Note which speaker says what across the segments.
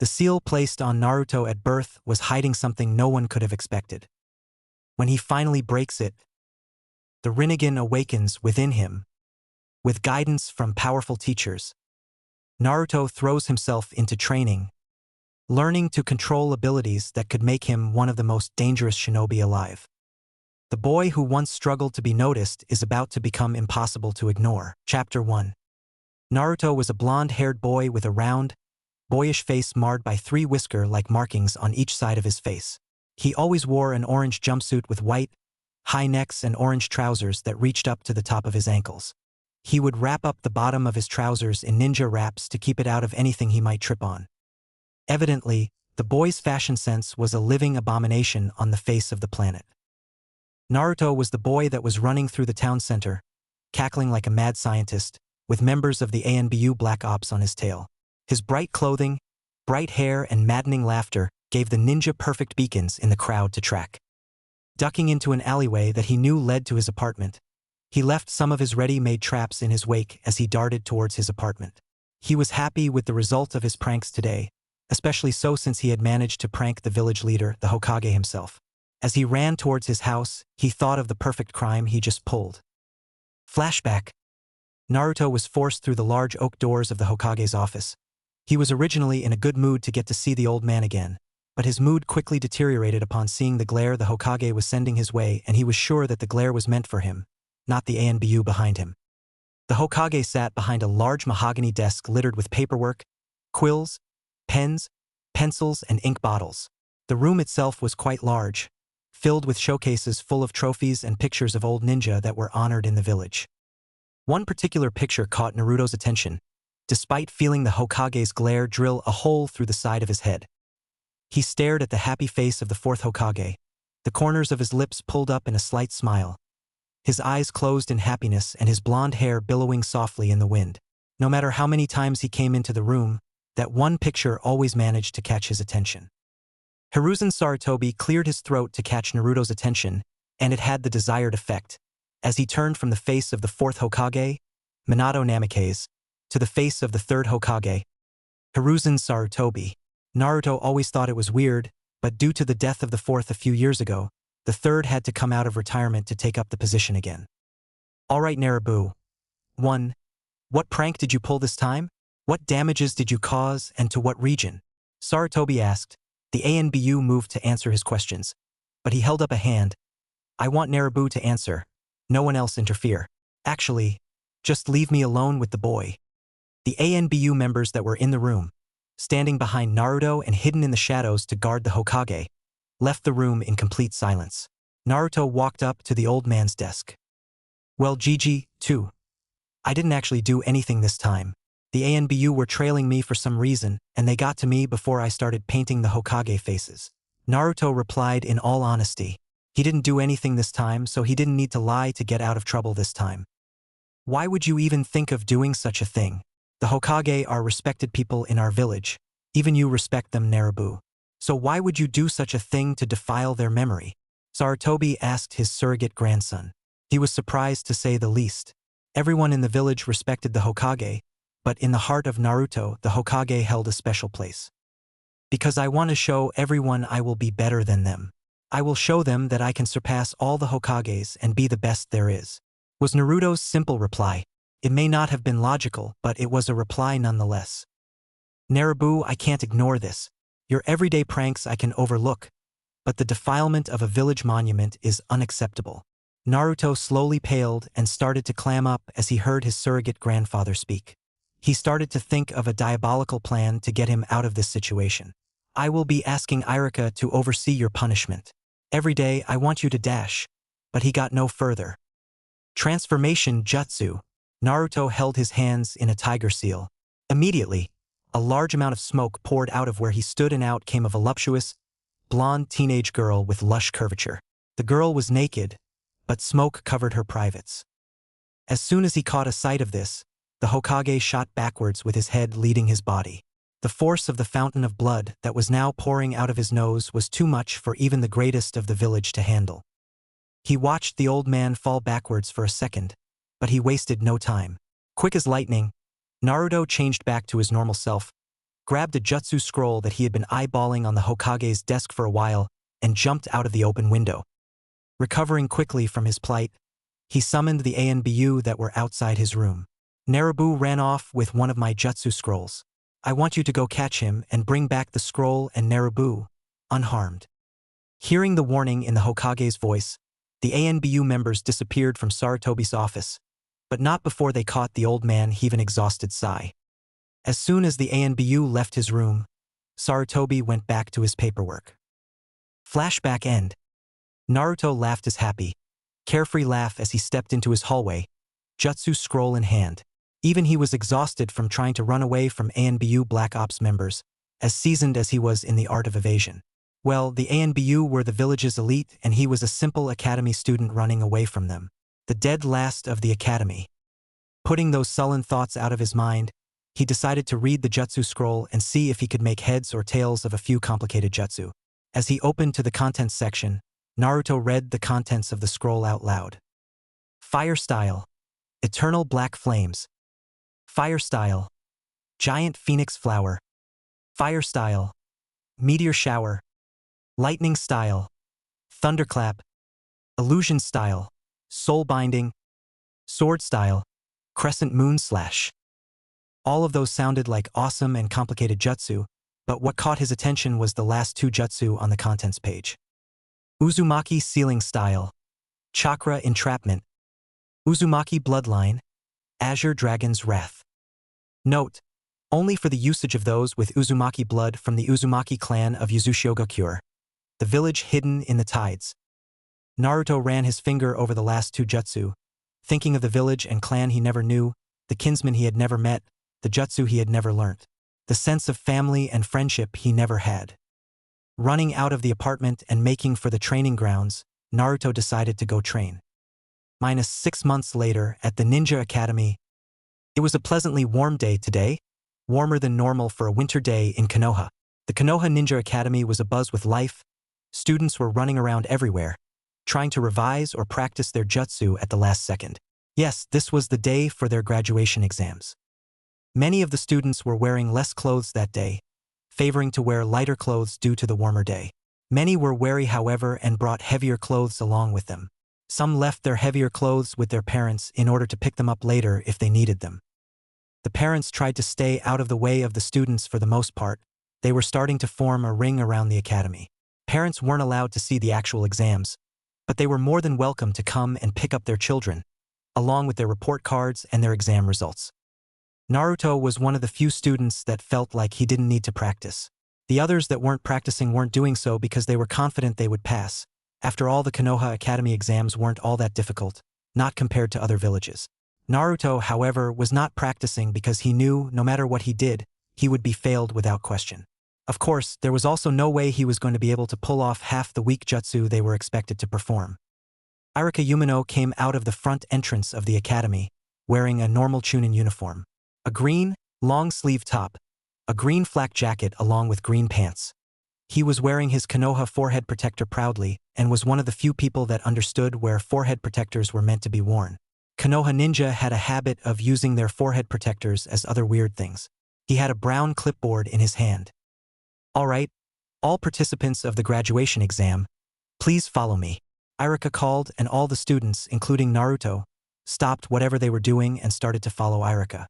Speaker 1: The seal placed on Naruto at birth was hiding something no one could have expected. When he finally breaks it, the Rinnegan awakens within him. With guidance from powerful teachers, Naruto throws himself into training, learning to control abilities that could make him one of the most dangerous shinobi alive. The boy who once struggled to be noticed is about to become impossible to ignore. Chapter 1. Naruto was a blonde-haired boy with a round, boyish face marred by 3 whisker-like markings on each side of his face. He always wore an orange jumpsuit with white, high necks and orange trousers that reached up to the top of his ankles. He would wrap up the bottom of his trousers in ninja wraps to keep it out of anything he might trip on. Evidently, the boy's fashion sense was a living abomination on the face of the planet. Naruto was the boy that was running through the town center, cackling like a mad scientist, with members of the ANBU Black Ops on his tail. His bright clothing, bright hair, and maddening laughter gave the ninja perfect beacons in the crowd to track. Ducking into an alleyway that he knew led to his apartment, he left some of his ready-made traps in his wake as he darted towards his apartment. He was happy with the result of his pranks today, especially so since he had managed to prank the village leader, the Hokage himself. As he ran towards his house, he thought of the perfect crime he just pulled. Flashback. Naruto was forced through the large oak doors of the Hokage's office. He was originally in a good mood to get to see the old man again, but his mood quickly deteriorated upon seeing the glare the Hokage was sending his way, and he was sure that the glare was meant for him, not the ANBU behind him. The Hokage sat behind a large mahogany desk littered with paperwork, quills, pens, pencils, and ink bottles. The room itself was quite large, filled with showcases full of trophies and pictures of old ninja that were honored in the village. One particular picture caught Naruto's attention, despite feeling the Hokage's glare drill a hole through the side of his head. He stared at the happy face of the 4th Hokage, the corners of his lips pulled up in a slight smile, his eyes closed in happiness and his blonde hair billowing softly in the wind. No matter how many times he came into the room, that one picture always managed to catch his attention. Hiruzen Sarutobi cleared his throat to catch Naruto's attention, and it had the desired effect, as he turned from the face of the 4th Hokage, Minato Namikaze, to the face of the 3rd Hokage, Hiruzen Sarutobi. Naruto always thought it was weird, but due to the death of the 4th a few years ago, the 3rd had to come out of retirement to take up the position again. Alright Naruto. 1. What prank did you pull this time? What damages did you cause and to what region? Sarutobi asked. The ANBU moved to answer his questions, but he held up a hand. I want Naruto to answer. No one else interfere. Actually, just leave me alone with the boy. The ANBU members that were in the room, standing behind Naruto and hidden in the shadows to guard the Hokage, left the room in complete silence. Naruto walked up to the old man's desk. Well, GG, too. I didn't actually do anything this time. The ANBU were trailing me for some reason, and they got to me before I started painting the Hokage faces. Naruto replied in all honesty. He didn't do anything this time, so he didn't need to lie to get out of trouble this time. Why would you even think of doing such a thing? The Hokage are respected people in our village. Even you respect them, Naruto. So why would you do such a thing to defile their memory? Sarutobi asked his surrogate grandson. He was surprised to say the least. Everyone in the village respected the Hokage, but in the heart of Naruto, the Hokage held a special place. Because I want to show everyone I will be better than them. I will show them that I can surpass all the Hokages and be the best there is, was Naruto's simple reply. It may not have been logical, but it was a reply nonetheless. Naruto, I can't ignore this. Your everyday pranks I can overlook, but the defilement of a village monument is unacceptable. Naruto slowly paled and started to clam up as he heard his surrogate grandfather speak. He started to think of a diabolical plan to get him out of this situation. I will be asking Irika to oversee your punishment. Every day I want you to dash. But he got no further. Transformation Jutsu. Naruto held his hands in a tiger seal. Immediately, a large amount of smoke poured out of where he stood, and out came a voluptuous, blonde teenage girl with lush curvature. The girl was naked, but smoke covered her privates. As soon as he caught a sight of this, the Hokage shot backwards with his head leading his body. The force of the fountain of blood that was now pouring out of his nose was too much for even the greatest of the village to handle. He watched the old man fall backwards for a second, but he wasted no time. Quick as lightning, Naruto changed back to his normal self, grabbed a jutsu scroll that he had been eyeballing on the Hokage's desk for a while, and jumped out of the open window. Recovering quickly from his plight, he summoned the ANBU that were outside his room. Naruto ran off with one of my jutsu scrolls. I want you to go catch him and bring back the scroll and Naruto, unharmed. Hearing the warning in the Hokage's voice, the ANBU members disappeared from Sarutobi's office, but not before they caught the old man heave an exhausted sigh. As soon as the ANBU left his room, Sarutobi went back to his paperwork. Flashback end. Naruto laughed his happy, carefree laugh as he stepped into his hallway, jutsu scroll in hand. Even he was exhausted from trying to run away from ANBU Black Ops members, as seasoned as he was in the art of evasion. Well, the ANBU were the village's elite and he was a simple academy student running away from them. The dead last of the academy. Putting those sullen thoughts out of his mind, he decided to read the jutsu scroll and see if he could make heads or tails of a few complicated jutsu. As he opened to the contents section, Naruto read the contents of the scroll out loud. Fire style. Eternal black flames. Fire style. Giant phoenix flower. Fire style. Meteor shower. Lightning style. Thunderclap. Illusion style. Soul binding. Sword style. Crescent moon slash. All of those sounded like awesome and complicated jutsu, but what caught his attention was the last two jutsu on the contents page. Uzumaki Sealing Style. Chakra Entrapment. Uzumaki Bloodline. Azure Dragon's Wrath. Note: only for the usage of those with Uzumaki blood from the Uzumaki clan of Yuzushigokure, the village hidden in the tides. Naruto ran his finger over the last two jutsu, thinking of the village and clan he never knew, the kinsmen he had never met, the jutsu he had never learnt, the sense of family and friendship he never had. Running out of the apartment and making for the training grounds, Naruto decided to go train. -6 months later, at the Ninja Academy. It was a pleasantly warm day today, warmer than normal for a winter day in Konoha. The Konoha Ninja Academy was abuzz with life. Students were running around everywhere, trying to revise or practice their jutsu at the last second. Yes, this was the day for their graduation exams. Many of the students were wearing less clothes that day, favoring to wear lighter clothes due to the warmer day. Many were wary, however, and brought heavier clothes along with them. Some left their heavier clothes with their parents in order to pick them up later if they needed them. The parents tried to stay out of the way of the students for the most part. They were starting to form a ring around the academy. Parents weren't allowed to see the actual exams, but they were more than welcome to come and pick up their children, along with their report cards and their exam results. Naruto was one of the few students that felt like he didn't need to practice. The others that weren't practicing weren't doing so because they were confident they would pass. After all, the Konoha Academy exams weren't all that difficult, not compared to other villages. Naruto, however, was not practicing because he knew no matter what he did, he would be failed without question. Of course, there was also no way he was going to be able to pull off half the weak jutsu they were expected to perform. Irika Umino came out of the front entrance of the academy, wearing a normal Chunin uniform. A green, long-sleeve top, a green flak jacket along with green pants. He was wearing his Konoha forehead protector proudly and was one of the few people that understood where forehead protectors were meant to be worn. Konoha ninja had a habit of using their forehead protectors as other weird things. He had a brown clipboard in his hand. All right, all participants of the graduation exam, please follow me. Irika called and all the students, including Naruto, stopped whatever they were doing and started to follow Irika.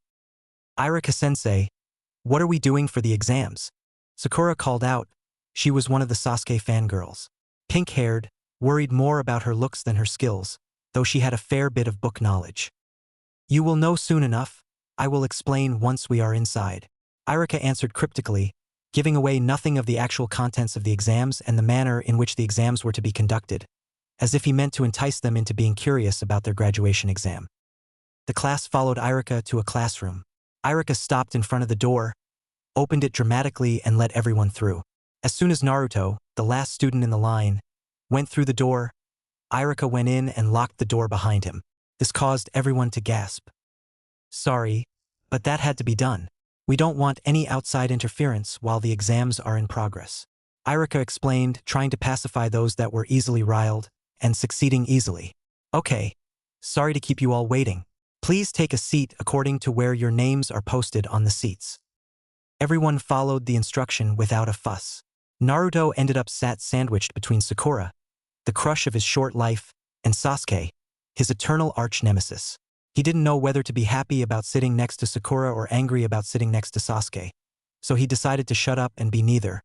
Speaker 1: Irika-sensei, what are we doing for the exams? Sakura called out. She was one of the Sasuke fangirls. Pink-haired, worried more about her looks than her skills, though she had a fair bit of book knowledge. You will know soon enough. I will explain once we are inside. Irika answered cryptically, giving away nothing of the actual contents of the exams and the manner in which the exams were to be conducted, as if he meant to entice them into being curious about their graduation exam. The class followed Irika to a classroom. Irika stopped in front of the door, opened it dramatically and let everyone through. As soon as Naruto, the last student in the line, went through the door, Irika went in and locked the door behind him. This caused everyone to gasp. Sorry, but that had to be done. We don't want any outside interference while the exams are in progress. Irika explained, trying to pacify those that were easily riled, and succeeding easily. Okay, sorry to keep you all waiting. Please take a seat according to where your names are posted on the seats. Everyone followed the instruction without a fuss. Naruto ended up sat sandwiched between Sakura, the crush of his short life, and Sasuke, his eternal arch-nemesis. He didn't know whether to be happy about sitting next to Sakura or angry about sitting next to Sasuke, so he decided to shut up and be neither.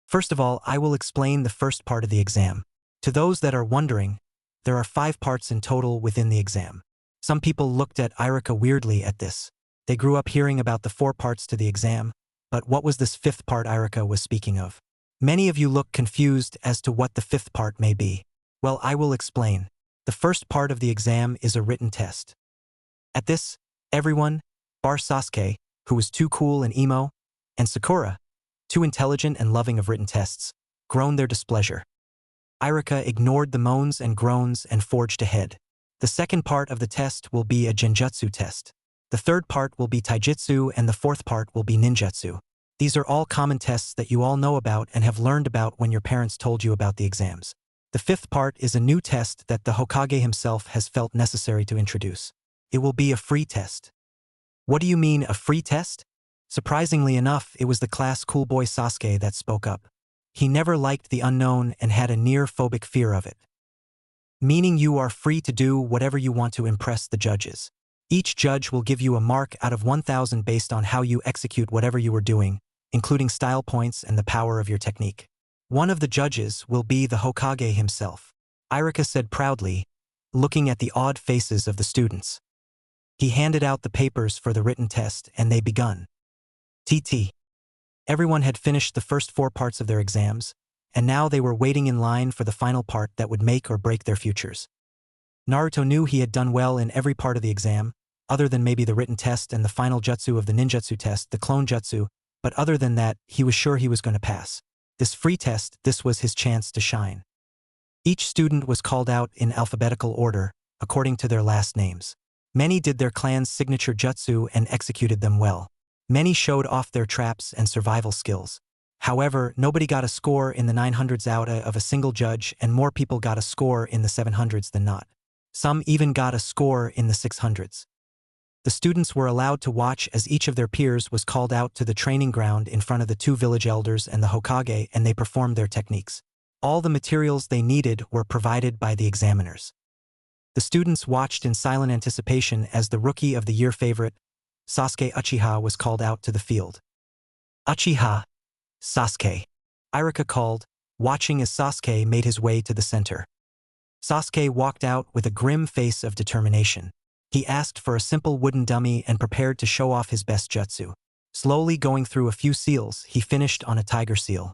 Speaker 1: First of all, I will explain the first part of the exam. To those that are wondering, there are 5 parts in total within the exam. Some people looked at Irika weirdly at this. They grew up hearing about the 4 parts to the exam, but what was this 5th part Irika was speaking of? Many of you look confused as to what the 5th part may be. Well, I will explain. The first part of the exam is a written test. At this, everyone, bar Sasuke, who was too cool and emo, and Sakura, too intelligent and loving of written tests, groaned their displeasure. Irika ignored the moans and groans and forged ahead. The second part of the test will be a genjutsu test. The third part will be taijutsu and the fourth part will be ninjutsu. These are all common tests that you all know about and have learned about when your parents told you about the exams. The 5th part is a new test that the Hokage himself has felt necessary to introduce. It will be a free test. What do you mean, a free test? Surprisingly enough, it was the class cool boy Sasuke that spoke up. He never liked the unknown and had a near-phobic fear of it. Meaning you are free to do whatever you want to impress the judges. Each judge will give you a mark out of 1,000 based on how you execute whatever you were doing, including style points and the power of your technique. One of the judges will be the Hokage himself, Irika said proudly, looking at the odd faces of the students. He handed out the papers for the written test and they begun. TT. Everyone had finished the first 4 parts of their exams, and now they were waiting in line for the final part that would make or break their futures. Naruto knew he had done well in every part of the exam, other than maybe the written test and the final jutsu of the ninjutsu test, the clone jutsu, but other than that, he was sure he was going to pass. This free test, this was his chance to shine. Each student was called out in alphabetical order, according to their last names. Many did their clan's signature jutsu and executed them well. Many showed off their traps and survival skills. However, nobody got a score in the 900s out of a single judge, and more people got a score in the 700s than not. Some even got a score in the 600s. The students were allowed to watch as each of their peers was called out to the training ground in front of the 2 village elders and the Hokage, and they performed their techniques. All the materials they needed were provided by the examiners. The students watched in silent anticipation as the Rookie of the Year favorite, Sasuke Uchiha, was called out to the field. Uchiha, Sasuke, Irika called, watching as Sasuke made his way to the center. Sasuke walked out with a grim face of determination. He asked for a simple wooden dummy and prepared to show off his best jutsu. Slowly going through a few seals, he finished on a tiger seal.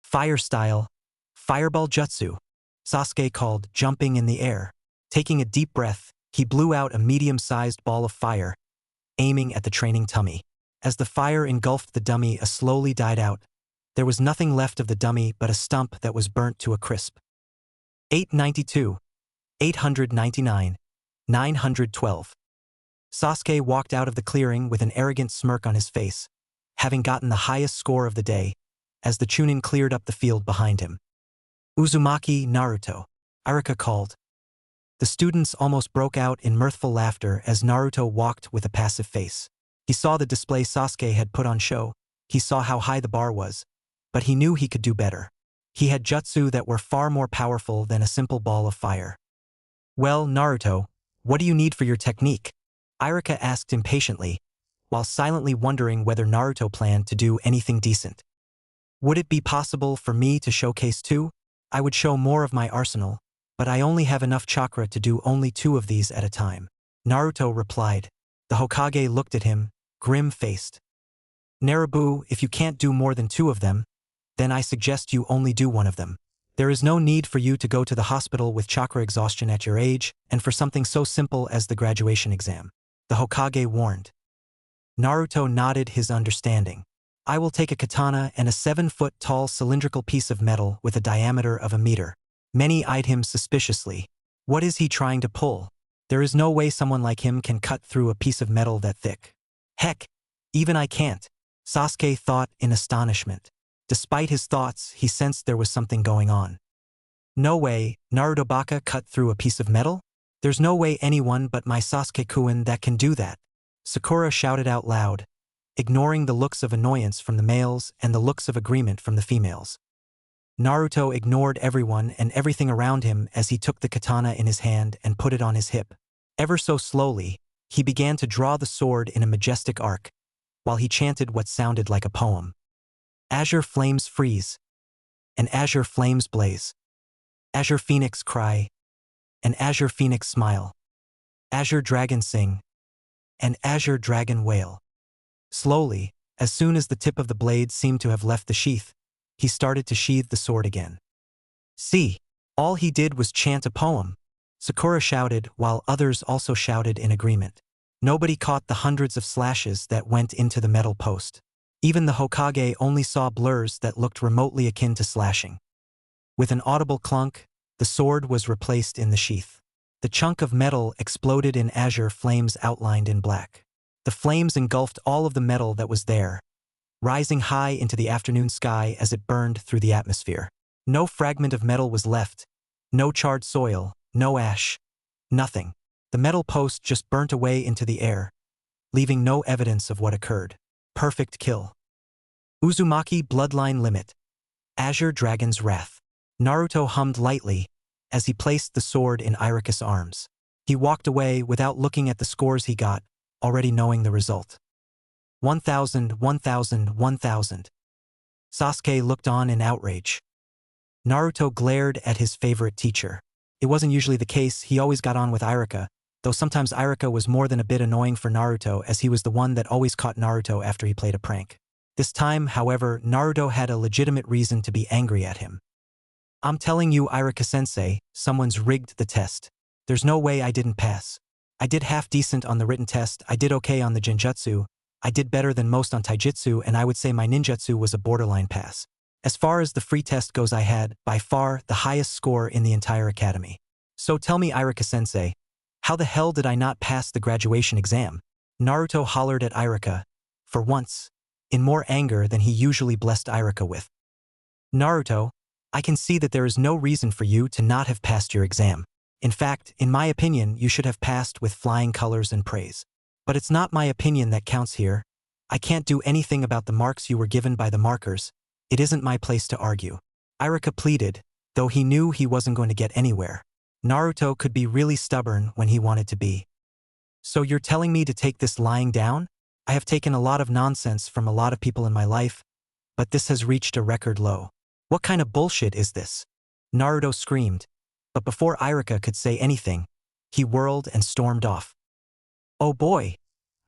Speaker 1: Fire style, fireball jutsu, Sasuke called, jumping in the air. Taking a deep breath, he blew out a medium-sized ball of fire, aiming at the training tummy. As the fire engulfed the dummy, it slowly died out. There was nothing left of the dummy but a stump that was burnt to a crisp. 892, 899, 912. Sasuke walked out of the clearing with an arrogant smirk on his face, having gotten the highest score of the day, as the Chunin cleared up the field behind him. Uzumaki Naruto, Irika called. The students almost broke out in mirthful laughter as Naruto walked with a passive face. He saw the display Sasuke had put on show, he saw how high the bar was, but he knew he could do better. He had jutsu that were far more powerful than a simple ball of fire. Well, Naruto, what do you need for your technique? Irika asked impatiently, while silently wondering whether Naruto planned to do anything decent. Would it be possible for me to showcase too? I would show more of my arsenal, but I only have enough chakra to do only 2 of these at a time. Naruto replied. The Hokage looked at him, grim-faced. Naruto, if you can't do more than 2 of them, then I suggest you only do 1 of them. There is no need for you to go to the hospital with chakra exhaustion at your age, and for something so simple as the graduation exam. The Hokage warned. Naruto nodded his understanding. I will take a katana and a 7-foot-tall cylindrical piece of metal with a diameter of 1 meter. Many eyed him suspiciously. What is he trying to pull? There is no way someone like him can cut through a piece of metal that thick. Heck, even I can't, Sasuke thought in astonishment. Despite his thoughts, he sensed there was something going on. No way, Naruto Baka cut through a piece of metal? There's no way anyone but my Sasuke-kun that can do that. Sakura shouted out loud, ignoring the looks of annoyance from the males and the looks of agreement from the females. Naruto ignored everyone and everything around him as he took the katana in his hand and put it on his hip. Ever so slowly, he began to draw the sword in a majestic arc, while he chanted what sounded like a poem. Azure flames freeze, and azure flames blaze. Azure phoenix cry, and azure phoenix smile. Azure dragon sing, and azure dragon wail. Slowly, as soon as the tip of the blade seemed to have left the sheath, he started to sheathe the sword again. See, all he did was chant a poem, Sakura shouted while others also shouted in agreement. Nobody caught the hundreds of slashes that went into the metal post. Even the Hokage only saw blurs that looked remotely akin to slashing. With an audible clunk, the sword was replaced in the sheath. The chunk of metal exploded in azure flames outlined in black. The flames engulfed all of the metal that was there, rising high into the afternoon sky as it burned through the atmosphere. No fragment of metal was left, no charred soil, no ash, nothing. The metal post just burnt away into the air, leaving no evidence of what occurred. Perfect kill. Uzumaki Bloodline Limit. Azure Dragon's Wrath. Naruto hummed lightly as he placed the sword in Iruka's arms. He walked away without looking at the scores he got, already knowing the result. 1,000, 1,000, 1,000. Sasuke looked on in outrage. Naruto glared at his favorite teacher. It wasn't usually the case, he always got on with Iruka, though sometimes Iruka was more than a bit annoying for Naruto as he was the one that always caught Naruto after he played a prank. This time, however, Naruto had a legitimate reason to be angry at him. I'm telling you, Iruka-sensei, someone's rigged the test. There's no way I didn't pass. I did half decent on the written test, I did okay on the genjutsu, I did better than most on taijutsu, and I would say my ninjutsu was a borderline pass. As far as the free test goes, I had, by far, the highest score in the entire academy. So tell me, Iruka-sensei, how the hell did I not pass the graduation exam? Naruto hollered at Iruka, for once, in more anger than he usually blessed Iruka with. Naruto, I can see that there is no reason for you to not have passed your exam. In fact, in my opinion, you should have passed with flying colors and praise. But it's not my opinion that counts here. I can't do anything about the marks you were given by the markers. It isn't my place to argue. Iruka pleaded, though he knew he wasn't going to get anywhere. Naruto could be really stubborn when he wanted to be. So you're telling me to take this lying down? I have taken a lot of nonsense from a lot of people in my life, but this has reached a record low. What kind of bullshit is this? Naruto screamed, but before Iruka could say anything, he whirled and stormed off. Oh boy,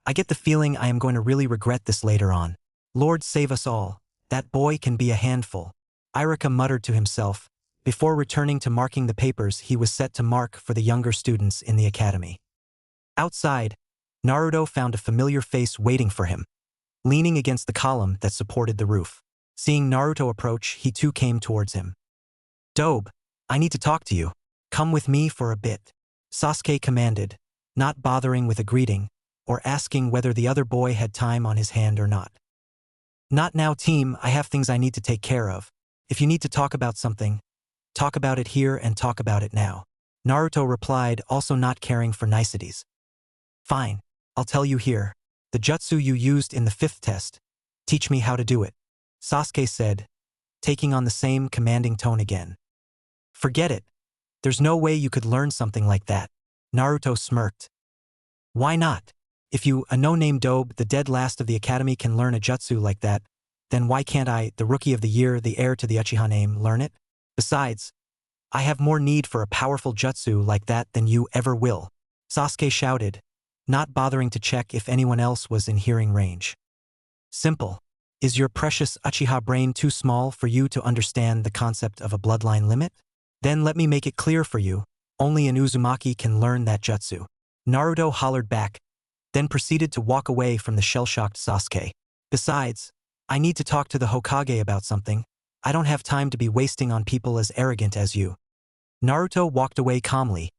Speaker 1: I get the feeling I am going to really regret this later on. Lord save us all, that boy can be a handful. Iruka muttered to himself. Before returning to marking the papers he was set to mark for the younger students in the academy. Outside, Naruto found a familiar face waiting for him, leaning against the column that supported the roof. Seeing Naruto approach, he too came towards him. Dobe, I need to talk to you. Come with me for a bit, Sasuke commanded, not bothering with a greeting, or asking whether the other boy had time on his hand or not. Not now, team, I have things I need to take care of. If you need to talk about something, talk about it here and talk about it now. Naruto replied, also not caring for niceties. Fine, I'll tell you here. The jutsu you used in the 5th test. Teach me how to do it, Sasuke said, taking on the same commanding tone again. Forget it. There's no way you could learn something like that. Naruto smirked. Why not? If you, a no-name Dobe, the dead last of the academy, can learn a jutsu like that, then why can't I, the rookie of the year, the heir to the Uchiha name, learn it? Besides, I have more need for a powerful jutsu like that than you ever will, Sasuke shouted, not bothering to check if anyone else was in hearing range. Simple. Is your precious Uchiha brain too small for you to understand the concept of a bloodline limit? Then let me make it clear for you, only an Uzumaki can learn that jutsu. Naruto hollered back, then proceeded to walk away from the shell-shocked Sasuke. Besides, I need to talk to the Hokage about something. I don't have time to be wasting on people as arrogant as you. Naruto walked away calmly,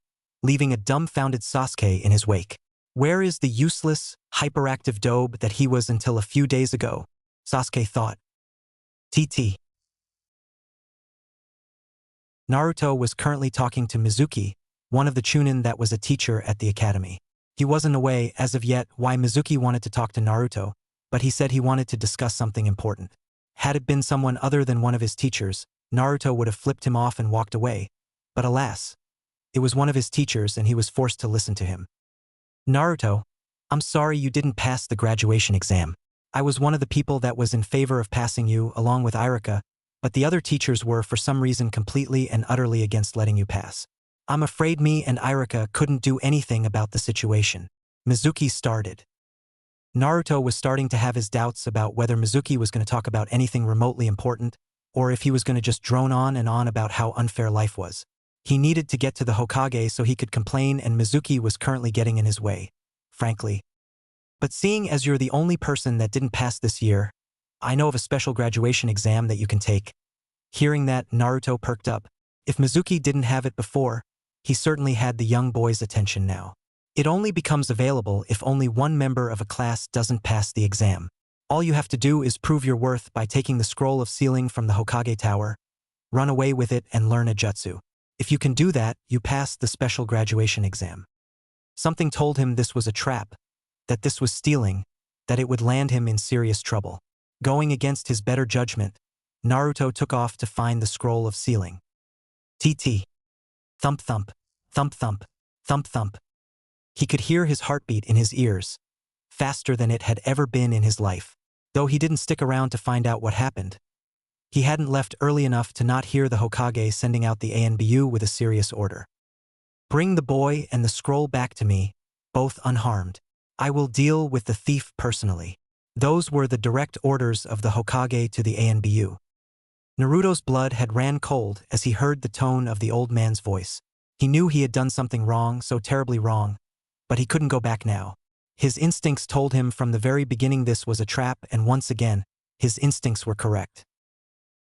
Speaker 1: leaving a dumbfounded Sasuke in his wake. Where is the useless, hyperactive Dobe that he was until a few days ago? Sasuke thought. TT. Naruto was currently talking to Mizuki, one of the Chunin that was a teacher at the academy. He wasn't aware, as of yet, why Mizuki wanted to talk to Naruto, but he said he wanted to discuss something important. Had it been someone other than one of his teachers, Naruto would have flipped him off and walked away. But alas, it was one of his teachers and he was forced to listen to him. Naruto, I'm sorry you didn't pass the graduation exam. I was one of the people that was in favor of passing you along with Irika, but the other teachers were for some reason completely and utterly against letting you pass. I'm afraid me and Irika couldn't do anything about the situation. Mizuki started. Naruto was starting to have his doubts about whether Mizuki was going to talk about anything remotely important, or if he was going to just drone on and on about how unfair life was. He needed to get to the Hokage so he could complain, and Mizuki was currently getting in his way, frankly. But seeing as you're the only person that didn't pass this year, I know of a special graduation exam that you can take. Hearing that, Naruto perked up. If Mizuki didn't have it before, he certainly had the young boy's attention now. It only becomes available if only one member of a class doesn't pass the exam. All you have to do is prove your worth by taking the scroll of sealing from the Hokage Tower, run away with it and learn a jutsu. If you can do that, you pass the special graduation exam. Something told him this was a trap, that this was stealing, that it would land him in serious trouble. Going against his better judgment, Naruto took off to find the scroll of sealing. TT. Thump thump, thump thump, thump thump. He could hear his heartbeat in his ears, faster than it had ever been in his life. Though he didn't stick around to find out what happened. He hadn't left early enough to not hear the Hokage sending out the ANBU with a serious order. Bring the boy and the scroll back to me, both unharmed. I will deal with the thief personally. Those were the direct orders of the Hokage to the ANBU. Naruto's blood had ran cold as he heard the tone of the old man's voice. He knew he had done something wrong, so terribly wrong, but he couldn't go back now. His instincts told him from the very beginning this was a trap, and once again, his instincts were correct.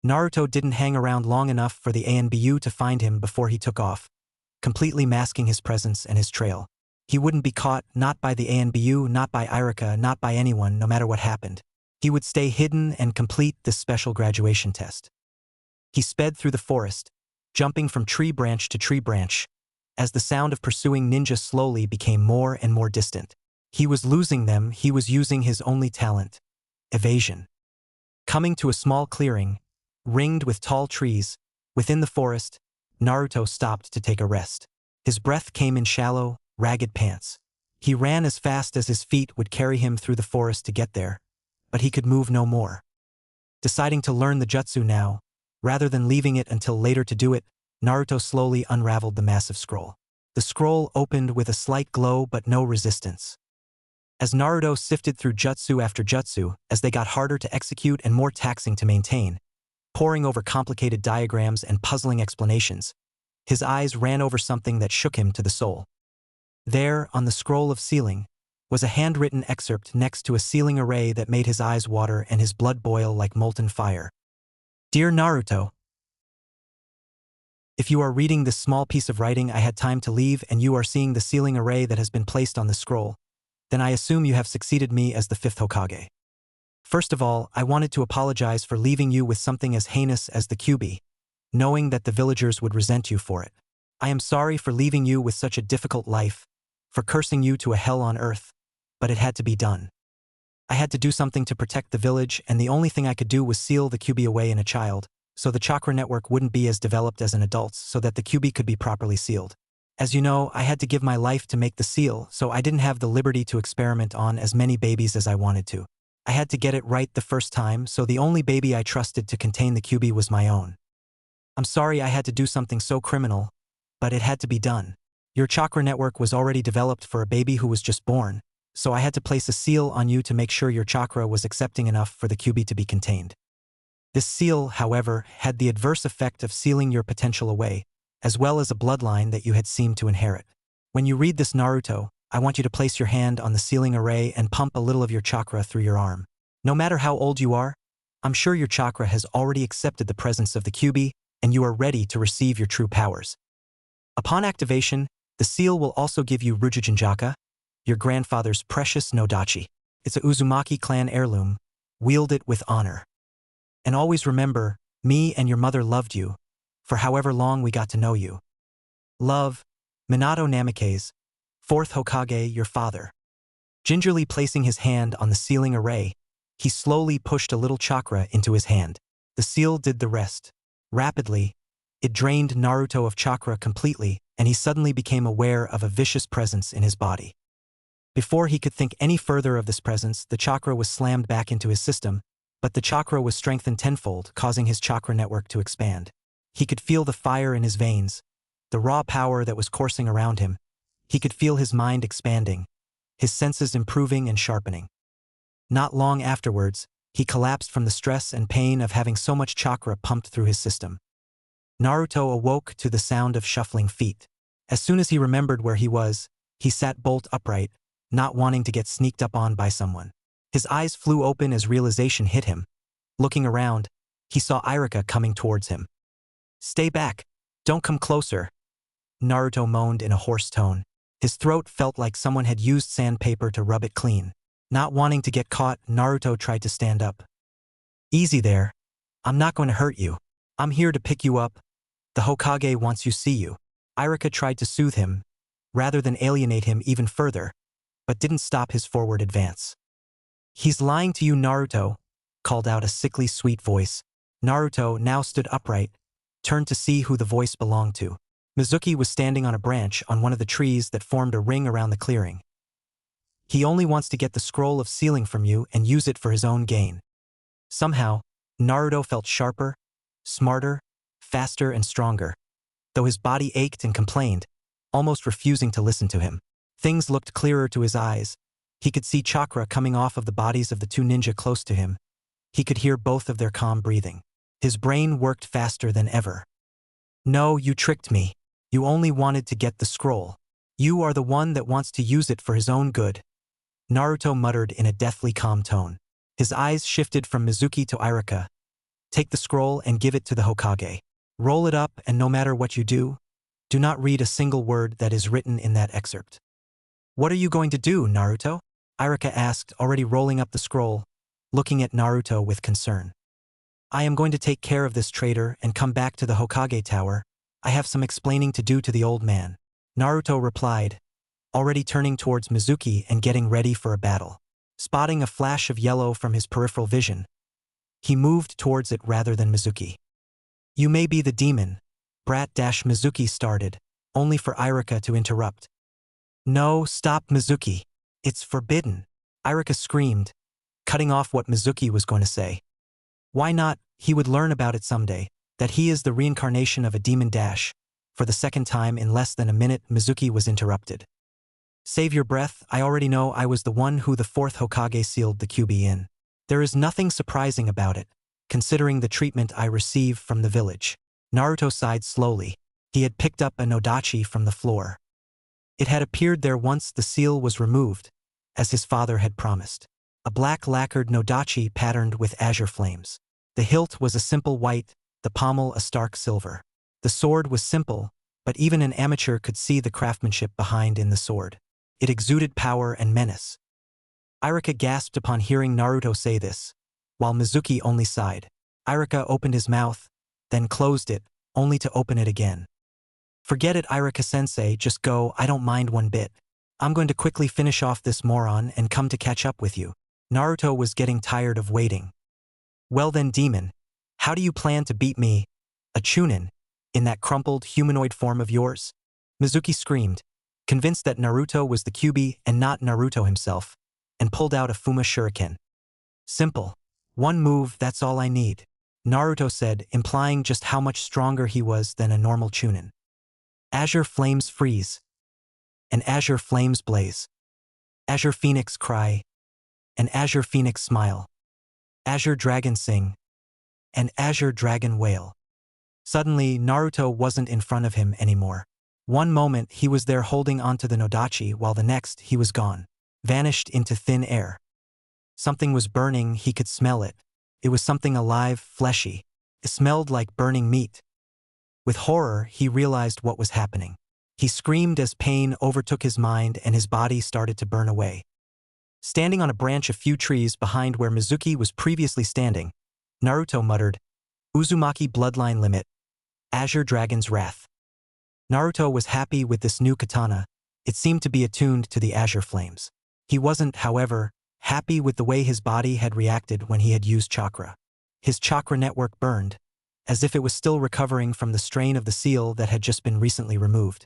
Speaker 1: Naruto didn't hang around long enough for the ANBU to find him before he took off, completely masking his presence and his trail. He wouldn't be caught, not by the ANBU, not by Irika, not by anyone, no matter what happened. He would stay hidden and complete this special graduation test. He sped through the forest, jumping from tree branch to tree branch, as the sound of pursuing ninja slowly became more and more distant. He was losing them, he was using his only talent, evasion. Coming to a small clearing, ringed with tall trees, within the forest, Naruto stopped to take a rest. His breath came in shallow, ragged pants. He ran as fast as his feet would carry him through the forest to get there, but he could move no more. Deciding to learn the jutsu now, rather than leaving it until later to do it, Naruto slowly unraveled the massive scroll. The scroll opened with a slight glow but no resistance. As Naruto sifted through jutsu after jutsu, as they got harder to execute and more taxing to maintain, poring over complicated diagrams and puzzling explanations, his eyes ran over something that shook him to the soul. There, on the scroll of sealing, was a handwritten excerpt next to a sealing array that made his eyes water and his blood boil like molten fire. Dear Naruto, if you are reading this small piece of writing I had time to leave and you are seeing the sealing array that has been placed on the scroll, then I assume you have succeeded me as the 5th Hokage. First of all, I wanted to apologize for leaving you with something as heinous as the Kyuubi, knowing that the villagers would resent you for it. I am sorry for leaving you with such a difficult life, for cursing you to a hell on earth, but it had to be done. I had to do something to protect the village, and the only thing I could do was seal the Kyuubi away in a child, so the chakra network wouldn't be as developed as an adult's, so that the Kyuubi could be properly sealed. As you know, I had to give my life to make the seal, so I didn't have the liberty to experiment on as many babies as I wanted to. I had to get it right the first time, so the only baby I trusted to contain the Kyuubi was my own. I'm sorry I had to do something so criminal, but it had to be done. Your chakra network was already developed for a baby who was just born, so I had to place a seal on you to make sure your chakra was accepting enough for the Kyuubi to be contained. This seal, however, had the adverse effect of sealing your potential away, as well as a bloodline that you had seemed to inherit. When you read this Naruto, I want you to place your hand on the sealing array and pump a little of your chakra through your arm. No matter how old you are, I'm sure your chakra has already accepted the presence of the Kyuubi, and you are ready to receive your true powers. Upon activation, the seal will also give you Rujujinjaka, your grandfather's precious Nodachi. It's a Uzumaki clan heirloom. Wield it with honor. And always remember, me and your mother loved you, for however long we got to know you. Love, Minato Namikaze, 4th Hokage, your father. Gingerly placing his hand on the sealing array, He slowly pushed a little chakra into his hand. The seal did the rest. Rapidly, it drained Naruto of chakra completely, and he suddenly became aware of a vicious presence in his body. Before he could think any further of this presence, the chakra was slammed back into his system, but the chakra was strengthened tenfold, causing his chakra network to expand. He could feel the fire in his veins, the raw power that was coursing around him. He could feel his mind expanding, his senses improving and sharpening. Not long afterwards, he collapsed from the stress and pain of having so much chakra pumped through his system. Naruto awoke to the sound of shuffling feet. As soon as he remembered where he was, he sat bolt upright, not wanting to get sneaked up on by someone. His eyes flew open as realization hit him. Looking around, he saw Irika coming towards him. "Stay back! Don't come closer!" Naruto moaned in a hoarse tone. His throat felt like someone had used sandpaper to rub it clean. Not wanting to get caught, Naruto tried to stand up. "Easy there. I'm not going to hurt you. I'm here to pick you up. The Hokage wants you to see you." Irika tried to soothe him, rather than alienate him even further, but didn't stop his forward advance. "He's lying to you, Naruto," called out a sickly sweet voice. Naruto now stood upright, turned to see who the voice belonged to. Mizuki was standing on a branch on one of the trees that formed a ring around the clearing. "He only wants to get the scroll of sealing from you and use it for his own gain." Somehow, Naruto felt sharper, smarter, faster and stronger, though his body ached and complained, almost refusing to listen to him. Things looked clearer to his eyes. He could see chakra coming off of the bodies of the two ninja close to him. He could hear both of their calm breathing. His brain worked faster than ever. "No, you tricked me. You only wanted to get the scroll. You are the one that wants to use it for his own good," Naruto muttered in a deathly calm tone. His eyes shifted from Mizuki to Irika. "Take the scroll and give it to the Hokage. Roll it up, and no matter what you do not read a single word that is written in that excerpt." "What are you going to do, Naruto?" Irika asked, already rolling up the scroll, looking at Naruto with concern. "I am going to take care of this traitor and come back to the Hokage Tower. I have some explaining to do to the old man," Naruto replied, already turning towards Mizuki and getting ready for a battle. Spotting a flash of yellow from his peripheral vision, he moved towards it rather than Mizuki. "You may be the demon," Mizuki started, only for Irika to interrupt. "No, stop, Mizuki. It's forbidden," Irika screamed, cutting off what Mizuki was going to say. "Why not? He would learn about it someday, that he is the reincarnation of a demon." For the second time in less than a minute, Mizuki was interrupted. "Save your breath. I already know I was the one who the fourth Hokage sealed the QB in. There is nothing surprising about it, considering the treatment I received from the village." Naruto sighed slowly. He had picked up a nodachi from the floor. It had appeared there once the seal was removed, as his father had promised. A black lacquered nodachi patterned with azure flames. The hilt was a simple white, the pommel a stark silver. The sword was simple, but even an amateur could see the craftsmanship behind in the sword. It exuded power and menace. Irika gasped upon hearing Naruto say this, while Mizuki only sighed. Irika opened his mouth, then closed it, only to open it again. "Forget it, Irika-sensei, just go, I don't mind one bit. I'm going to quickly finish off this moron and come to catch up with you." Naruto was getting tired of waiting. "Well then, demon, how do you plan to beat me, a chunin, in that crumpled humanoid form of yours?" Mizuki screamed, convinced that Naruto was the QB and not Naruto himself, and pulled out a Fuma shuriken. "Simple. One move, that's all I need," Naruto said, implying just how much stronger he was than a normal chunin. Azure flames freeze. And azure flames blaze. Azure phoenix cry. And azure phoenix smile. Azure dragon sing. And azure dragon wail. Suddenly, Naruto wasn't in front of him anymore. One moment he was there holding onto the nodachi, while the next he was gone, vanished into thin air. Something was burning, he could smell it. It was something alive, fleshy. It smelled like burning meat. With horror, he realized what was happening. He screamed as pain overtook his mind and his body started to burn away. Standing on a branch a few trees behind where Mizuki was previously standing, Naruto muttered, "Uzumaki bloodline limit. Azure Dragon's Wrath." Naruto was happy with this new katana. It seemed to be attuned to the azure flames. He wasn't, however, happy with the way his body had reacted when he had used chakra. His chakra network burned, as if it was still recovering from the strain of the seal that had just been recently removed.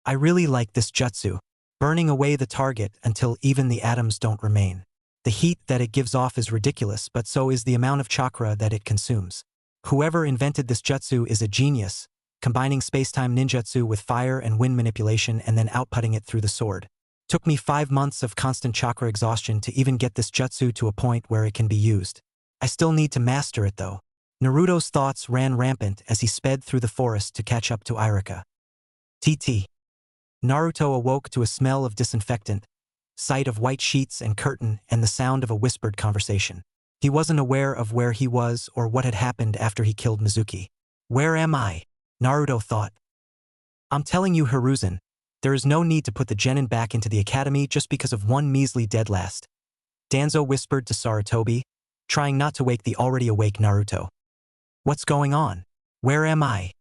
Speaker 1: I really like this jutsu, burning away the target until even the atoms don't remain. The heat that it gives off is ridiculous, but so is the amount of chakra that it consumes. Whoever invented this jutsu is a genius, combining space-time ninjutsu with fire and wind manipulation and then outputting it through the sword. Took me 5 months of constant chakra exhaustion to even get this jutsu to a point where it can be used. I still need to master it though. Naruto's thoughts ran rampant as he sped through the forest to catch up to Irika. TT. Naruto awoke to a smell of disinfectant, sight of white sheets and curtain, and the sound of a whispered conversation. He wasn't aware of where he was or what had happened after he killed Mizuki. Where am I? Naruto thought. I'm telling you, Hiruzen, there is no need to put the genin back into the academy just because of one measly dead last. Danzo whispered to Sarutobi, trying not to wake the already awake Naruto. What's going on? Where am I?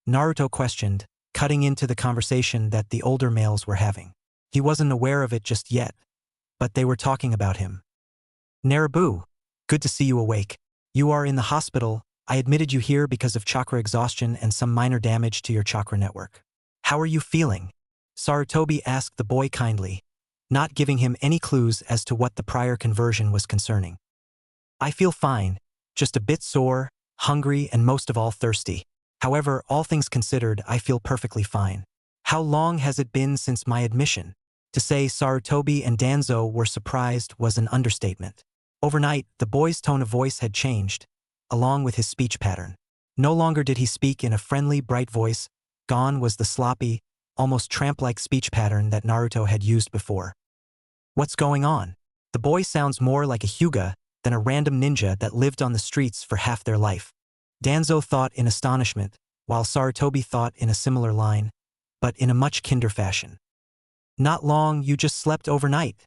Speaker 1: Naruto questioned, cutting into the conversation that the older males were having. He wasn't aware of it just yet, but they were talking about him. Narabu, good to see you awake. You are in the hospital. I admitted you here because of chakra exhaustion and some minor damage to your chakra network. How are you feeling? Sarutobi asked the boy kindly, not giving him any clues as to what the prior conversion was concerning. I feel fine, just a bit sore, hungry, and most of all thirsty. However, all things considered, I feel perfectly fine. How long has it been since my admission? To say Sarutobi and Danzo were surprised was an understatement. Overnight, the boy's tone of voice had changed, along with his speech pattern. No longer did he speak in a friendly, bright voice. Gone was the sloppy, almost tramp-like speech pattern that Naruto had used before. What's going on? The boy sounds more like a Hyuga than a random ninja that lived on the streets for half their life. Danzo thought in astonishment, while Sarutobi thought in a similar line, but in a much kinder fashion. Not long, you just slept overnight,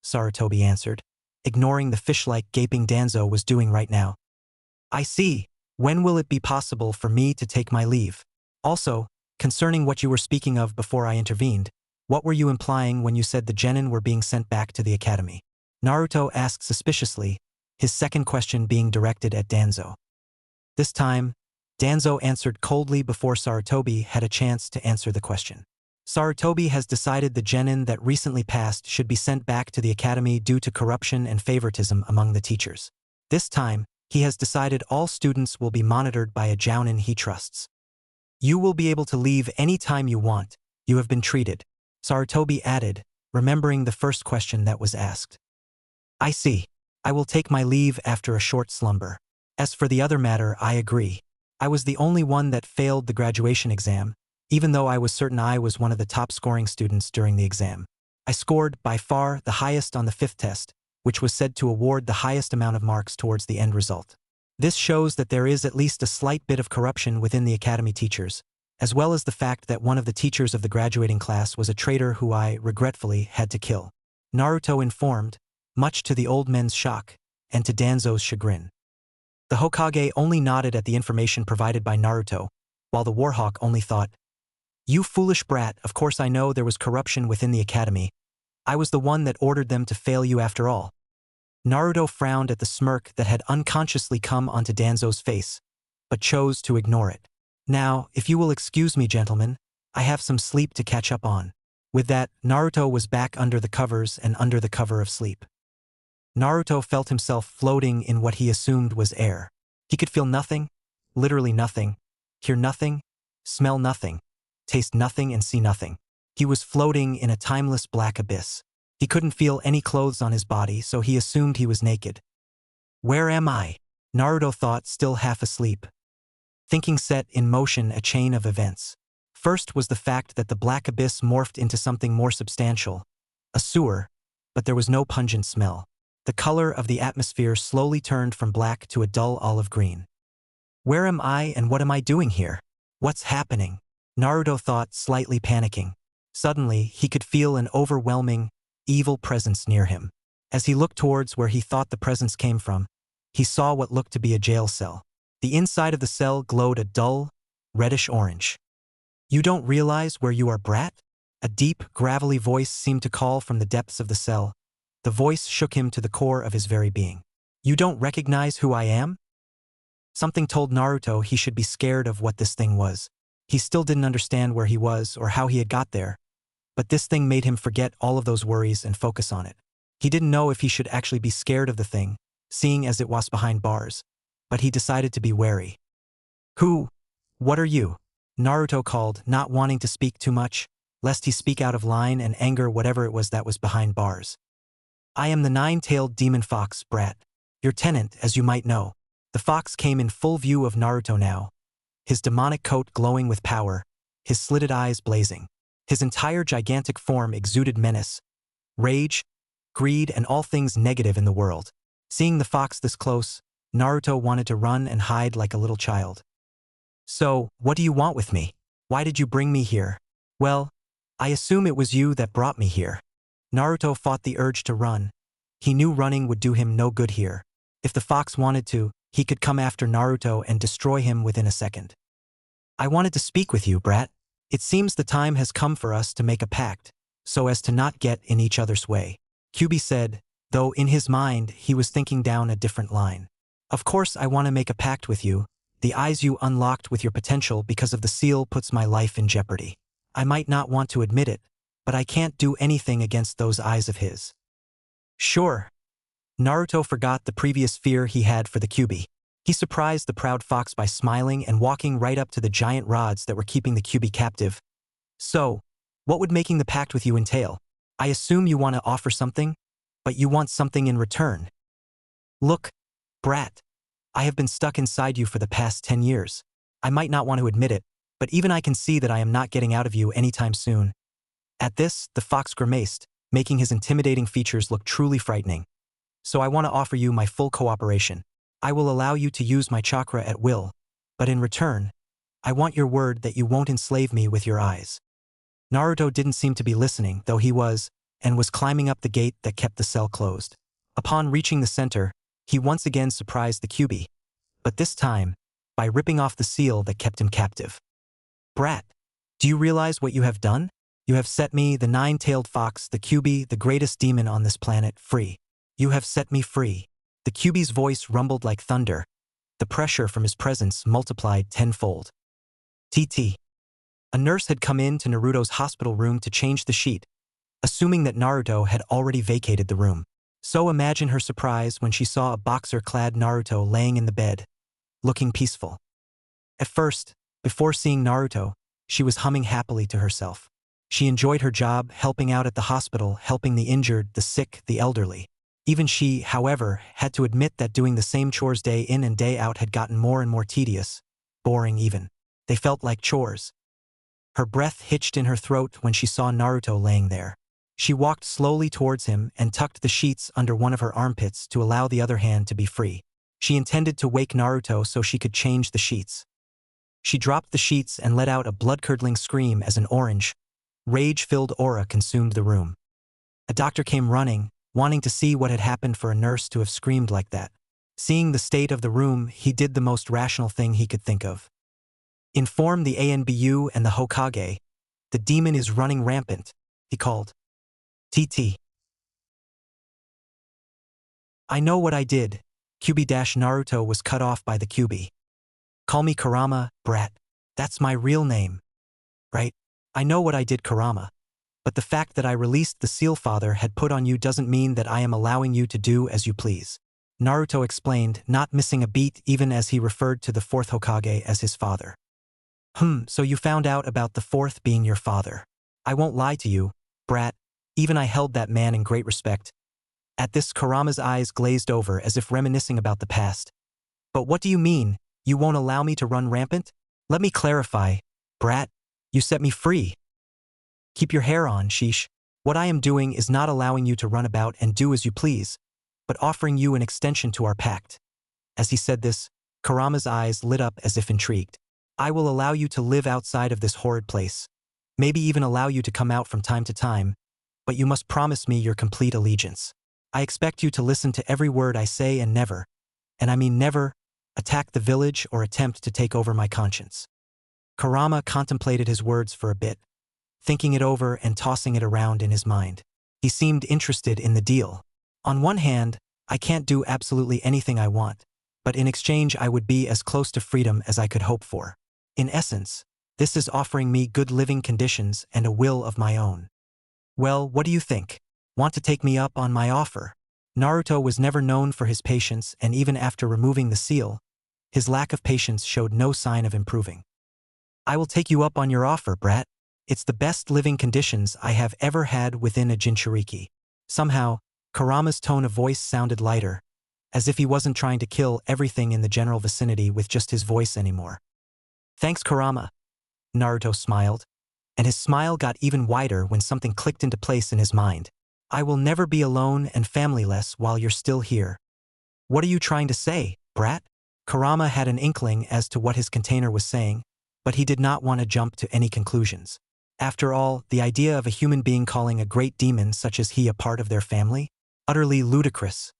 Speaker 1: Sarutobi answered, ignoring the fish-like gaping Danzo was doing right now. I see. When will it be possible for me to take my leave? Also, concerning what you were speaking of before I intervened, what were you implying when you said the genin were being sent back to the academy? Naruto asked suspiciously, his second question being directed at Danzo. This time, Danzo answered coldly before Sarutobi had a chance to answer the question. Sarutobi has decided the genin that recently passed should be sent back to the academy due to corruption and favoritism among the teachers. This time, he has decided all students will be monitored by a jounin he trusts. You will be able to leave any time you want. You have been treated, Sarutobi added, remembering the first question that was asked. I see. I will take my leave after a short slumber. As for the other matter, I agree. I was the only one that failed the graduation exam, even though I was certain I was one of the top-scoring students during the exam. I scored, by far, the highest on the 5th test, which was said to award the highest amount of marks towards the end result. This shows that there is at least a slight bit of corruption within the academy teachers, as well as the fact that one of the teachers of the graduating class was a traitor who I, regretfully, had to kill. Naruto informed, much to the old men's shock, and to Danzo's chagrin. The Hokage only nodded at the information provided by Naruto, while the Warhawk only thought, You foolish brat, of course I know there was corruption within the academy. I was the one that ordered them to fail you after all. Naruto frowned at the smirk that had unconsciously come onto Danzo's face, but chose to ignore it. Now, if you will excuse me, gentlemen, I have some sleep to catch up on. With that, Naruto was back under the covers and under the cover of sleep. Naruto felt himself floating in what he assumed was air. He could feel nothing, literally nothing, hear nothing, smell nothing, taste nothing and see nothing. He was floating in a timeless black abyss. He couldn't feel any clothes on his body, so he assumed he was naked. Where am I? Naruto thought, still half asleep. Thinking set in motion a chain of events. First was the fact that the black abyss morphed into something more substantial, a sewer, but there was no pungent smell. The color of the atmosphere slowly turned from black to a dull olive green. Where am I and what am I doing here? What's happening? Naruto thought, slightly panicking. Suddenly, he could feel an overwhelming, evil presence near him. As he looked towards where he thought the presence came from, he saw what looked to be a jail cell. The inside of the cell glowed a dull, reddish orange. You don't realize where you are, brat? A deep, gravelly voice seemed to call from the depths of the cell, The voice shook him to the core of his very being. You don't recognize who I am? Something told Naruto he should be scared of what this thing was. He still didn't understand where he was or how he had got there, but this thing made him forget all of those worries and focus on it. He didn't know if he should actually be scared of the thing, seeing as it was behind bars, but he decided to be wary. Who? What are you? Naruto called, not wanting to speak too much, lest he speak out of line and anger whatever it was that was behind bars. I am the nine-tailed demon fox, brat. Your tenant, as you might know. The fox came in full view of Naruto now, his demonic coat glowing with power, his slitted eyes blazing. His entire gigantic form exuded menace, rage, greed, and all things negative in the world. Seeing the fox this close, Naruto wanted to run and hide like a little child. So, what do you want with me? Why did you bring me here? Well, I assume it was you that brought me here. Naruto fought the urge to run. He knew running would do him no good here. If the fox wanted to, he could come after Naruto and destroy him within a second. I wanted to speak with you, brat. It seems the time has come for us to make a pact, so as to not get in each other's way. Kyuubi said, though in his mind he was thinking down a different line. Of course I want to make a pact with you. The eyes you unlocked with your potential because of the seal puts my life in jeopardy. I might not want to admit it, but I can't do anything against those eyes of his. Sure. Naruto forgot the previous fear he had for the Kyuubi. He surprised the proud fox by smiling and walking right up to the giant rods that were keeping the Kyuubi captive. So, what would making the pact with you entail? I assume you want to offer something, but you want something in return. Look, brat. I have been stuck inside you for the past 10 years. I might not want to admit it, but even I can see that I am not getting out of you anytime soon. At this, the fox grimaced, making his intimidating features look truly frightening. So I want to offer you my full cooperation. I will allow you to use my chakra at will, but in return, I want your word that you won't enslave me with your eyes. Naruto didn't seem to be listening, though he was climbing up the gate that kept the cell closed. Upon reaching the center, he once again surprised the Kyuubi, but this time, by ripping off the seal that kept him captive. Brat, do you realize what you have done? You have set me, the nine-tailed fox, the Kyuubi, the greatest demon on this planet, free. You have set me free. The Kyuubi's voice rumbled like thunder. The pressure from his presence multiplied tenfold. TT. A nurse had come in to Naruto's hospital room to change the sheet, assuming that Naruto had already vacated the room. So imagine her surprise when she saw a boxer-clad Naruto laying in the bed, looking peaceful. At first, before seeing Naruto, she was humming happily to herself. She enjoyed her job, helping out at the hospital, helping the injured, the sick, the elderly. Even she, however, had to admit that doing the same chores day in and day out had gotten more and more tedious, boring even. They felt like chores. Her breath hitched in her throat when she saw Naruto laying there. She walked slowly towards him and tucked the sheets under one of her armpits to allow the other hand to be free. She intended to wake Naruto so she could change the sheets. She dropped the sheets and let out a blood-curdling scream as an orange, rage-filled aura consumed the room. A doctor came running, wanting to see what had happened for a nurse to have screamed like that. Seeing the state of the room, he did the most rational thing he could think of. Inform the ANBU and the Hokage. The demon is running rampant, he called. TT. I know what I did. Kyuubi-Naruto was cut off by the Kyuubi. Call me Kurama, brat. That's my real name. Right? I know what I did, Kurama. But the fact that I released the seal father had put on you doesn't mean that I am allowing you to do as you please. Naruto explained, not missing a beat even as he referred to the fourth Hokage as his father. So you found out about the fourth being your father. I won't lie to you, brat. Even I held that man in great respect. At this, Kurama's eyes glazed over as if reminiscing about the past. But what do you mean, you won't allow me to run rampant? Let me clarify, brat. You set me free. Keep your hair on, sheesh. What I am doing is not allowing you to run about and do as you please, but offering you an extension to our pact. As he said this, Kurama's eyes lit up as if intrigued. I will allow you to live outside of this horrid place. Maybe even allow you to come out from time to time, but you must promise me your complete allegiance. I expect you to listen to every word I say and never, and I mean never, attack the village or attempt to take over my conscience. Kurama contemplated his words for a bit, thinking it over and tossing it around in his mind. He seemed interested in the deal. On one hand, I can't do absolutely anything I want, but in exchange I would be as close to freedom as I could hope for. In essence, this is offering me good living conditions and a will of my own. Well, what do you think? Want to take me up on my offer? Naruto was never known for his patience, and even after removing the seal, his lack of patience showed no sign of improving. I will take you up on your offer, brat. It's the best living conditions I have ever had within a Jinchuriki. Somehow, Kurama's tone of voice sounded lighter, as if he wasn't trying to kill everything in the general vicinity with just his voice anymore. Thanks, Kurama. Naruto smiled, and his smile got even wider when something clicked into place in his mind. I will never be alone and familyless while you're still here. What are you trying to say, brat? Kurama had an inkling as to what his container was saying, but he did not want to jump to any conclusions. After all, the idea of a human being calling a great demon such as he a part of their family? Utterly ludicrous.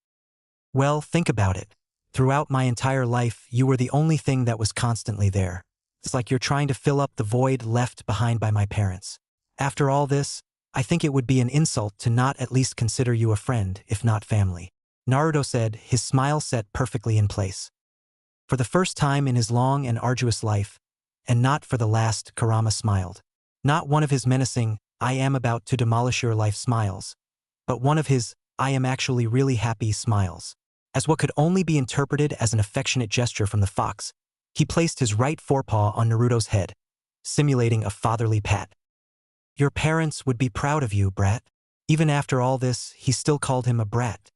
Speaker 1: Well, think about it. Throughout my entire life, you were the only thing that was constantly there. It's like you're trying to fill up the void left behind by my parents. After all this, I think it would be an insult to not at least consider you a friend, if not family. Naruto said, his smile set perfectly in place. For the first time in his long and arduous life, and not for the last, Kurama smiled. Not one of his menacing, I am about to demolish your life smiles, but one of his, I am actually really happy smiles. As what could only be interpreted as an affectionate gesture from the fox, he placed his right forepaw on Naruto's head, simulating a fatherly pat. Your parents would be proud of you, brat. Even after all this, he still called him a brat.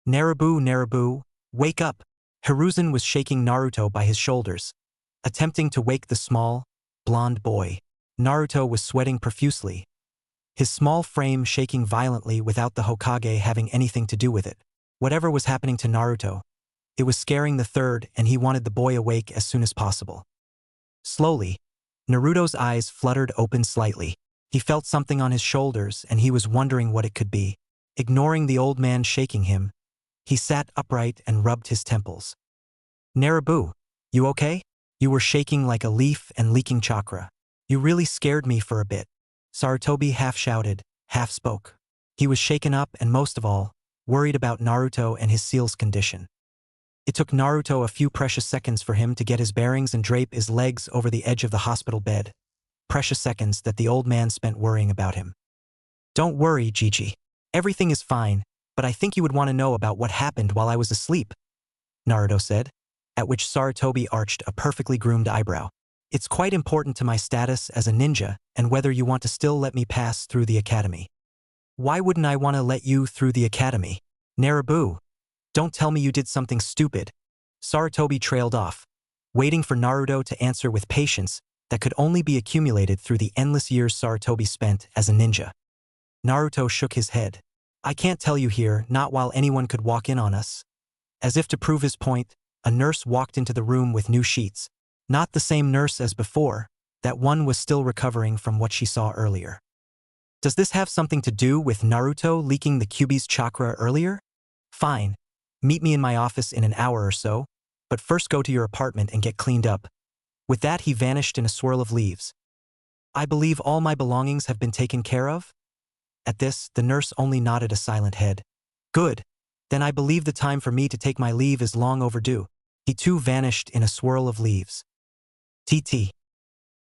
Speaker 1: Naruto, wake up. Hiruzen was shaking Naruto by his shoulders, attempting to wake the small, blonde boy. Naruto was sweating profusely, his small frame shaking violently without the Hokage having anything to do with it. Whatever was happening to Naruto, it was scaring the third, and he wanted the boy awake as soon as possible. Slowly, Naruto's eyes fluttered open slightly. He felt something on his shoulders, and he was wondering what it could be. Ignoring the old man shaking him, he sat upright and rubbed his temples. Naruto, you okay? You were shaking like a leaf and leaking chakra. You really scared me for a bit. Sarutobi half shouted, half spoke. He was shaken up and most of all, worried about Naruto and his seal's condition. It took Naruto a few precious seconds for him to get his bearings and drape his legs over the edge of the hospital bed. Precious seconds that the old man spent worrying about him. Don't worry, Gigi. Everything is fine, but I think you would want to know about what happened while I was asleep, Naruto said, at which Sarutobi arched a perfectly groomed eyebrow. It's quite important to my status as a ninja and whether you want to still let me pass through the academy. Why wouldn't I want to let you through the academy? Naruto, don't tell me you did something stupid. Sarutobi trailed off, waiting for Naruto to answer with patience that could only be accumulated through the endless years Sarutobi spent as a ninja. Naruto shook his head. I can't tell you here, not while anyone could walk in on us. As if to prove his point, a nurse walked into the room with new sheets. Not the same nurse as before, that one was still recovering from what she saw earlier. Does this have something to do with Naruto leaking the Kyuubi's chakra earlier? Fine. Meet me in my office in an hour or so, but first go to your apartment and get cleaned up. With that, he vanished in a swirl of leaves. I believe all my belongings have been taken care of? At this, the nurse only nodded a silent head. Good. Then I believe the time for me to take my leave is long overdue. He too vanished in a swirl of leaves.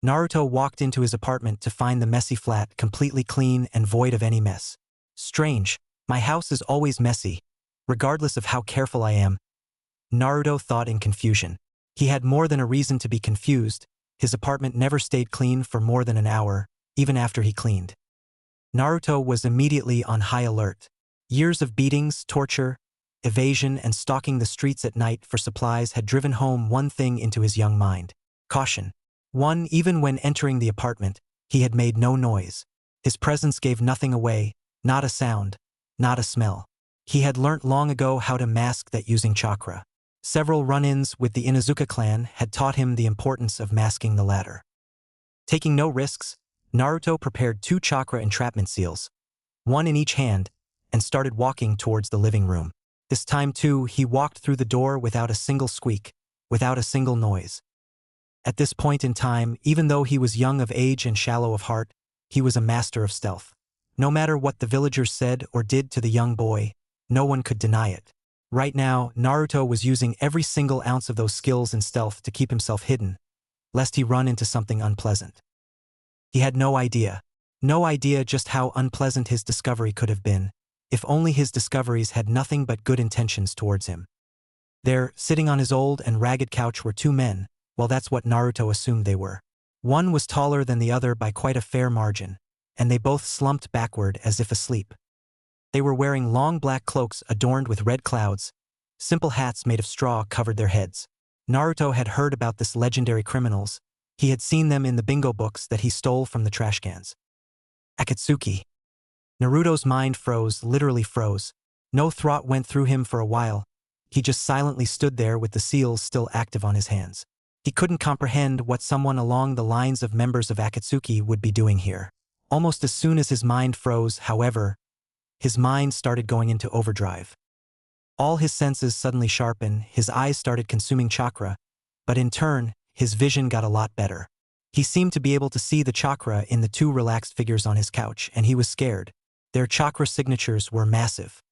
Speaker 1: Naruto walked into his apartment to find the messy flat completely clean and void of any mess. Strange, my house is always messy, regardless of how careful I am. Naruto thought in confusion. He had more than a reason to be confused. His apartment never stayed clean for more than an hour, even after he cleaned. Naruto was immediately on high alert. Years of beatings, torture, evasion, and stalking the streets at night for supplies had driven home one thing into his young mind. Caution. Even when entering the apartment, he had made no noise. His presence gave nothing away, not a sound, not a smell. He had learnt long ago how to mask that using chakra. Several run-ins with the Inuzuka clan had taught him the importance of masking the latter. Taking no risks, Naruto prepared 2 chakra entrapment seals, one in each hand, and started walking towards the living room. This time too, he walked through the door without a single squeak, without a single noise. At this point in time, even though he was young of age and shallow of heart, he was a master of stealth. No matter what the villagers said or did to the young boy, No one could deny it. Right now, Naruto was using every single ounce of those skills in stealth to keep himself hidden, lest he run into something unpleasant. He had no idea just how unpleasant his discovery could have been, if only his discoveries had nothing but good intentions towards him. There, sitting on his old and ragged couch were two men, well, that's what Naruto assumed they were. One was taller than the other by quite a fair margin, and they both slumped backward as if asleep. They were wearing long black cloaks adorned with red clouds. Simple hats made of straw covered their heads. Naruto had heard about this legendary criminals. He had seen them in the bingo books that he stole from the trash cans. Akatsuki. Naruto's mind froze, literally froze. No thought went through him for a while. He just silently stood there with the seals still active on his hands. He couldn't comprehend what someone along the lines of members of Akatsuki would be doing here. Almost as soon as his mind froze, however, his mind started going into overdrive. All his senses suddenly sharpened, his eyes started consuming chakra, but in turn, his vision got a lot better. He seemed to be able to see the chakra in the two relaxed figures on his couch, and he was scared. Their chakra signatures were massive.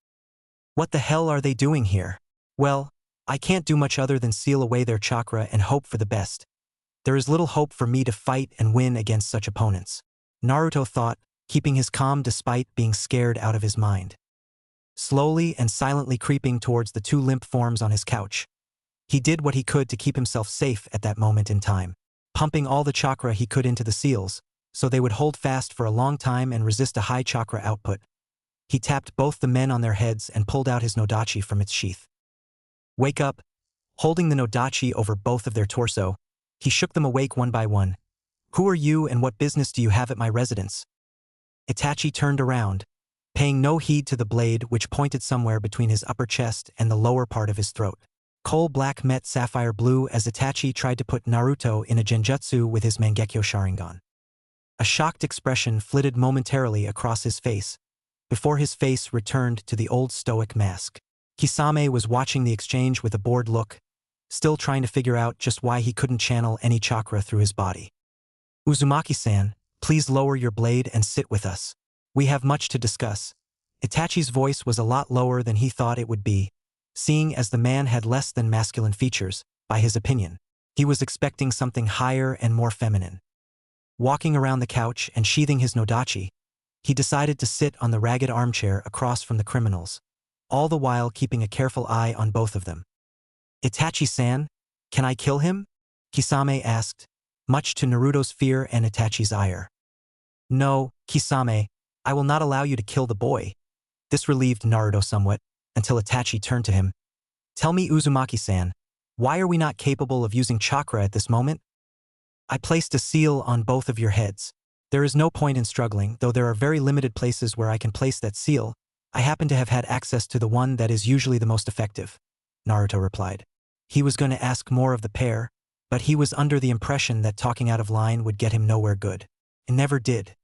Speaker 1: What the hell are they doing here? Well, I can't do much other than seal away their chakra and hope for the best. There is little hope for me to fight and win against such opponents, Naruto thought, keeping his calm despite being scared out of his mind. Slowly and silently creeping towards the two limp forms on his couch, he did what he could to keep himself safe at that moment in time, pumping all the chakra he could into the seals, so they would hold fast for a long time and resist a high chakra output. He tapped both the men on their heads and pulled out his nodachi from its sheath. Wake up! Holding the nodachi over both of their torso, he shook them awake one by one. Who are you and what business do you have at my residence? Itachi turned around, paying no heed to the blade which pointed somewhere between his upper chest and the lower part of his throat. Coal black met sapphire blue as Itachi tried to put Naruto in a genjutsu with his Mangekyo Sharingan. A shocked expression flitted momentarily across his face, before his face returned to the old stoic mask. Kisame was watching the exchange with a bored look, still trying to figure out just why he couldn't channel any chakra through his body. Uzumaki-san, please lower your blade and sit with us. We have much to discuss. Itachi's voice was a lot lower than he thought it would be, seeing as the man had less than masculine features, by his opinion. He was expecting something higher and more feminine. Walking around the couch and sheathing his nodachi, he decided to sit on the ragged armchair across from the criminals, all the while keeping a careful eye on both of them. Itachi-san, can I kill him? Kisame asked, much to Naruto's fear and Itachi's ire. No, Kisame, I will not allow you to kill the boy. This relieved Naruto somewhat, until Itachi turned to him. Tell me, Uzumaki-san, why are we not capable of using chakra at this moment? I placed a seal on both of your heads. There is no point in struggling, though there are very limited places where I can place that seal. I happen to have had access to the one that is usually the most effective, Naruto replied. He was going to ask more of the pair, but he was under the impression that talking out of line would get him nowhere good. It never did.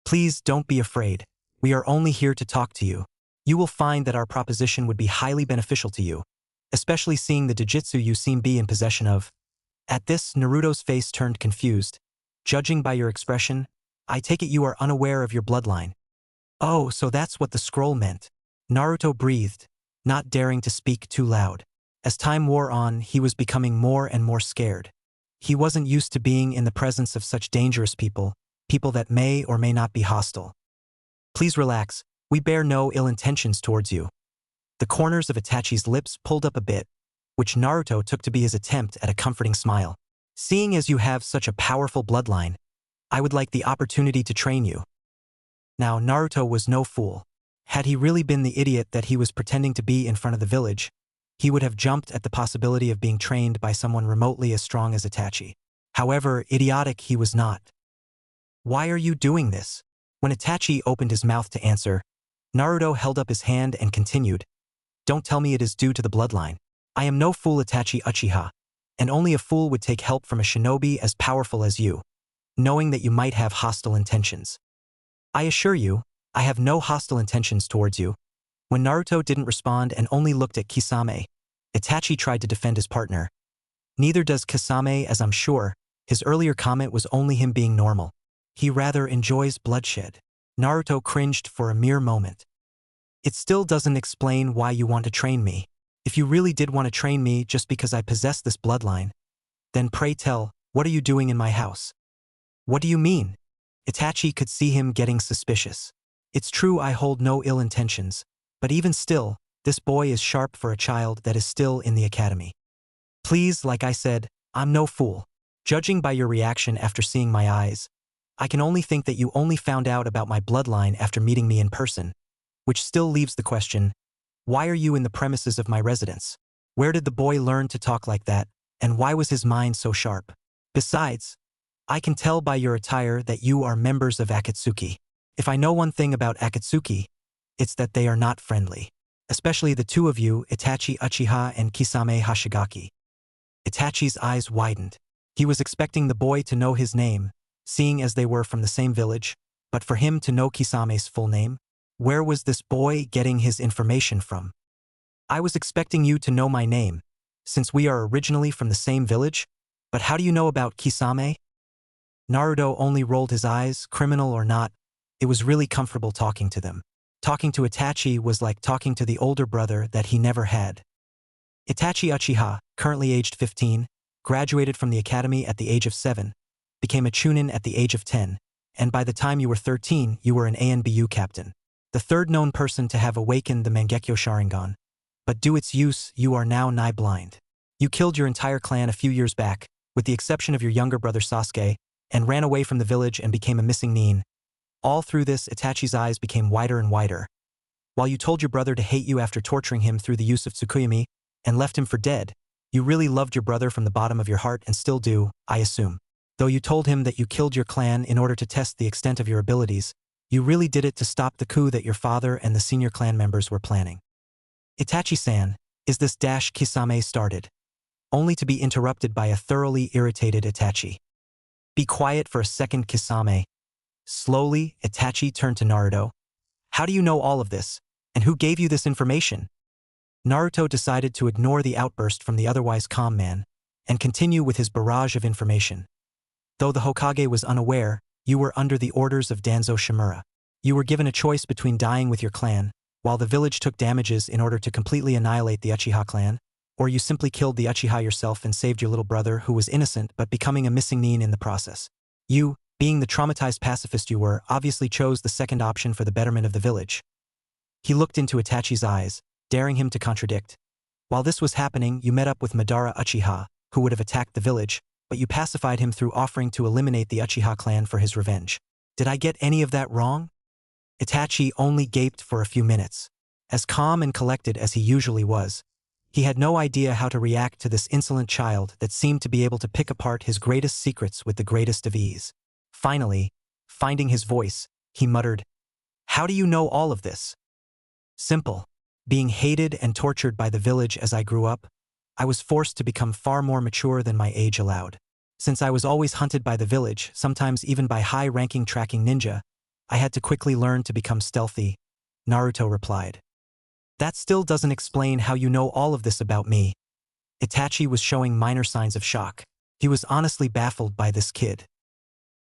Speaker 1: Please don't be afraid. We are only here to talk to you. You will find that our proposition would be highly beneficial to you, especially seeing the Jujutsu you seem be in possession of. At this, Naruto's face turned confused. Judging by your expression, I take it you are unaware of your bloodline. Oh, so that's what the scroll meant. Naruto breathed, not daring to speak too loud. As time wore on, he was becoming more and more scared. He wasn't used to being in the presence of such dangerous people, people that may or may not be hostile. Please relax, we bear no ill intentions towards you. The corners of Itachi's lips pulled up a bit, which Naruto took to be his attempt at a comforting smile. Seeing as you have such a powerful bloodline, I would like the opportunity to train you. Now, Naruto was no fool. Had he really been the idiot that he was pretending to be in front of the village, he would have jumped at the possibility of being trained by someone remotely as strong as Itachi. However, idiotic he was not. Why are you doing this? When Itachi opened his mouth to answer, Naruto held up his hand and continued, Don't tell me it is due to the bloodline. I am no fool, Itachi Uchiha, and only a fool would take help from a shinobi as powerful as you, knowing that you might have hostile intentions. I assure you, I have no hostile intentions towards you. When Naruto didn't respond and only looked at Kisame, Itachi tried to defend his partner. Neither does Kisame, as I'm sure. His earlier comment was only him being normal. He rather enjoys bloodshed. Naruto cringed for a mere moment. It still doesn't explain why you want to train me. If you really did want to train me just because I possess this bloodline, then pray tell, what are you doing in my house? What do you mean? Itachi could see him getting suspicious. It's true I hold no ill intentions, but even still, this boy is sharp for a child that is still in the academy. Please, like I said, I'm no fool. Judging by your reaction after seeing my eyes, I can only think that you only found out about my bloodline after meeting me in person, which still leaves the question, why are you in the premises of my residence? Where did the boy learn to talk like that, and why was his mind so sharp? Besides, I can tell by your attire that you are members of Akatsuki. If I know one thing about Akatsuki, it's that they are not friendly. Especially the two of you, Itachi Uchiha and Kisame Hashigaki. Itachi's eyes widened. He was expecting the boy to know his name, seeing as they were from the same village, but for him to know Kisame's full name? Where was this boy getting his information from? I was expecting you to know my name, since we are originally from the same village, but how do you know about Kisame? Naruto only rolled his eyes, criminal or not. It was really comfortable talking to them. Talking to Itachi was like talking to the older brother that he never had. Itachi Uchiha, currently aged 15, graduated from the academy at the age of 7, became a chunin at the age of 10, and by the time you were 13, you were an ANBU captain. The third known person to have awakened the Mangekyo Sharingan. But due its use, you are now nigh blind. You killed your entire clan a few years back, with the exception of your younger brother Sasuke, and ran away from the village and became a missing nin. All through this, Itachi's eyes became wider and wider. While you told your brother to hate you after torturing him through the use of Tsukuyomi, and left him for dead, you really loved your brother from the bottom of your heart and still do, I assume. Though you told him that you killed your clan in order to test the extent of your abilities, you really did it to stop the coup that your father and the senior clan members were planning. Itachi-san, is this dash Kisame started, only to be interrupted by a thoroughly irritated Itachi. Be quiet for a second, Kisame. Slowly, Itachi turned to Naruto. How do you know all of this, and who gave you this information? Naruto decided to ignore the outburst from the otherwise calm man, and continue with his barrage of information. Though the Hokage was unaware, you were under the orders of Danzo Shimura. You were given a choice between dying with your clan, while the village took damages in order to completely annihilate the Uchiha clan, or you simply killed the Uchiha yourself and saved your little brother who was innocent but becoming a missing nin in the process. You, being the traumatized pacifist you were, obviously chose the second option for the betterment of the village. He looked into Itachi's eyes, daring him to contradict. While this was happening, you met up with Madara Uchiha, who would have attacked the village, but you pacified him through offering to eliminate the Uchiha clan for his revenge. Did I get any of that wrong? Itachi only gaped for a few minutes. As calm and collected as he usually was, he had no idea how to react to this insolent child that seemed to be able to pick apart his greatest secrets with the greatest of ease. Finally, finding his voice, he muttered, "How do you know all of this?" Simple. Being hated and tortured by the village as I grew up, I was forced to become far more mature than my age allowed. Since I was always hunted by the village, sometimes even by high-ranking tracking ninja, I had to quickly learn to become stealthy, Naruto replied. That still doesn't explain how you know all of this about me. Itachi was showing minor signs of shock. He was honestly baffled by this kid.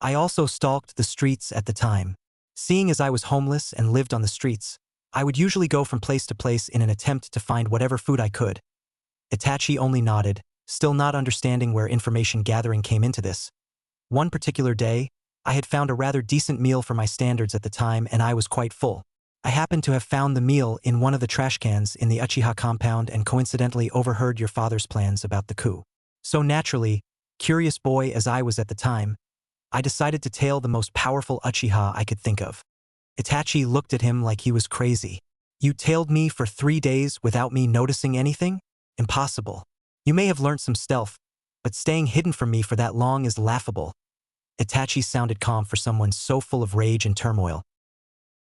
Speaker 1: I also stalked the streets at the time. Seeing as I was homeless and lived on the streets, I would usually go from place to place in an attempt to find whatever food I could. Itachi only nodded, still not understanding where information gathering came into this. One particular day, I had found a rather decent meal for my standards at the time and I was quite full. I happened to have found the meal in one of the trash cans in the Uchiha compound and coincidentally overheard your father's plans about the coup. So naturally, curious boy as I was at the time, I decided to tail the most powerful Uchiha I could think of. Itachi looked at him like he was crazy. You tailed me for 3 days without me noticing anything? Impossible. You may have learnt some stealth, but staying hidden from me for that long is laughable. Itachi sounded calm for someone so full of rage and turmoil.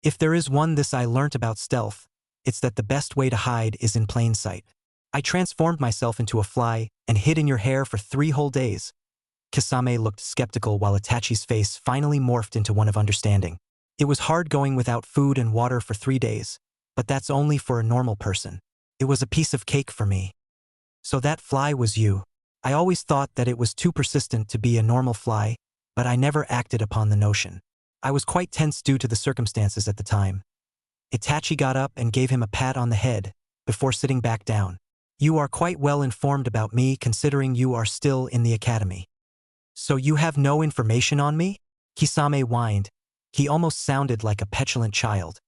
Speaker 1: If there is one this I learnt about stealth, it's that the best way to hide is in plain sight. I transformed myself into a fly and hid in your hair for 3 whole days. Kisame looked skeptical while Itachi's face finally morphed into one of understanding. It was hard going without food and water for 3 days, but that's only for a normal person. It was a piece of cake for me. So that fly was you. I always thought that it was too persistent to be a normal fly, but I never acted upon the notion. I was quite tense due to the circumstances at the time. Itachi got up and gave him a pat on the head, before sitting back down. You are quite well informed about me considering you are still in the academy. So you have no information on me? Kisame whined. He almost sounded like a petulant child.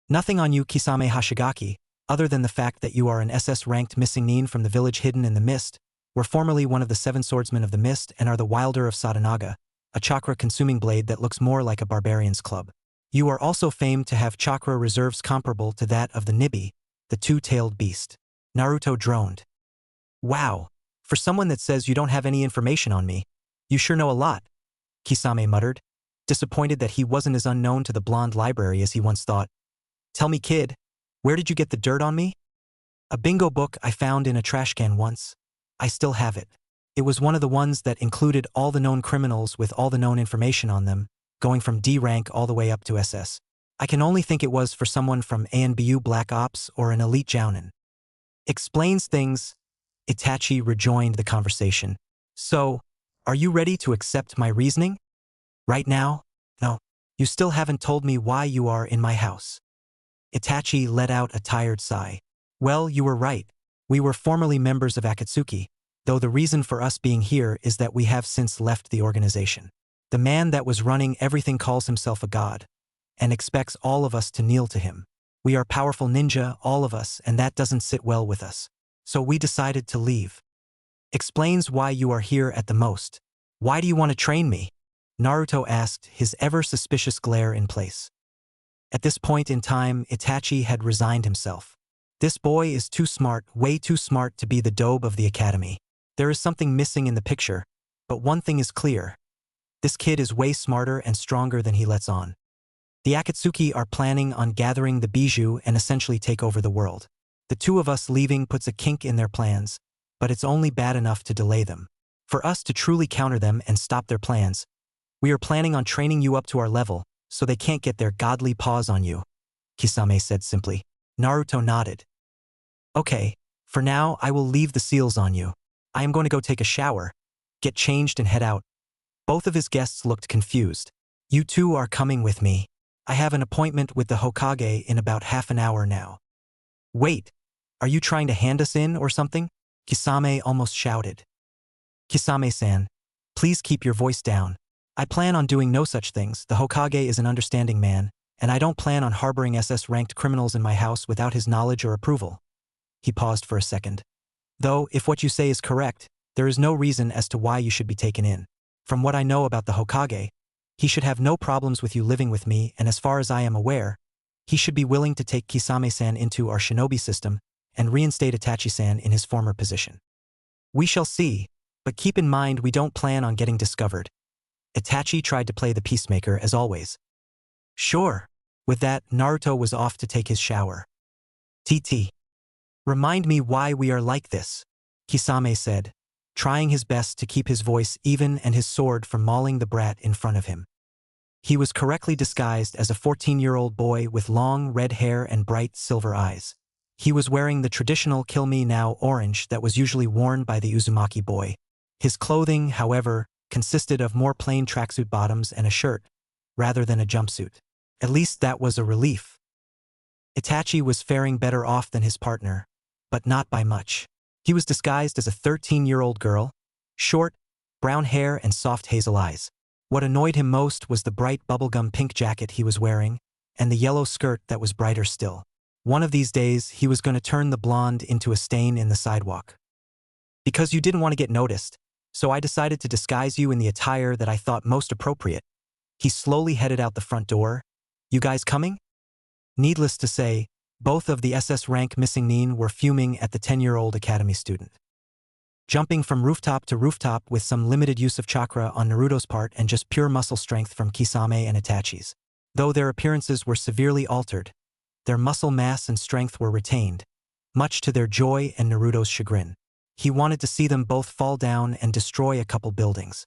Speaker 1: Nothing on you, Kisame Hashigaki, other than the fact that you are an SS-ranked missing nin from the village hidden in the mist, were formerly one of the 7 swordsmen of the mist and are the Wilder of Sadanaga, a chakra-consuming blade that looks more like a barbarian's club. You are also famed to have chakra reserves comparable to that of the Nibi, the 2-tailed beast. Naruto droned. Wow, for someone that says you don't have any information on me, you sure know a lot, Kisame muttered, disappointed that he wasn't as unknown to the blonde library as he once thought. Tell me, kid, where did you get the dirt on me? A bingo book I found in a trash can once. I still have it. It was one of the ones that included all the known criminals with all the known information on them, going from D rank all the way up to SS. I can only think it was for someone from ANBU Black Ops or an elite jounin. Explains things. Itachi rejoined the conversation. So, are you ready to accept my reasoning? Right now? No. You still haven't told me why you are in my house. Itachi let out a tired sigh. Well, you were right. We were formerly members of Akatsuki, though the reason for us being here is that we have since left the organization. The man that was running everything calls himself a god, and expects all of us to kneel to him. We are powerful ninja, all of us, and that doesn't sit well with us. So we decided to leave. Explains why you are here at the most. Why do you want to train me? Naruto asked, his ever-suspicious glare in place. At this point in time, Itachi had resigned himself. This boy is too smart, way too smart to be the dobe of the academy. There is something missing in the picture, but one thing is clear. This kid is way smarter and stronger than he lets on. The Akatsuki are planning on gathering the bijou and essentially take over the world. The two of us leaving puts a kink in their plans, but it's only bad enough to delay them. For us to truly counter them and stop their plans, we are planning on training you up to our level, so they can't get their godly paws on you, Kisame said simply. Naruto nodded. Okay, for now I will leave the seals on you. I am going to go take a shower, get changed and head out. Both of his guests looked confused. You two are coming with me. I have an appointment with the Hokage in about half an hour now. Wait, are you trying to hand us in or something? Kisame almost shouted. Kisame-san, please keep your voice down. I plan on doing no such things. The Hokage is an understanding man, and I don't plan on harboring SS-ranked criminals in my house without his knowledge or approval. He paused for a second. Though, if what you say is correct, there is no reason as to why you should be taken in. From what I know about the Hokage, he should have no problems with you living with me, and as far as I am aware, he should be willing to take Kisame-san into our shinobi system and reinstate Itachi-san in his former position. We shall see, but keep in mind we don't plan on getting discovered. Itachi tried to play the peacemaker as always. Sure. With that, Naruto was off to take his shower. TT. Remind me why we are like this, Kisame said, trying his best to keep his voice even and his sword from mauling the brat in front of him. He was correctly disguised as a 14-year-old boy with long red hair and bright silver eyes. He was wearing the traditional kill me now orange that was usually worn by the Uzumaki boy. His clothing, however, consisted of more plain tracksuit bottoms and a shirt, rather than a jumpsuit. At least that was a relief. Itachi was faring better off than his partner, but not by much. He was disguised as a 13-year-old girl, short, brown hair and soft hazel eyes. What annoyed him most was the bright bubblegum pink jacket he was wearing, and the yellow skirt that was brighter still. One of these days, he was going to turn the blonde into a stain in the sidewalk. Because you didn't want to get noticed, so I decided to disguise you in the attire that I thought most appropriate. He slowly headed out the front door. You guys coming? Needless to say, both of the SS rank missing nin were fuming at the 10-year-old academy student. Jumping from rooftop to rooftop with some limited use of chakra on Naruto's part and just pure muscle strength from Kisame and Itachi's. Though their appearances were severely altered, their muscle mass and strength were retained, much to their joy and Naruto's chagrin. He wanted to see them both fall down and destroy a couple buildings.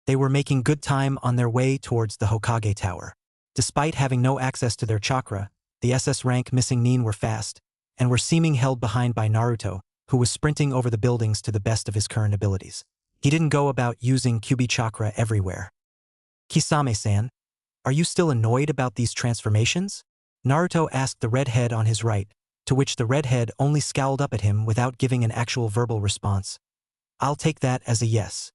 Speaker 1: They were making good time on their way towards the Hokage Tower. Despite having no access to their chakra, the SS rank missing nin were fast, and were seeming held behind by Naruto, who was sprinting over the buildings to the best of his current abilities. He didn't go about using Kyuubi chakra everywhere. Kisame-san, are you still annoyed about these transformations? Naruto asked the redhead on his right, to which the redhead only scowled up at him without giving an actual verbal response. I'll take that as a yes.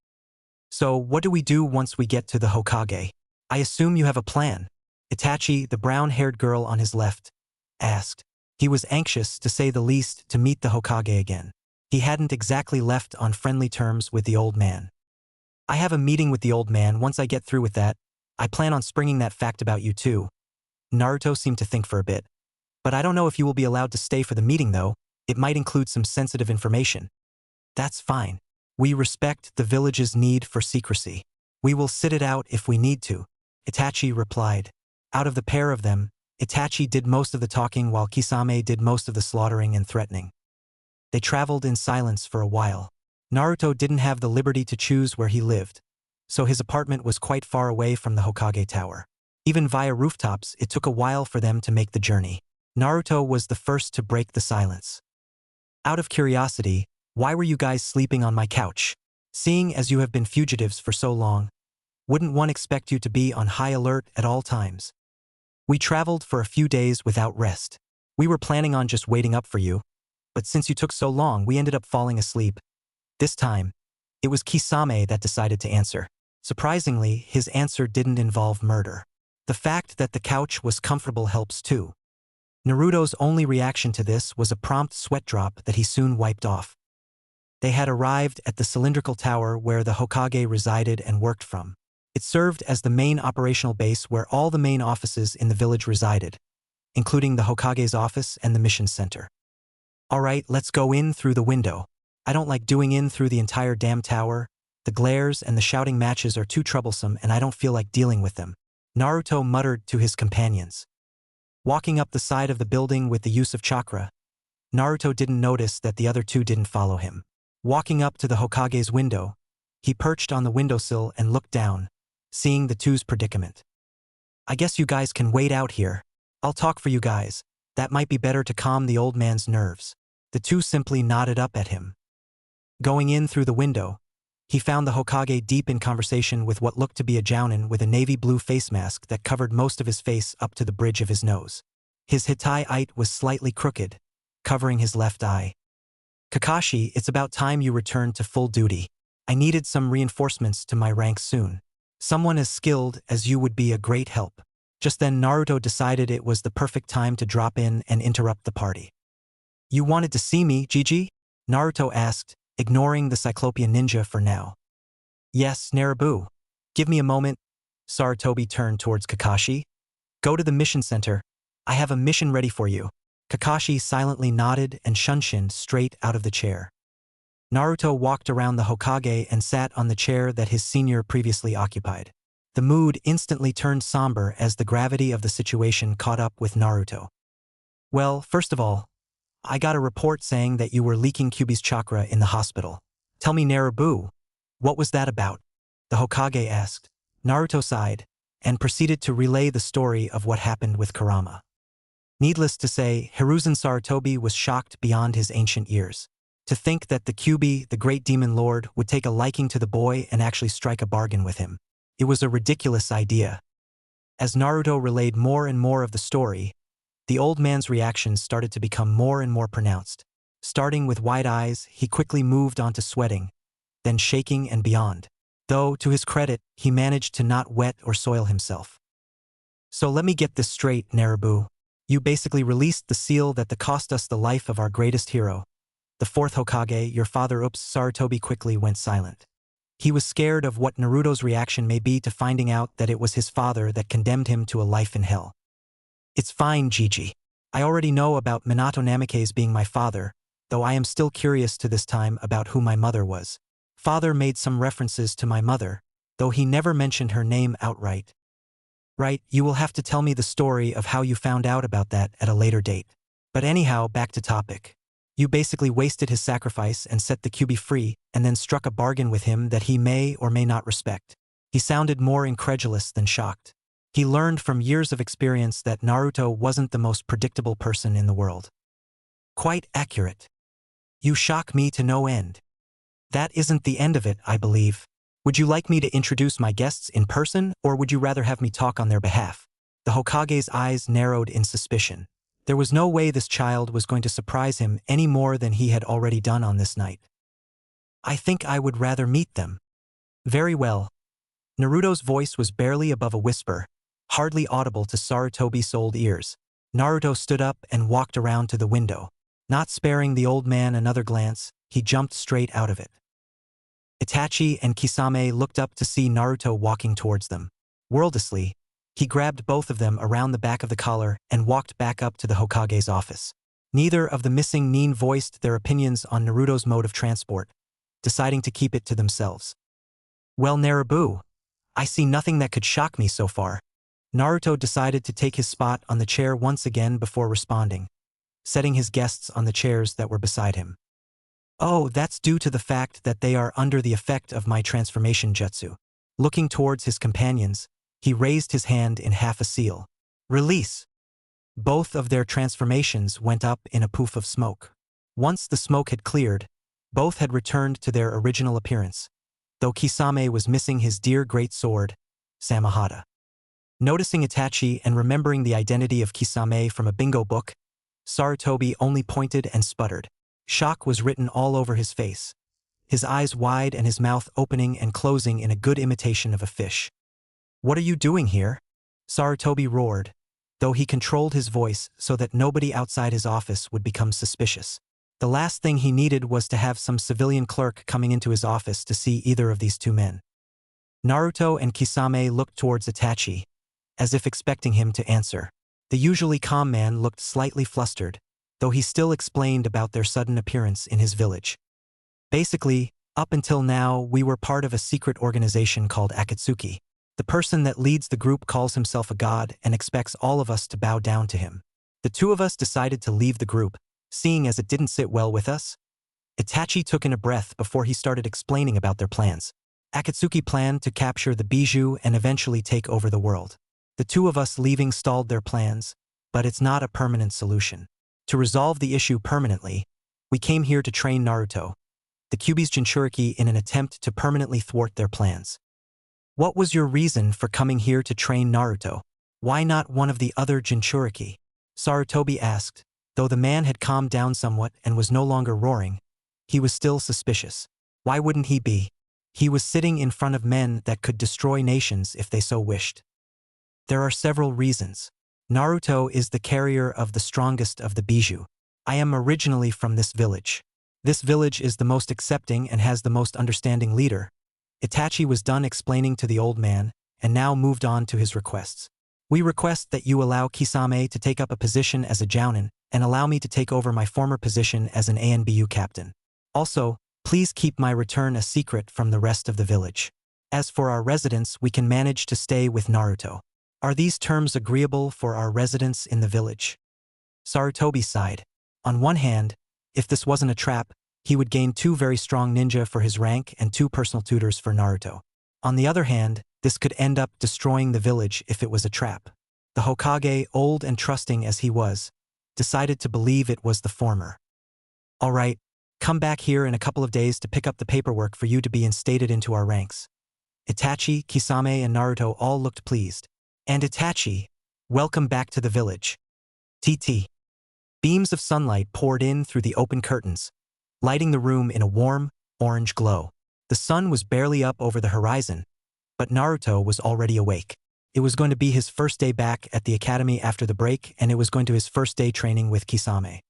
Speaker 1: So, what do we do once we get to the Hokage? I assume you have a plan. Itachi, the brown-haired girl on his left, asked. He was anxious, to say the least, to meet the Hokage again. He hadn't exactly left on friendly terms with the old man. I have a meeting with the old man. Once I get through with that, I plan on springing that fact about you too. Naruto seemed to think for a bit. But I don't know if you will be allowed to stay for the meeting though. It might include some sensitive information. That's fine. We respect the village's need for secrecy. We will sit it out if we need to, Itachi replied. Out of the pair of them, Itachi did most of the talking while Kisame did most of the slaughtering and threatening. They traveled in silence for a while. Naruto didn't have the liberty to choose where he lived, so his apartment was quite far away from the Hokage Tower. Even via rooftops, it took a while for them to make the journey. Naruto was the first to break the silence. Out of curiosity, why were you guys sleeping on my couch? Seeing as you have been fugitives for so long, wouldn't one expect you to be on high alert at all times? We traveled for a few days without rest. We were planning on just waiting up for you, but since you took so long, we ended up falling asleep. This time, it was Kisame that decided to answer. Surprisingly, his answer didn't involve murder. The fact that the couch was comfortable helps too. Naruto's only reaction to this was a prompt sweat drop that he soon wiped off. They had arrived at the cylindrical tower where the Hokage resided and worked from. It served as the main operational base where all the main offices in the village resided, including the Hokage's office and the mission center. Alright, let's go in through the window. I don't like doing in through the entire damn tower. The glares and the shouting matches are too troublesome and I don't feel like dealing with them, Naruto muttered to his companions. Walking up the side of the building with the use of chakra, Naruto didn't notice that the other two didn't follow him. Walking up to the Hokage's window, he perched on the windowsill and looked down, seeing the two's predicament. I guess you guys can wait out here. I'll talk for you guys. That might be better to calm the old man's nerves. The two simply nodded up at him. Going in through the window, he found the Hokage deep in conversation with what looked to be a jounin with a navy blue face mask that covered most of his face up to the bridge of his nose. His Hittite was slightly crooked, covering his left eye. Kakashi, it's about time you returned to full duty. I needed some reinforcements to my ranks soon. Someone as skilled as you would be a great help. Just then Naruto decided it was the perfect time to drop in and interrupt the party. You wanted to see me, Gigi? Naruto asked, ignoring the Cyclopean ninja for now. Yes, Naruto. Give me a moment. Sarutobi turned towards Kakashi. Go to the mission center. I have a mission ready for you. Kakashi silently nodded and shunshined straight out of the chair. Naruto walked around the Hokage and sat on the chair that his senior previously occupied. The mood instantly turned somber as the gravity of the situation caught up with Naruto. Well, first of all, I got a report saying that you were leaking Kyuubi's chakra in the hospital. Tell me, Naruto, what was that about? The Hokage asked. Naruto sighed and proceeded to relay the story of what happened with Kurama. Needless to say, Hiruzen Sarutobi was shocked beyond his ancient years. To think that the Kyuubi, the great demon lord, would take a liking to the boy and actually strike a bargain with him. It was a ridiculous idea. As Naruto relayed more and more of the story, the old man's reactions started to become more and more pronounced. Starting with wide eyes, he quickly moved on to sweating, then shaking and beyond. Though, to his credit, he managed to not wet or soil himself. So let me get this straight, Naruto. You basically released the seal that cost us the life of our greatest hero. The fourth Hokage, your father. Oops, Sarutobi quickly went silent. He was scared of what Naruto's reaction may be to finding out that it was his father that condemned him to a life in hell. It's fine, Gigi. I already know about Minato Namikaze being my father, though I am still curious to this time about who my mother was. Father made some references to my mother, though he never mentioned her name outright. Right, you will have to tell me the story of how you found out about that at a later date. But anyhow, back to topic. You basically wasted his sacrifice and set the Kyuubi free, and then struck a bargain with him that he may or may not respect. He sounded more incredulous than shocked. He learned from years of experience that Naruto wasn't the most predictable person in the world. Quite accurate. You shock me to no end. That isn't the end of it, I believe. Would you like me to introduce my guests in person, or would you rather have me talk on their behalf? The Hokage's eyes narrowed in suspicion. There was no way this child was going to surprise him any more than he had already done on this night. I think I would rather meet them. Very well. Naruto's voice was barely above a whisper, hardly audible to Sarutobi's sold ears. Naruto stood up and walked around to the window. Not sparing the old man another glance, he jumped straight out of it. Itachi and Kisame looked up to see Naruto walking towards them. Wordlessly, he grabbed both of them around the back of the collar and walked back up to the Hokage's office. Neither of the missing nin voiced their opinions on Naruto's mode of transport, deciding to keep it to themselves. Well, Naruto, I see nothing that could shock me so far. Naruto decided to take his spot on the chair once again before responding, setting his guests on the chairs that were beside him. Oh, that's due to the fact that they are under the effect of my transformation jutsu. Looking towards his companions, he raised his hand in half a seal. Release! Both of their transformations went up in a poof of smoke. Once the smoke had cleared, both had returned to their original appearance, though Kisame was missing his dear great sword, Samahata. Noticing Itachi and remembering the identity of Kisame from a bingo book, Sarutobi only pointed and sputtered. Shock was written all over his face, his eyes wide and his mouth opening and closing in a good imitation of a fish. What are you doing here? Sarutobi roared, though he controlled his voice so that nobody outside his office would become suspicious. The last thing he needed was to have some civilian clerk coming into his office to see either of these two men. Naruto and Kisame looked towards Itachi, as if expecting him to answer. The usually calm man looked slightly flustered, though he still explained about their sudden appearance in his village. Basically, up until now we were part of a secret organization called Akatsuki. The person that leads the group calls himself a god and expects all of us to bow down to him. The two of us decided to leave the group, seeing as it didn't sit well with us. Itachi took in a breath before he started explaining about their plans. Akatsuki planned to capture the bijou and eventually take over the world. The two of us leaving stalled their plans, but it's not a permanent solution. To resolve the issue permanently, we came here to train Naruto, the Kyuubi's Jinchuriki, in an attempt to permanently thwart their plans. What was your reason for coming here to train Naruto? Why not one of the other Jinchuriki? Sarutobi asked. Though the man had calmed down somewhat and was no longer roaring, he was still suspicious. Why wouldn't he be? He was sitting in front of men that could destroy nations if they so wished. There are several reasons. Naruto is the carrier of the strongest of the bijou. I am originally from this village. This village is the most accepting and has the most understanding leader. Itachi was done explaining to the old man, and now moved on to his requests. We request that you allow Kisame to take up a position as a jounin, and allow me to take over my former position as an ANBU captain. Also, please keep my return a secret from the rest of the village. As for our residence, we can manage to stay with Naruto. Are these terms agreeable for our residence in the village? Sarutobi sighed. On one hand, if this wasn't a trap, he would gain 2 very strong ninja for his rank and 2 personal tutors for Naruto. On the other hand, this could end up destroying the village if it was a trap. The Hokage, old and trusting as he was, decided to believe it was the former. All right, come back here in a couple of days to pick up the paperwork for you to be instated into our ranks. Itachi, Kisame, and Naruto all looked pleased. And Itachi, welcome back to the village. TT. Beams of sunlight poured in through the open curtains, lighting the room in a warm, orange glow. The sun was barely up over the horizon, but Naruto was already awake. It was going to be his first day back at the academy after the break, and it was going to his first day training with Kisame.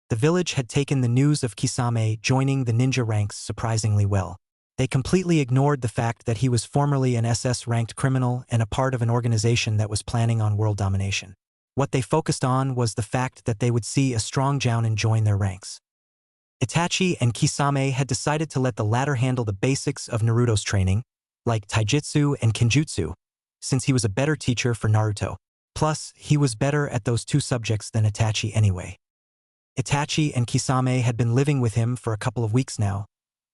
Speaker 1: The village had taken the news of Kisame joining the ninja ranks surprisingly well. They completely ignored the fact that he was formerly an SS-ranked criminal and a part of an organization that was planning on world domination. What they focused on was the fact that they would see a strong jounin join their ranks. Itachi and Kisame had decided to let the latter handle the basics of Naruto's training, like taijutsu and kenjutsu, since he was a better teacher for Naruto. Plus, he was better at those 2 subjects than Itachi anyway. Itachi and Kisame had been living with him for a couple of weeks now,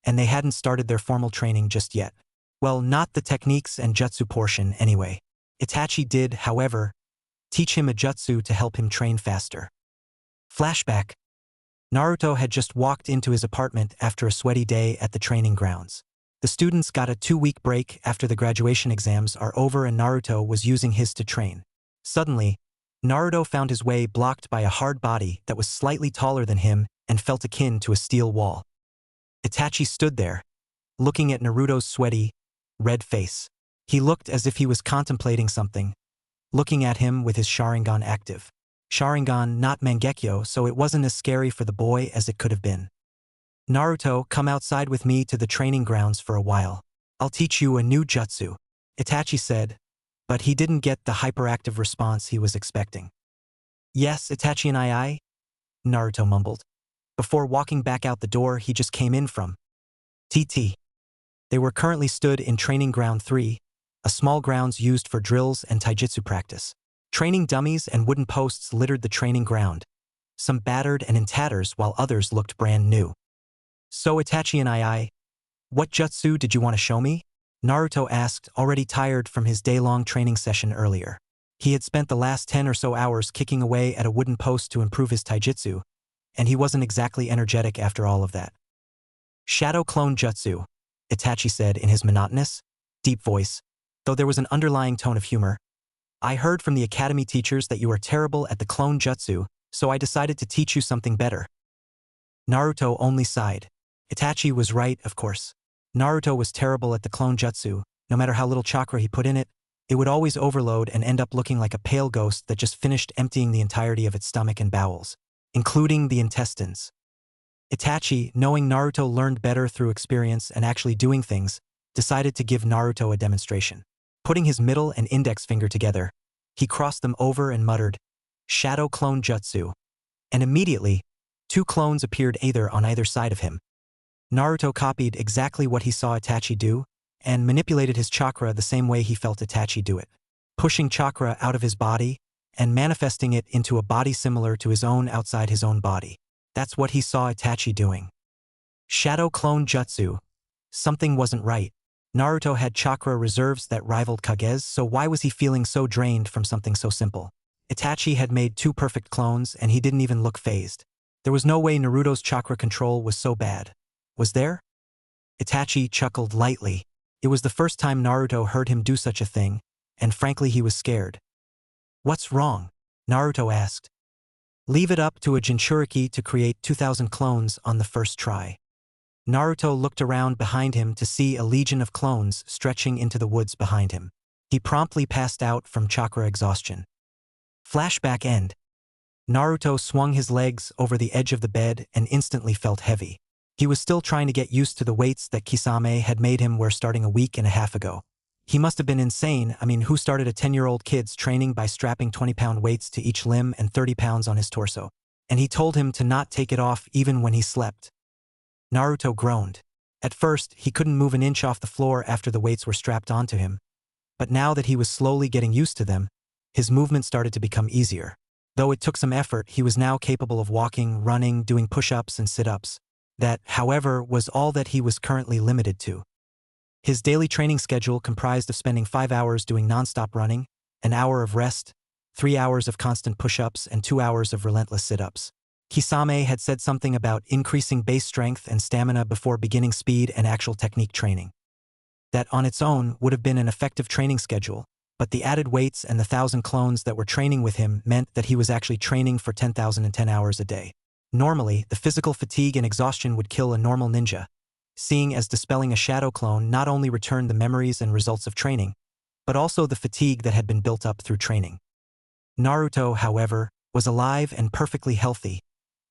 Speaker 1: and they hadn't started their formal training just yet. Well, not the techniques and jutsu portion anyway. Itachi did, however, teach him a jutsu to help him train faster. Flashback. Naruto had just walked into his apartment after a sweaty day at the training grounds. The students got a 2-week break after the graduation exams are over, and Naruto was using his to train. Suddenly, Naruto found his way blocked by a hard body that was slightly taller than him and felt akin to a steel wall. Itachi stood there, looking at Naruto's sweaty, red face. He looked as if he was contemplating something, looking at him with his Sharingan active. Sharingan, not Mangekyo, so it wasn't as scary for the boy as it could have been. Naruto, come outside with me to the training grounds for a while. I'll teach you a new jutsu, Itachi said, but he didn't get the hyperactive response he was expecting. Yes, Itachi and I, Naruto mumbled. Before walking back out the door he just came in from. TT. They were currently stood in Training Ground 3, a small grounds used for drills and taijutsu practice. Training dummies and wooden posts littered the training ground, some battered and in tatters while others looked brand new. So Itachi and I, what jutsu did you want to show me? Naruto asked, already tired from his day-long training session earlier. He had spent the last 10 or so hours kicking away at a wooden post to improve his taijutsu, and he wasn't exactly energetic after all of that. Shadow Clone Jutsu, Itachi said in his monotonous, deep voice, though there was an underlying tone of humor. I heard from the academy teachers that you are terrible at the clone jutsu, so I decided to teach you something better. Naruto only sighed. Itachi was right, of course. Naruto was terrible at the clone jutsu. No matter how little chakra he put in it, it would always overload and end up looking like a pale ghost that just finished emptying the entirety of its stomach and bowels, including the intestines. Itachi, knowing Naruto learned better through experience and actually doing things, decided to give Naruto a demonstration. Putting his middle and index finger together, he crossed them over and muttered, Shadow Clone Jutsu. And immediately, 2 clones appeared on either side of him. Naruto copied exactly what he saw Itachi do, and manipulated his chakra the same way he felt Itachi do it, pushing chakra out of his body and manifesting it into a body similar to his own outside his own body. That's what he saw Itachi doing. Shadow Clone Jutsu. Something wasn't right. Naruto had chakra reserves that rivaled Kage's, so why was he feeling so drained from something so simple? Itachi had made 2 perfect clones and he didn't even look phased. There was no way Naruto's chakra control was so bad. Was there? Itachi chuckled lightly. It was the first time Naruto heard him do such a thing, and frankly he was scared. What's wrong? Naruto asked. Leave it up to a Jinchuriki to create 2,000 clones on the first try. Naruto looked around behind him to see a legion of clones stretching into the woods behind him. He promptly passed out from chakra exhaustion. Flashback end. Naruto swung his legs over the edge of the bed and instantly felt heavy. He was still trying to get used to the weights that Kisame had made him wear starting a week and a half ago. He must have been insane. Who started a 10-year-old kid's training by strapping 20-pound weights to each limb and 30 pounds on his torso? And he told him to not take it off even when he slept. Naruto groaned. At first, he couldn't move an inch off the floor after the weights were strapped onto him, but now that he was slowly getting used to them, his movement started to become easier. Though it took some effort, he was now capable of walking, running, doing push-ups and sit-ups. That, however, was all that he was currently limited to. His daily training schedule comprised of spending 5 hours doing non-stop running, an hour of rest, 3 hours of constant push-ups, and 2 hours of relentless sit-ups. Kisame had said something about increasing base strength and stamina before beginning speed and actual technique training. That on its own would have been an effective training schedule, but the added weights and the 1,000 clones that were training with him meant that he was actually training for 10,010 hours a day. Normally, the physical fatigue and exhaustion would kill a normal ninja, seeing as dispelling a shadow clone not only returned the memories and results of training, but also the fatigue that had been built up through training. Naruto, however, was alive and perfectly healthy,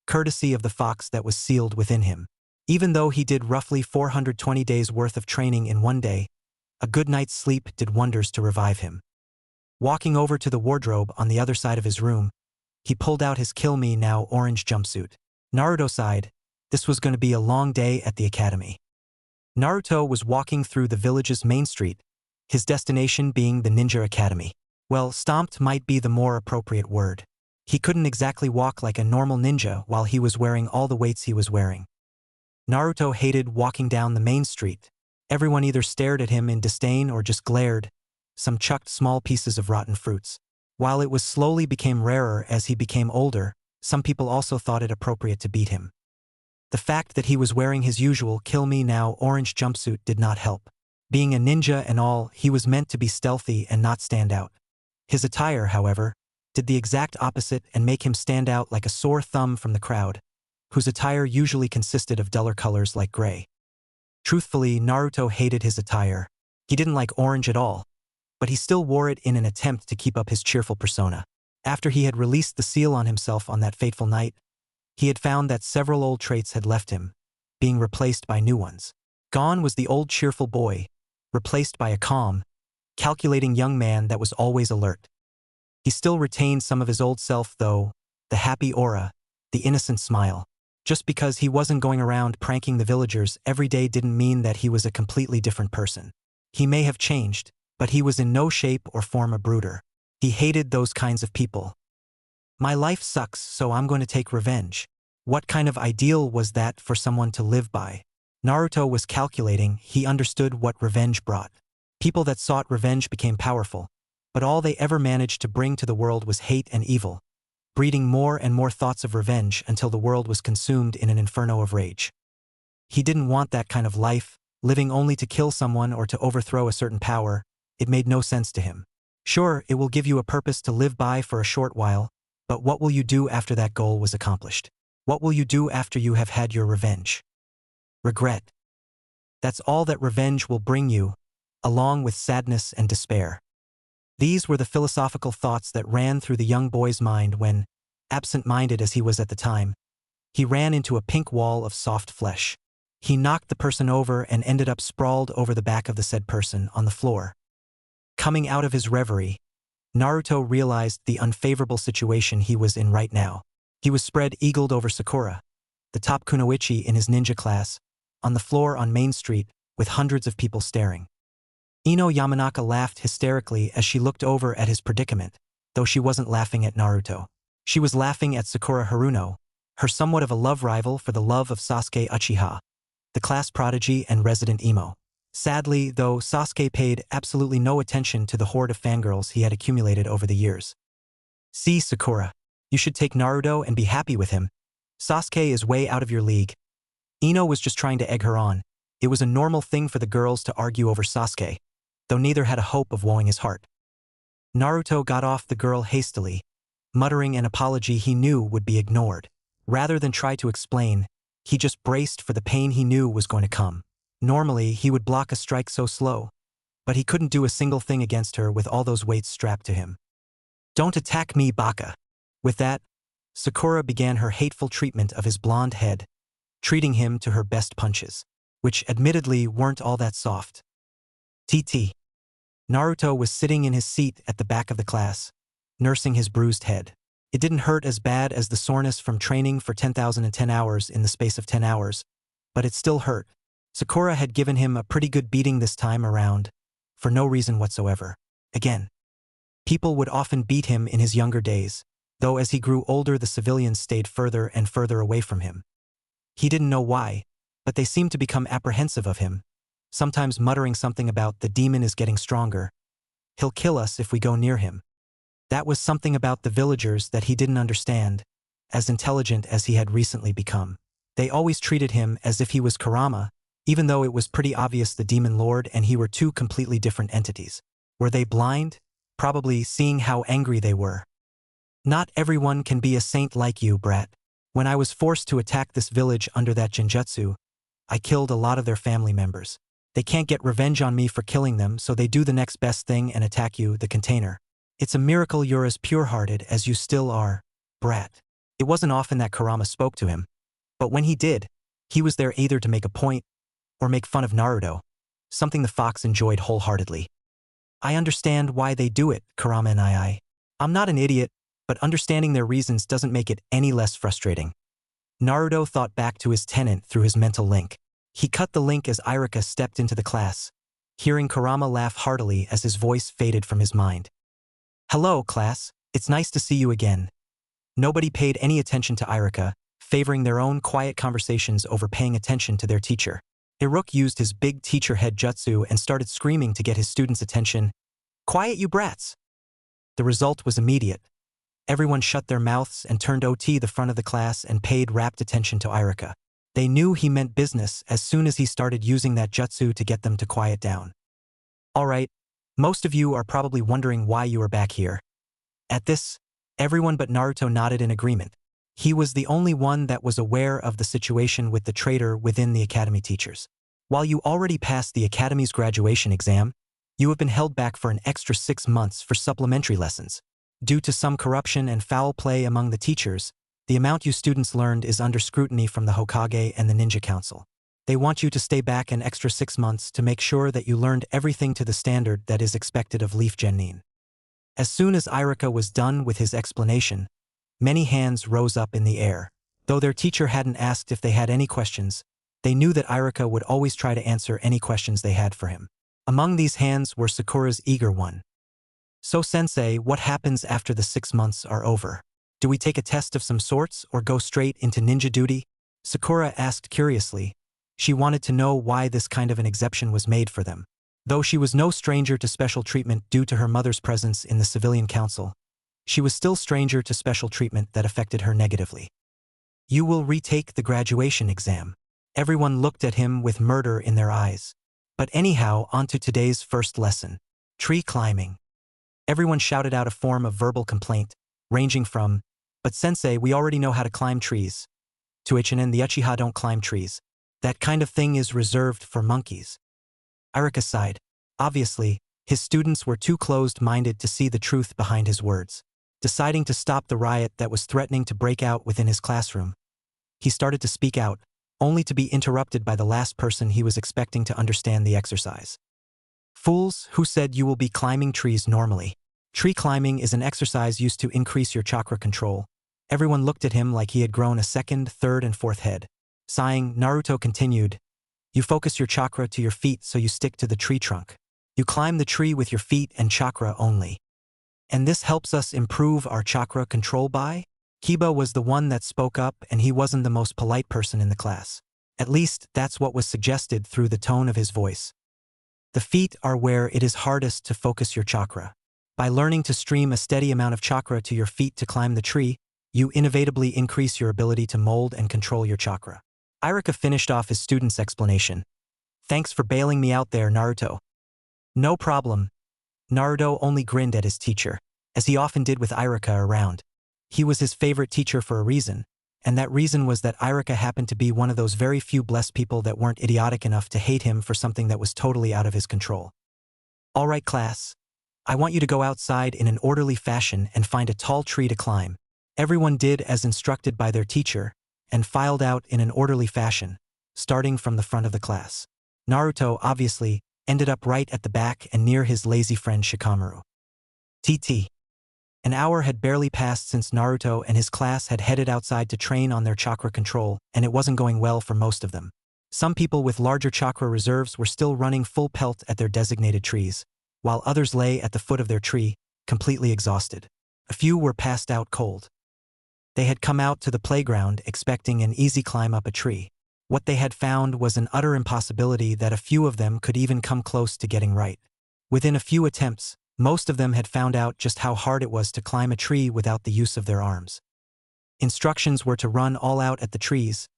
Speaker 1: courtesy of the fox that was sealed within him. Even though he did roughly 420 days worth of training in one day, a good night's sleep did wonders to revive him. Walking over to the wardrobe on the other side of his room, he pulled out his Kill Me Now orange jumpsuit. Naruto sighed. This was going to be a long day at the academy. Naruto was walking through the village's main street, his destination being the Ninja Academy. Well, stomped might be the more appropriate word. He couldn't exactly walk like a normal ninja while he was wearing all the weights he was wearing. Naruto hated walking down the main street. Everyone either stared at him in disdain or just glared. Some chucked small pieces of rotten fruits. While it was slowly became rarer as he became older, some people also thought it appropriate to beat him. The fact that he was wearing his usual Kill Me Now orange jumpsuit did not help. Being a ninja and all, he was meant to be stealthy and not stand out. His attire, however, did the exact opposite and make him stand out like a sore thumb from the crowd, whose attire usually consisted of duller colors like gray. Truthfully, Naruto hated his attire. He didn't like orange at all, but he still wore it in an attempt to keep up his cheerful persona. After he had released the seal on himself on that fateful night, he had found that several old traits had left him, being replaced by new ones. Gone was the old cheerful boy, replaced by a calm, calculating young man that was always alert. He still retained some of his old self though, the happy aura, the innocent smile. Just because he wasn't going around pranking the villagers every day didn't mean that he was a completely different person. He may have changed, but he was in no shape or form a brooder. He hated those kinds of people. My life sucks, so I'm going to take revenge. What kind of ideal was that for someone to live by? Naruto was calculating. He understood what revenge brought. People that sought revenge became powerful, but all they ever managed to bring to the world was hate and evil, breeding more and more thoughts of revenge until the world was consumed in an inferno of rage. He didn't want that kind of life, living only to kill someone or to overthrow a certain power. It made no sense to him. Sure, it will give you a purpose to live by for a short while, but what will you do after that goal was accomplished? What will you do after you have had your revenge? Regret. That's all that revenge will bring you, along with sadness and despair. These were the philosophical thoughts that ran through the young boy's mind when, absent-minded as he was at the time, he ran into a pink wall of soft flesh. He knocked the person over and ended up sprawled over the back of the said person on the floor. Coming out of his reverie, Naruto realized the unfavorable situation he was in right now. He was spread-eagled over Sakura, the top kunoichi in his ninja class, on the floor on Main Street with hundreds of people staring. Ino Yamanaka laughed hysterically as she looked over at his predicament, though she wasn't laughing at Naruto. She was laughing at Sakura Haruno, her somewhat of a love rival for the love of Sasuke Uchiha, the class prodigy and resident emo. Sadly, though, Sasuke paid absolutely no attention to the horde of fangirls he had accumulated over the years. See, Sakura, you should take Naruto and be happy with him. Sasuke is way out of your league. Ino was just trying to egg her on. It was a normal thing for the girls to argue over Sasuke, though neither had a hope of wooing his heart. Naruto got off the girl hastily, muttering an apology he knew would be ignored. Rather than try to explain, he just braced for the pain he knew was going to come. Normally, he would block a strike so slow, but he couldn't do a single thing against her with all those weights strapped to him. Don't attack me, Baka. With that, Sakura began her hateful treatment of his blonde head, treating him to her best punches, which admittedly weren't all that soft. TT. Naruto was sitting in his seat at the back of the class, nursing his bruised head. It didn't hurt as bad as the soreness from training for 10,010 hours in the space of 10 hours, but it still hurt. Sakura had given him a pretty good beating this time around, for no reason whatsoever. Again, people would often beat him in his younger days, though as he grew older the civilians stayed further and further away from him. He didn't know why, but they seemed to become apprehensive of him, sometimes muttering something about the demon is getting stronger. He'll kill us if we go near him. That was something about the villagers that he didn't understand, as intelligent as he had recently become. They always treated him as if he was Kurama, even though it was pretty obvious the demon lord and he were two completely different entities. Were they blind? Probably, seeing how angry they were. Not everyone can be a saint like you, brat. When I was forced to attack this village under that genjutsu, I killed a lot of their family members. They can't get revenge on me for killing them, so they do the next best thing and attack you, the container. It's a miracle you're as pure-hearted as you still are, brat. It wasn't often that Kurama spoke to him, but when he did, he was there either to make a point or make fun of Naruto, something the fox enjoyed wholeheartedly. I understand why they do it, Kurama and I'm not an idiot, but understanding their reasons doesn't make it any less frustrating. Naruto thought back to his tenant through his mental link. He cut the link as Irika stepped into the class, hearing Kurama laugh heartily as his voice faded from his mind. Hello, class. It's nice to see you again. Nobody paid any attention to Irika, favoring their own quiet conversations over paying attention to their teacher. Iruk used his big teacher head jutsu and started screaming to get his students' attention. Quiet, you brats! The result was immediate. Everyone shut their mouths and turned OT the front of the class and paid rapt attention to Irika. They knew he meant business as soon as he started using that jutsu to get them to quiet down. All right, Most of you are probably wondering why you are back here. At this, everyone but Naruto nodded in agreement. He was the only one that was aware of the situation with the traitor within the academy teachers. While you already passed the academy's graduation exam, you have been held back for an extra 6 months for supplementary lessons. Due to some corruption and foul play among the teachers, the amount you students learned is under scrutiny from the Hokage and the Ninja Council. They want you to stay back an extra 6 months to make sure that you learned everything to the standard that is expected of Leaf Genin. As soon as Irika was done with his explanation, many hands rose up in the air. Though their teacher hadn't asked if they had any questions, they knew that Irika would always try to answer any questions they had for him. Among these hands were Sakura's eager one. "So sensei, what happens after the 6 months are over? Do we take a test of some sorts or go straight into ninja duty?" Sakura asked curiously. She wanted to know why this kind of an exception was made for them. Though she was no stranger to special treatment due to her mother's presence in the civilian council, she was still stranger to special treatment that affected her negatively. "You will retake the graduation exam." Everyone looked at him with murder in their eyes. But anyhow, on to today's first lesson. Tree climbing. Everyone shouted out a form of verbal complaint, ranging from, "But sensei, we already know how to climb trees," to "Ichinen, the Uchiha don't climb trees. That kind of thing is reserved for monkeys." Irika sighed. Obviously, his students were too closed-minded to see the truth behind his words. Deciding to stop the riot that was threatening to break out within his classroom, he started to speak out, only to be interrupted by the last person he was expecting to understand the exercise. "Fools, who said you will be climbing trees normally? Tree climbing is an exercise used to increase your chakra control." Everyone looked at him like he had grown a second, third, and fourth head. Sighing, Naruto continued, "You focus your chakra to your feet so you stick to the tree trunk. You climb the tree with your feet and chakra only. And this helps us improve our chakra control by?" Kiba was the one that spoke up, and he wasn't the most polite person in the class. At least, that's what was suggested through the tone of his voice. "The feet are where it is hardest to focus your chakra. By learning to stream a steady amount of chakra to your feet to climb the tree, you innovatively increase your ability to mold and control your chakra." Irika finished off his student's explanation. "Thanks for bailing me out there, Naruto." "No problem." Naruto only grinned at his teacher, as he often did with Irika around. He was his favorite teacher for a reason, and that reason was that Irika happened to be one of those very few blessed people that weren't idiotic enough to hate him for something that was totally out of his control. "All right, class. I want you to go outside in an orderly fashion and find a tall tree to climb." Everyone did as instructed by their teacher, and filed out in an orderly fashion, starting from the front of the class. Naruto, obviously, ended up right at the back and near his lazy friend Shikamaru. TT. An hour had barely passed since Naruto and his class had headed outside to train on their chakra control, and it wasn't going well for most of them. Some people with larger chakra reserves were still running full pelt at their designated trees, while others lay at the foot of their tree, completely exhausted. A few were passed out cold. They had come out to the playground expecting an easy climb up a tree. What they had found was an utter impossibility that a few of them could even come close to getting right. Within a few attempts, most of them had found out just how hard it was to climb a tree without the use of their arms. Instructions were to run all out at the trees,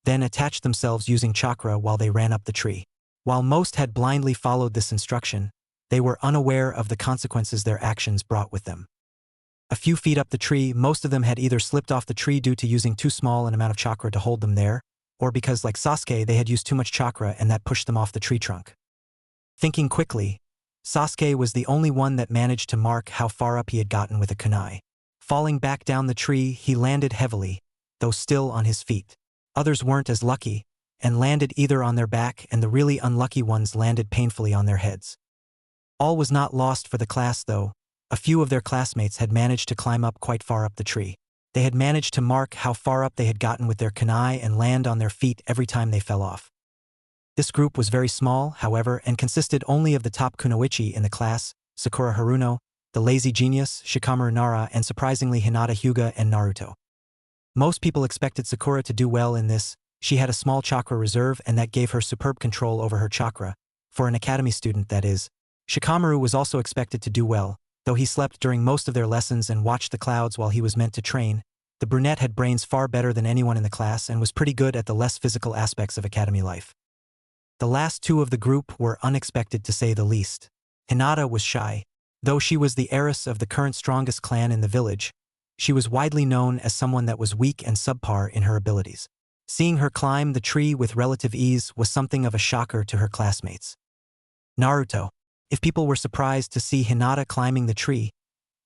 Speaker 1: then attach themselves using chakra while they ran up the tree. While most had blindly followed this instruction, they were unaware of the consequences their actions brought with them. A few feet up the tree, most of them had either slipped off the tree due to using too small an amount of chakra to hold them there, or because, like Sasuke, they had used too much chakra and that pushed them off the tree trunk. Thinking quickly, Sasuke was the only one that managed to mark how far up he had gotten with a kunai. Falling back down the tree, he landed heavily, though still on his feet. Others weren't as lucky, and landed either on their back, and the really unlucky ones landed painfully on their heads. All was not lost for the class, though. A few of their classmates had managed to climb up quite far up the tree. They had managed to mark how far up they had gotten with their kunai and land on their feet every time they fell off. This group was very small, however, and consisted only of the top kunoichi in the class, Sakura Haruno, the lazy genius, Shikamaru Nara, and surprisingly Hinata Hyuga and Naruto. Most people expected Sakura to do well in this. She had a small chakra reserve and that gave her superb control over her chakra. For an academy student, that is. Shikamaru was also expected to do well, though he slept during most of their lessons and watched the clouds while he was meant to train. The brunette had brains far better than anyone in the class and was pretty good at the less physical aspects of academy life. The last two of the group were unexpected to say the least. Hinata was shy. Though she was the heiress of the current strongest clan in the village, she was widely known as someone that was weak and subpar in her abilities. Seeing her climb the tree with relative ease was something of a shocker to her classmates. Naruto. If people were surprised to see Hinata climbing the tree,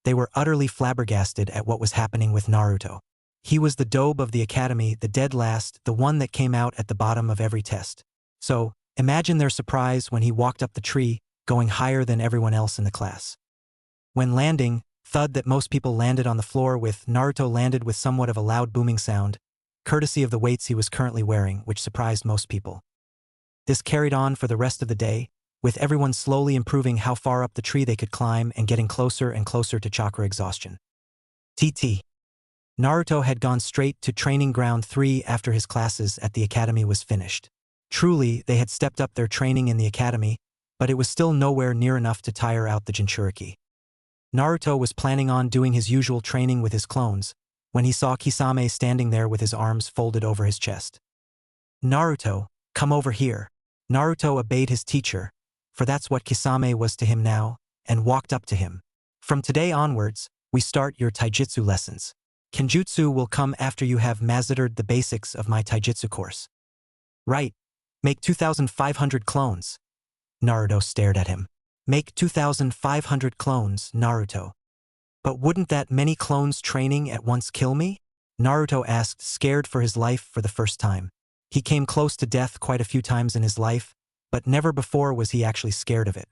Speaker 1: they were utterly flabbergasted at what was happening with Naruto. He was the dobe of the academy, the dead last, the one that came out at the bottom of every test. So, imagine their surprise when he walked up the tree, going higher than everyone else in the class. When landing, thud that most people landed on the floor with, Naruto landed with somewhat of a loud booming sound, courtesy of the weights he was currently wearing, which surprised most people. This carried on for the rest of the day, with everyone slowly improving how far up the tree they could climb and getting closer and closer to chakra exhaustion. TT. Naruto had gone straight to training ground 3 after his classes at the academy was finished. Truly, they had stepped up their training in the academy, but it was still nowhere near enough to tire out the Jinchuriki. Naruto was planning on doing his usual training with his clones, when he saw Kisame standing there with his arms folded over his chest. Naruto, come over here. Naruto obeyed his teacher, for that's what Kisame was to him now, and walked up to him. From today onwards, we start your taijutsu lessons. Kenjutsu will come after you have mastered the basics of my taijutsu course. Right. Make 2,500 clones. Naruto stared at him. Make 2,500 clones, Naruto. But wouldn't that many clones training at once kill me? Naruto asked, scared for his life for the first time. He came close to death quite a few times in his life, but never before was he actually scared of it.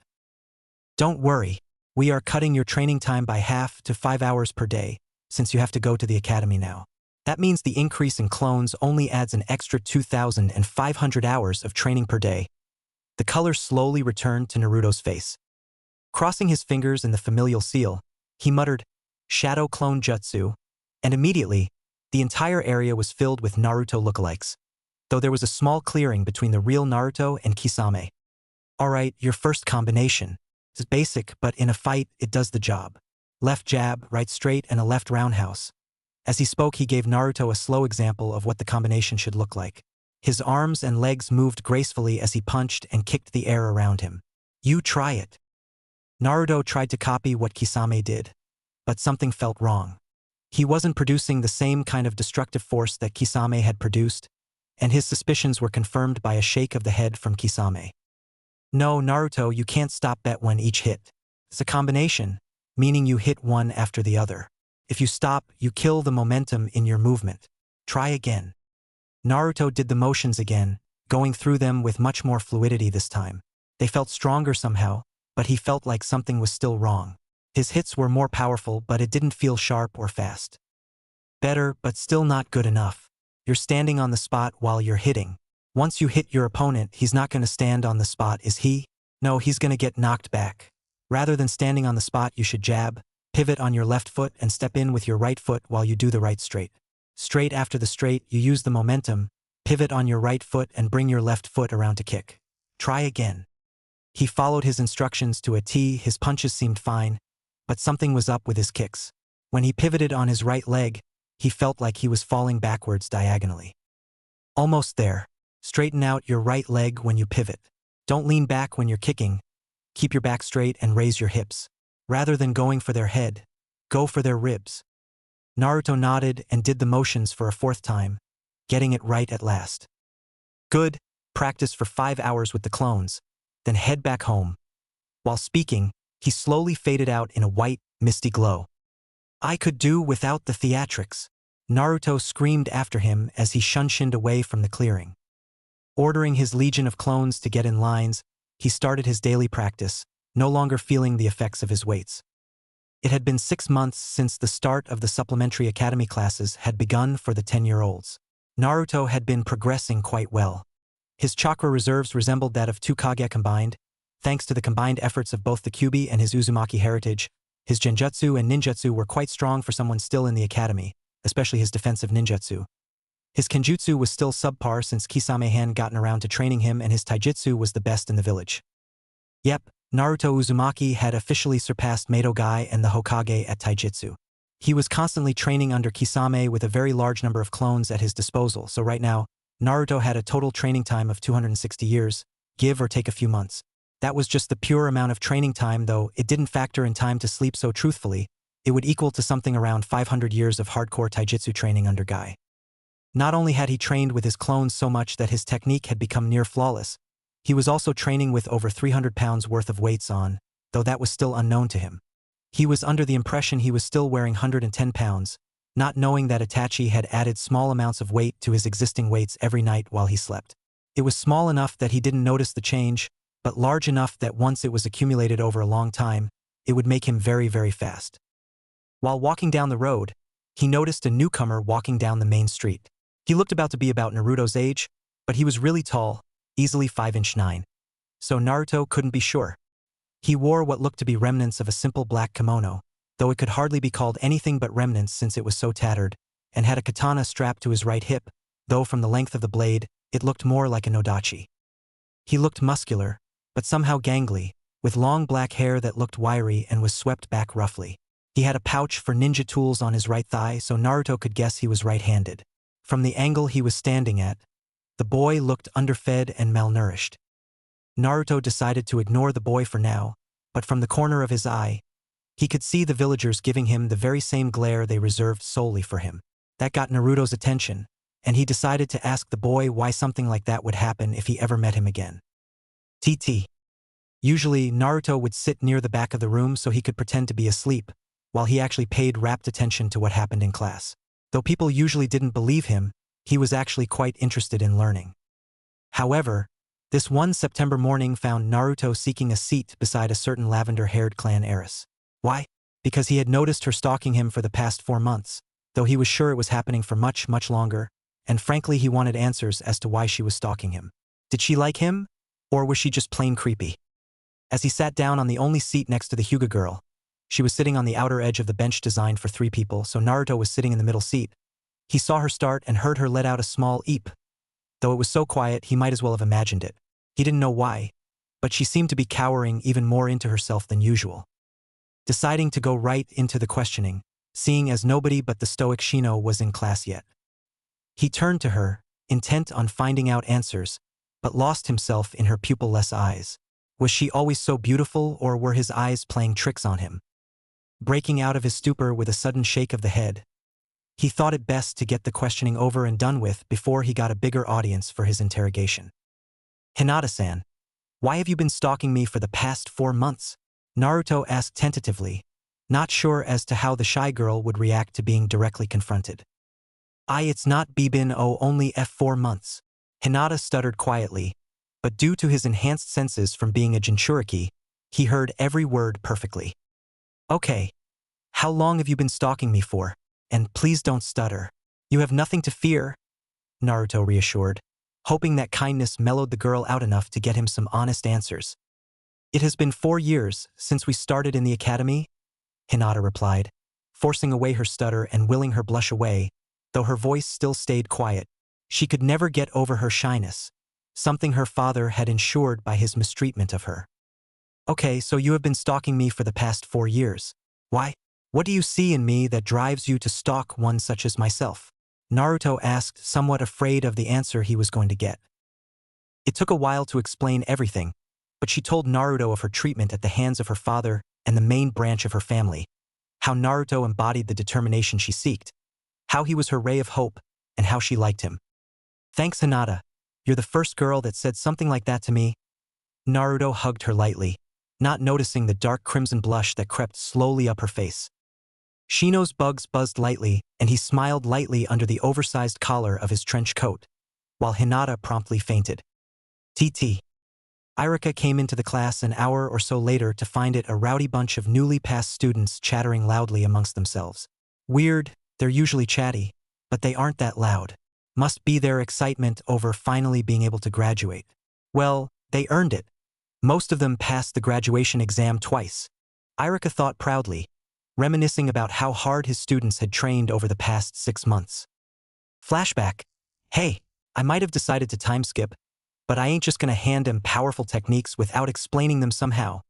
Speaker 1: Don't worry, we are cutting your training time by half to 5 hours per day, since you have to go to the academy now. That means the increase in clones only adds an extra 2,500 hours of training per day. The color slowly returned to Naruto's face. Crossing his fingers in the familial seal, he muttered, "Shadow Clone Jutsu," and immediately, the entire area was filled with Naruto lookalikes, though there was a small clearing between the real Naruto and Kisame. Alright, your first combination. It's basic, but in a fight, it does the job. Left jab, right straight, and a left roundhouse. As he spoke, he gave Naruto a slow example of what the combination should look like. His arms and legs moved gracefully as he punched and kicked the air around him. You try it. Naruto tried to copy what Kisame did, but something felt wrong. He wasn't producing the same kind of destructive force that Kisame had produced, and his suspicions were confirmed by a shake of the head from Kisame. No, Naruto, you can't stop bet one each hit. It's a combination, meaning you hit one after the other. If you stop, you kill the momentum in your movement. Try again. Naruto did the motions again, going through them with much more fluidity this time. They felt stronger somehow, but he felt like something was still wrong. His hits were more powerful, but it didn't feel sharp or fast. Better, but still not good enough. You're standing on the spot while you're hitting. Once you hit your opponent, he's not going to stand on the spot, is he? No, he's going to get knocked back. Rather than standing on the spot, you should jab, pivot on your left foot and step in with your right foot while you do the right straight. Straight after the straight, you use the momentum, pivot on your right foot and bring your left foot around to kick. Try again. He followed his instructions to a T. His punches seemed fine, but something was up with his kicks. When he pivoted on his right leg, he felt like he was falling backwards diagonally. Almost there. Straighten out your right leg when you pivot. Don't lean back when you're kicking. Keep your back straight and raise your hips. Rather than going for their head, go for their ribs. Naruto nodded and did the motions for a fourth time, getting it right at last. Good. Practice for 5 hours with the clones, then head back home. While speaking, he slowly faded out in a white, misty glow. I could do without the theatrics. Naruto screamed after him as he shunshined away from the clearing. Ordering his legion of clones to get in lines, he started his daily practice, no longer feeling the effects of his weights. It had been 6 months since the start of the supplementary academy classes had begun for the 10-year-olds. Naruto had been progressing quite well. His chakra reserves resembled that of 2 Kage combined. Thanks to the combined efforts of both the Kyuubi and his Uzumaki heritage, his genjutsu and ninjutsu were quite strong for someone still in the academy, especially his defensive ninjutsu. His kenjutsu was still subpar since Kisame hadn't gotten around to training him, and his taijutsu was the best in the village. Yep, Naruto Uzumaki had officially surpassed Madogai and the Hokage at taijutsu. He was constantly training under Kisame with a very large number of clones at his disposal, so right now, Naruto had a total training time of 260 years, give or take a few months. That was just the pure amount of training time, though it didn't factor in time to sleep, so truthfully, it would equal to something around 500 years of hardcore taijutsu training under Guy. Not only had he trained with his clones so much that his technique had become near flawless, he was also training with over 300 pounds worth of weights on, though that was still unknown to him. He was under the impression he was still wearing 110 pounds, not knowing that Itachi had added small amounts of weight to his existing weights every night while he slept. It was small enough that he didn't notice the change, but large enough that once it was accumulated over a long time, it would make him very, very fast. While walking down the road, he noticed a newcomer walking down the main street. He looked about to be about Naruto's age, but he was really tall, easily 5'9". So Naruto couldn't be sure. He wore what looked to be remnants of a simple black kimono, though it could hardly be called anything but remnants since it was so tattered, and had a katana strapped to his right hip, though from the length of the blade, it looked more like a nodachi. He looked muscular, but somehow gangly, with long black hair that looked wiry and was swept back roughly. He had a pouch for ninja tools on his right thigh, so Naruto could guess he was right-handed. From the angle he was standing at, the boy looked underfed and malnourished. Naruto decided to ignore the boy for now, but from the corner of his eye, he could see the villagers giving him the very same glare they reserved solely for him. That got Naruto's attention, and he decided to ask the boy why something like that would happen if he ever met him again. TT. Usually, Naruto would sit near the back of the room so he could pretend to be asleep, while he actually paid rapt attention to what happened in class. Though people usually didn't believe him, he was actually quite interested in learning. However, this one September morning found Naruto seeking a seat beside a certain lavender-haired clan heiress. Why? Because he had noticed her stalking him for the past 4 months, though he was sure it was happening for much, much longer, and frankly he wanted answers as to why she was stalking him. Did she like him? Or was she just plain creepy? As he sat down on the only seat next to the Hyuga girl, she was sitting on the outer edge of the bench designed for 3 people, so Naruto was sitting in the middle seat. He saw her start and heard her let out a small eep. Though it was so quiet, he might as well have imagined it. He didn't know why, but she seemed to be cowering even more into herself than usual. Deciding to go right into the questioning, seeing as nobody but the stoic Shino was in class yet. He turned to her, intent on finding out answers, but lost himself in her pupil-less eyes. Was she always so beautiful, or were his eyes playing tricks on him? Breaking out of his stupor with a sudden shake of the head, he thought it best to get the questioning over and done with before he got a bigger audience for his interrogation. "Hinata-san, why have you been stalking me for the past 4 months?" Naruto asked tentatively, not sure as to how the shy girl would react to being directly confronted. It's not been only 4 months. Hinata stuttered quietly, but due to his enhanced senses from being a Jinchuriki, he heard every word perfectly. "Okay. How long have you been stalking me for? And please don't stutter. You have nothing to fear," Naruto reassured, hoping that kindness mellowed the girl out enough to get him some honest answers. "It has been 4 years since we started in the academy," Hinata replied, forcing away her stutter and willing her blush away, though her voice still stayed quiet. She could never get over her shyness, something her father had ensured by his mistreatment of her. "Okay, so you have been stalking me for the past 4 years. Why? What do you see in me that drives you to stalk one such as myself?" Naruto asked, somewhat afraid of the answer he was going to get. It took a while to explain everything, but she told Naruto of her treatment at the hands of her father and the main branch of her family, how Naruto embodied the determination she seeked, how he was her ray of hope, and how she liked him. "Thanks, Hinata. You're the first girl that said something like that to me." Naruto hugged her lightly, not noticing the dark crimson blush that crept slowly up her face. Shino's bugs buzzed lightly, and he smiled lightly under the oversized collar of his trench coat, while Hinata promptly fainted. TT. Irika came into the class an hour or so later to find it a rowdy bunch of newly passed students chattering loudly amongst themselves. Weird, they're usually chatty, but they aren't that loud. Must be their excitement over finally being able to graduate. Well, they earned it. Most of them passed the graduation exam twice. Irika thought proudly, reminiscing about how hard his students had trained over the past 6 months. Flashback. Hey, I might have decided to time skip, but I ain't just gonna hand him powerful techniques without explaining them somehow.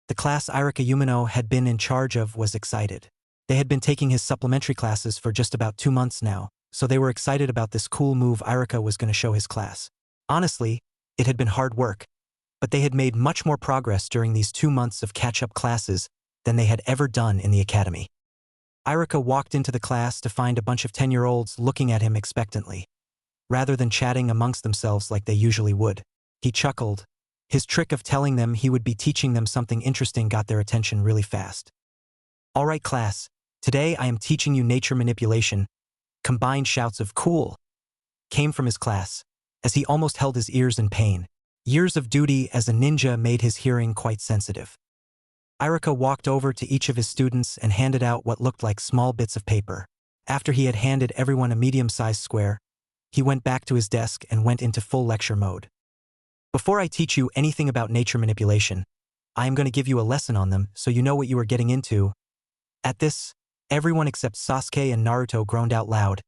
Speaker 1: The class Irika Umino had been in charge of was excited. They had been taking his supplementary classes for just about 2 months now, so they were excited about this cool move Irika was gonna show his class. Honestly, it had been hard work, but they had made much more progress during these 2 months of catch-up classes than they had ever done in the academy. Irika walked into the class to find a bunch of 10-year-olds looking at him expectantly. Rather than chatting amongst themselves like they usually would, he chuckled. His trick of telling them he would be teaching them something interesting got their attention really fast. "All right, class, today I am teaching you nature manipulation." Combined shouts of "cool" came from his class, as he almost held his ears in pain. Years of duty as a ninja made his hearing quite sensitive. Irika walked over to each of his students and handed out what looked like small bits of paper. After he had handed everyone a medium-sized square, he went back to his desk and went into full lecture mode. "Before I teach you anything about nature manipulation, I am going to give you a lesson on them so you know what you are getting into." At this, everyone except Sasuke and Naruto groaned out loud.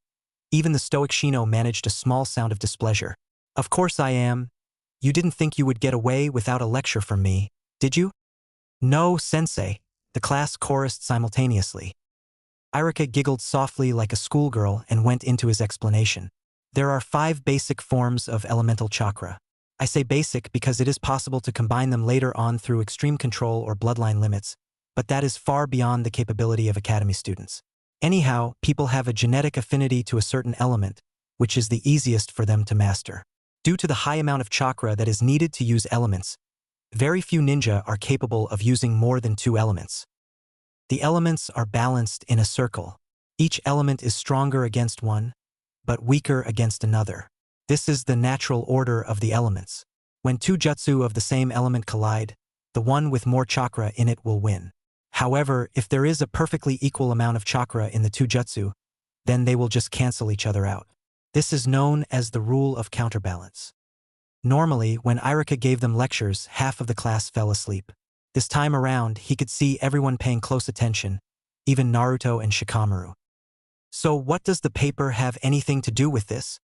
Speaker 1: Even the stoic Shino managed a small sound of displeasure. "Of course I am. You didn't think you would get away without a lecture from me, did you?" "No, sensei," the class chorused simultaneously. Irika giggled softly like a schoolgirl and went into his explanation. There are 5 basic forms of elemental chakra. I say basic because it is possible to combine them later on through extreme control or bloodline limits, but that is far beyond the capability of academy students. Anyhow, people have a genetic affinity to a certain element, which is the easiest for them to master. Due to the high amount of chakra that is needed to use elements, very few ninja are capable of using more than 2 elements. The elements are balanced in a circle. Each element is stronger against one, but weaker against another. This is the natural order of the elements. When 2 jutsu of the same element collide, the one with more chakra in it will win. However, if there is a perfectly equal amount of chakra in the 2 jutsu, then they will just cancel each other out. This is known as the rule of counterbalance. Normally, when Irika gave them lectures, half of the class fell asleep. This time around, he could see everyone paying close attention, even Naruto and Shikamaru. "So what does the paper have anything to do with this?"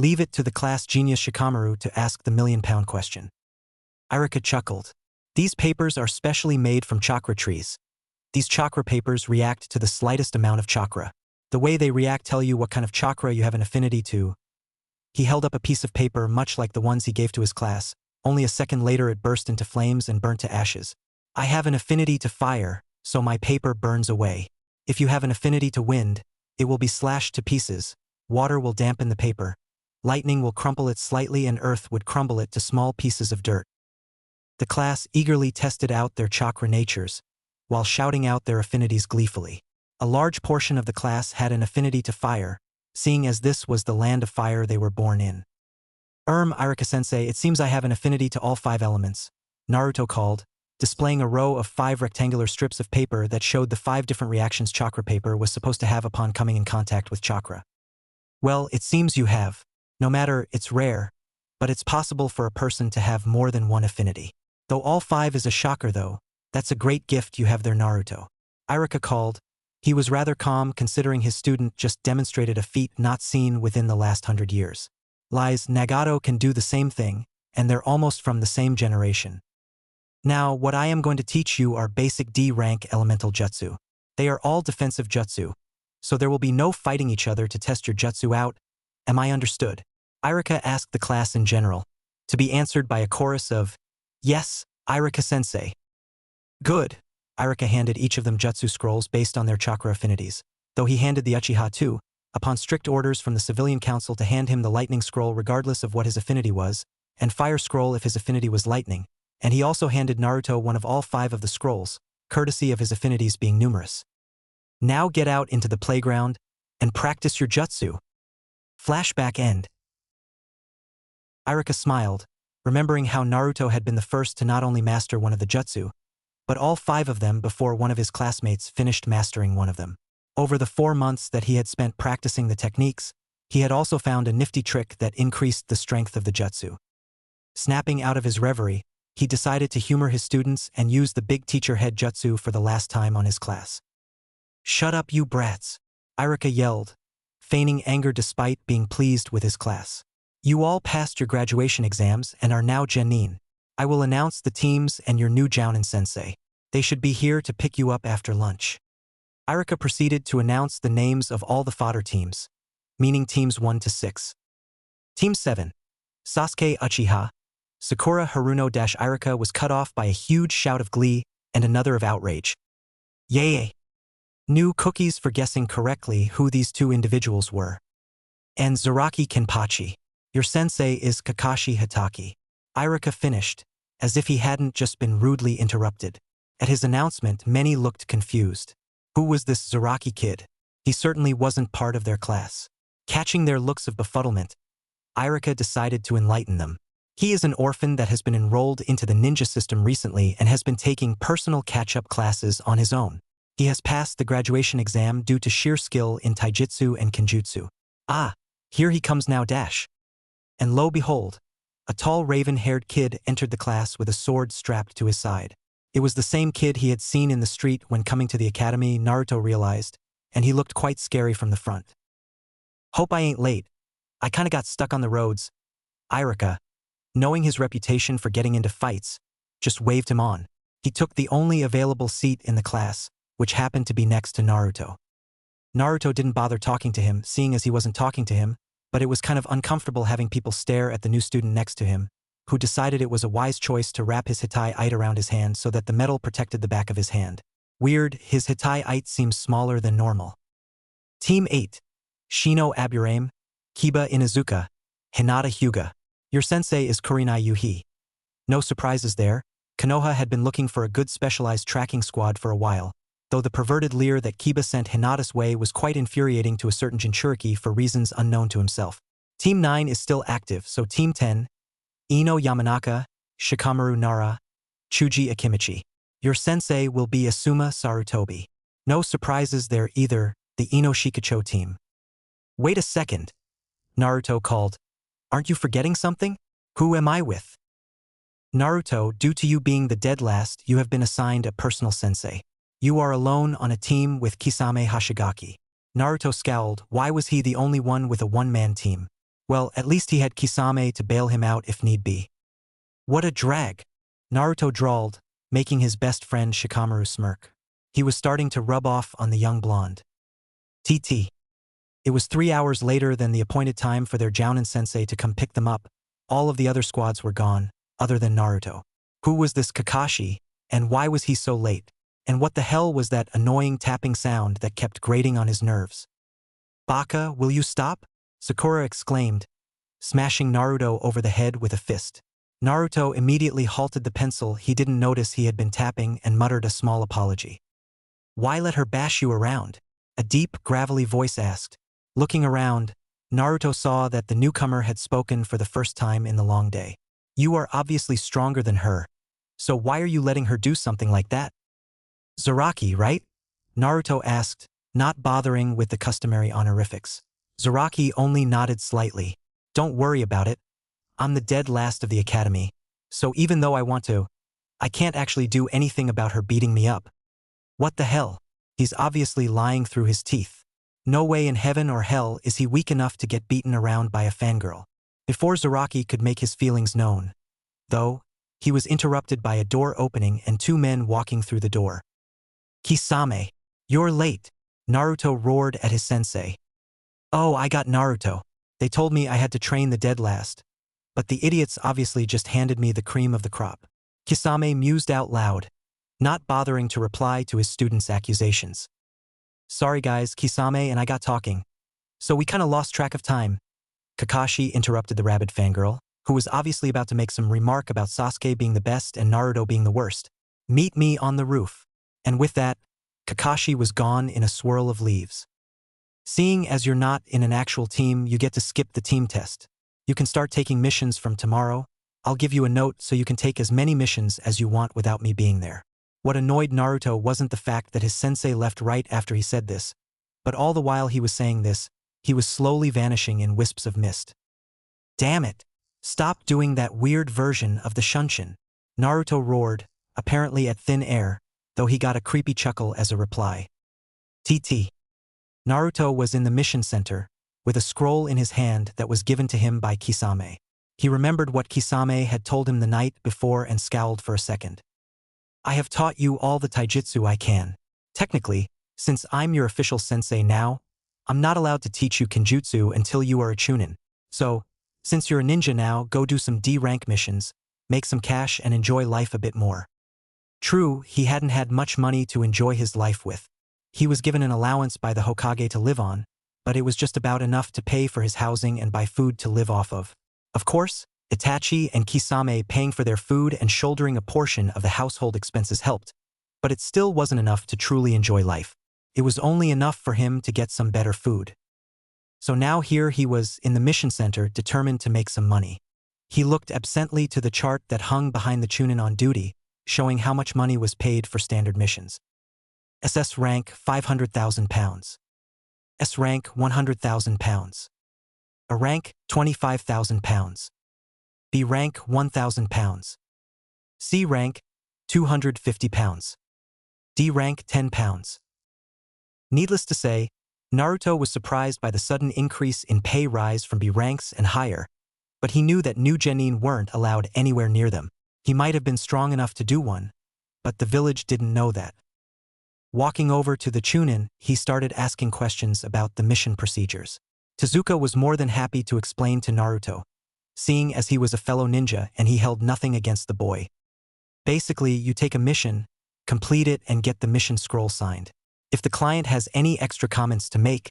Speaker 1: Leave it to the class genius Shikamaru to ask the million-pound question. Irika chuckled. "These papers are specially made from chakra trees. These chakra papers react to the slightest amount of chakra. The way they react tell you what kind of chakra you have an affinity to." He held up a piece of paper much like the ones he gave to his class. Only a second later it burst into flames and burnt to ashes. "I have an affinity to fire, so my paper burns away. If you have an affinity to wind, it will be slashed to pieces. Water will dampen the paper. Lightning will crumple it slightly and earth would crumble it to small pieces of dirt." The class eagerly tested out their chakra natures, while shouting out their affinities gleefully. A large portion of the class had an affinity to fire, seeing as this was the land of fire they were born in. Irika-sensei, it seems I have an affinity to all 5 elements," Naruto called, displaying a row of 5 rectangular strips of paper that showed the 5 different reactions chakra paper was supposed to have upon coming in contact with chakra. "Well, it seems you have. No matter, it's rare, but it's possible for a person to have more than one affinity. Though all 5 is a shocker though, that's a great gift you have there, Naruto," Irika called. He was rather calm considering his student just demonstrated a feat not seen within the last 100 years. Lies, Nagato can do the same thing, and they're almost from the same generation. "Now, what I am going to teach you are basic D-rank elemental jutsu. They are all defensive jutsu, so there will be no fighting each other to test your jutsu out. Am I understood?" Irika asked the class in general, to be answered by a chorus of, "Yes, Irika-sensei." "Good." Irika handed each of them jutsu scrolls based on their chakra affinities, though he handed the Uchiha too, upon strict orders from the civilian council to hand him the lightning scroll regardless of what his affinity was, and fire scroll if his affinity was lightning, and he also handed Naruto one of all 5 of the scrolls, courtesy of his affinities being numerous. "Now get out into the playground and practice your jutsu." Flashback end. Irika smiled, remembering how Naruto had been the first to not only master one of the jutsu, but all 5 of them before one of his classmates finished mastering one of them. Over the 4 months that he had spent practicing the techniques, he had also found a nifty trick that increased the strength of the jutsu. Snapping out of his reverie, he decided to humor his students and use the big teacher head jutsu for the last time on his class. "Shut up, you brats," Irika yelled, feigning anger despite being pleased with his class. "You all passed your graduation exams and are now genin. I will announce the teams and your new Jounin sensei. They should be here to pick you up after lunch." Irika proceeded to announce the names of all the fodder teams, meaning teams 1 to 6. Team 7, Sasuke Uchiha, Sakura Haruno-Irika was cut off by a huge shout of glee and another of outrage. Yay! New cookies for guessing correctly who these two individuals were. And Zaraki Kenpachi. Your sensei is Kakashi Hitaki. Irika finished, as if he hadn't just been rudely interrupted. At his announcement, many looked confused. Who was this Zaraki kid? He certainly wasn't part of their class. Catching their looks of befuddlement, Irika decided to enlighten them. He is an orphan that has been enrolled into the ninja system recently and has been taking personal catch-up classes on his own. He has passed the graduation exam due to sheer skill in taijutsu and kenjutsu. Ah, here he comes now dash. And lo behold, a tall raven-haired kid entered the class with a sword strapped to his side. It was the same kid he had seen in the street when coming to the academy, Naruto realized, and he looked quite scary from the front. Hope I ain't late. I kinda got stuck on the roads. Irika, knowing his reputation for getting into fights, just waved him on. He took the only available seat in the class, which happened to be next to Naruto. Naruto didn't bother talking to him, seeing as he wasn't talking to him, but it was kind of uncomfortable having people stare at the new student next to him, who decided it was a wise choice to wrap his hitai-ite around his hand so that the metal protected the back of his hand. Weird, his hitai-ite seems smaller than normal. Team 8. Shino Aburame, Kiba Inuzuka, Hinata Hyuga. Your sensei is Kurinai Yuhi. No surprises there, Konoha had been looking for a good specialized tracking squad for a while, though the perverted leer that Kiba sent Hinata's way was quite infuriating to a certain Jinchuriki for reasons unknown to himself. Team 9 is still active, so Team 10, Ino Yamanaka, Shikamaru Nara, Chuji Akimichi. Your sensei will be Asuma Sarutobi. No surprises there either, the Ino Shikacho team. Wait a second, Naruto called. Aren't you forgetting something? Who am I with? Naruto, due to you being the dead last, you have been assigned a personal sensei. You are alone on a team with Kisame Hashigaki. Naruto scowled. Why was he the only one with a one-man team? Well, at least he had Kisame to bail him out if need be. What a drag, Naruto drawled, making his best friend Shikamaru smirk. He was starting to rub off on the young blonde. TT. It was 3 hours later than the appointed time for their Jounin sensei to come pick them up. All of the other squads were gone, other than Naruto. Who was this Kakashi, and why was he so late? And what the hell was that annoying tapping sound that kept grating on his nerves? Baka, will you stop? Sakura exclaimed, smashing Naruto over the head with a fist. Naruto immediately halted the pencil he didn't notice he had been tapping and muttered a small apology. Why let her bash you around? A deep, gravelly voice asked. Looking around, Naruto saw that the newcomer had spoken for the first time in the long day. You are obviously stronger than her, so why are you letting her do something like that? Zaraki, right? Naruto asked, not bothering with the customary honorifics. Zaraki only nodded slightly. Don't worry about it. I'm the dead last of the academy, so even though I want to, I can't actually do anything about her beating me up. What the hell? He's obviously lying through his teeth. No way in heaven or hell is he weak enough to get beaten around by a fangirl. Before Zaraki could make his feelings known, though, he was interrupted by a door opening and two men walking through the door. Kisame, you're late, Naruto roared at his sensei. Oh, I got Naruto. They told me I had to train the dead last. But the idiots obviously just handed me the cream of the crop. Kisame mused out loud, not bothering to reply to his student's accusations. Sorry guys, Kisame and I got talking. So we kinda lost track of time. Kakashi interrupted the rabid fangirl, who was obviously about to make some remark about Sasuke being the best and Naruto being the worst. Meet me on the roof. And with that, Kakashi was gone in a swirl of leaves. Seeing as you're not in an actual team, you get to skip the team test. You can start taking missions from tomorrow. I'll give you a note so you can take as many missions as you want without me being there. What annoyed Naruto wasn't the fact that his sensei left right after he said this, but all the while he was saying this, he was slowly vanishing in wisps of mist. Damn it! Stop doing that weird version of the shunshin, Naruto roared, apparently at thin air, though he got a creepy chuckle as a reply. TT. Naruto was in the mission center, with a scroll in his hand that was given to him by Kisame. He remembered what Kisame had told him the night before and scowled for a second. I have taught you all the taijutsu I can. Technically, since I'm your official sensei now, I'm not allowed to teach you kenjutsu until you are a chunin. So, since you're a ninja now, go do some D-rank missions, make some cash and enjoy life a bit more. True, he hadn't had much money to enjoy his life with. He was given an allowance by the Hokage to live on, but it was just about enough to pay for his housing and buy food to live off of. Of course, Itachi and Kisame paying for their food and shouldering a portion of the household expenses helped, but it still wasn't enough to truly enjoy life. It was only enough for him to get some better food. So now here he was in the mission center, determined to make some money. He looked absently to the chart that hung behind the Chunin on duty, showing how much money was paid for standard missions. SS rank £500,000. S rank £100,000. A rank £25,000. B rank £1,000. C rank £250. D rank £10. Needless to say, Naruto was surprised by the sudden increase in pay rise from B ranks and higher, but he knew that new genin weren't allowed anywhere near them. He might have been strong enough to do one, but the village didn't know that. Walking over to the Chunin, he started asking questions about the mission procedures. Tezuka was more than happy to explain to Naruto, seeing as he was a fellow ninja and he held nothing against the boy. Basically, you take a mission, complete it and get the mission scroll signed. If the client has any extra comments to make,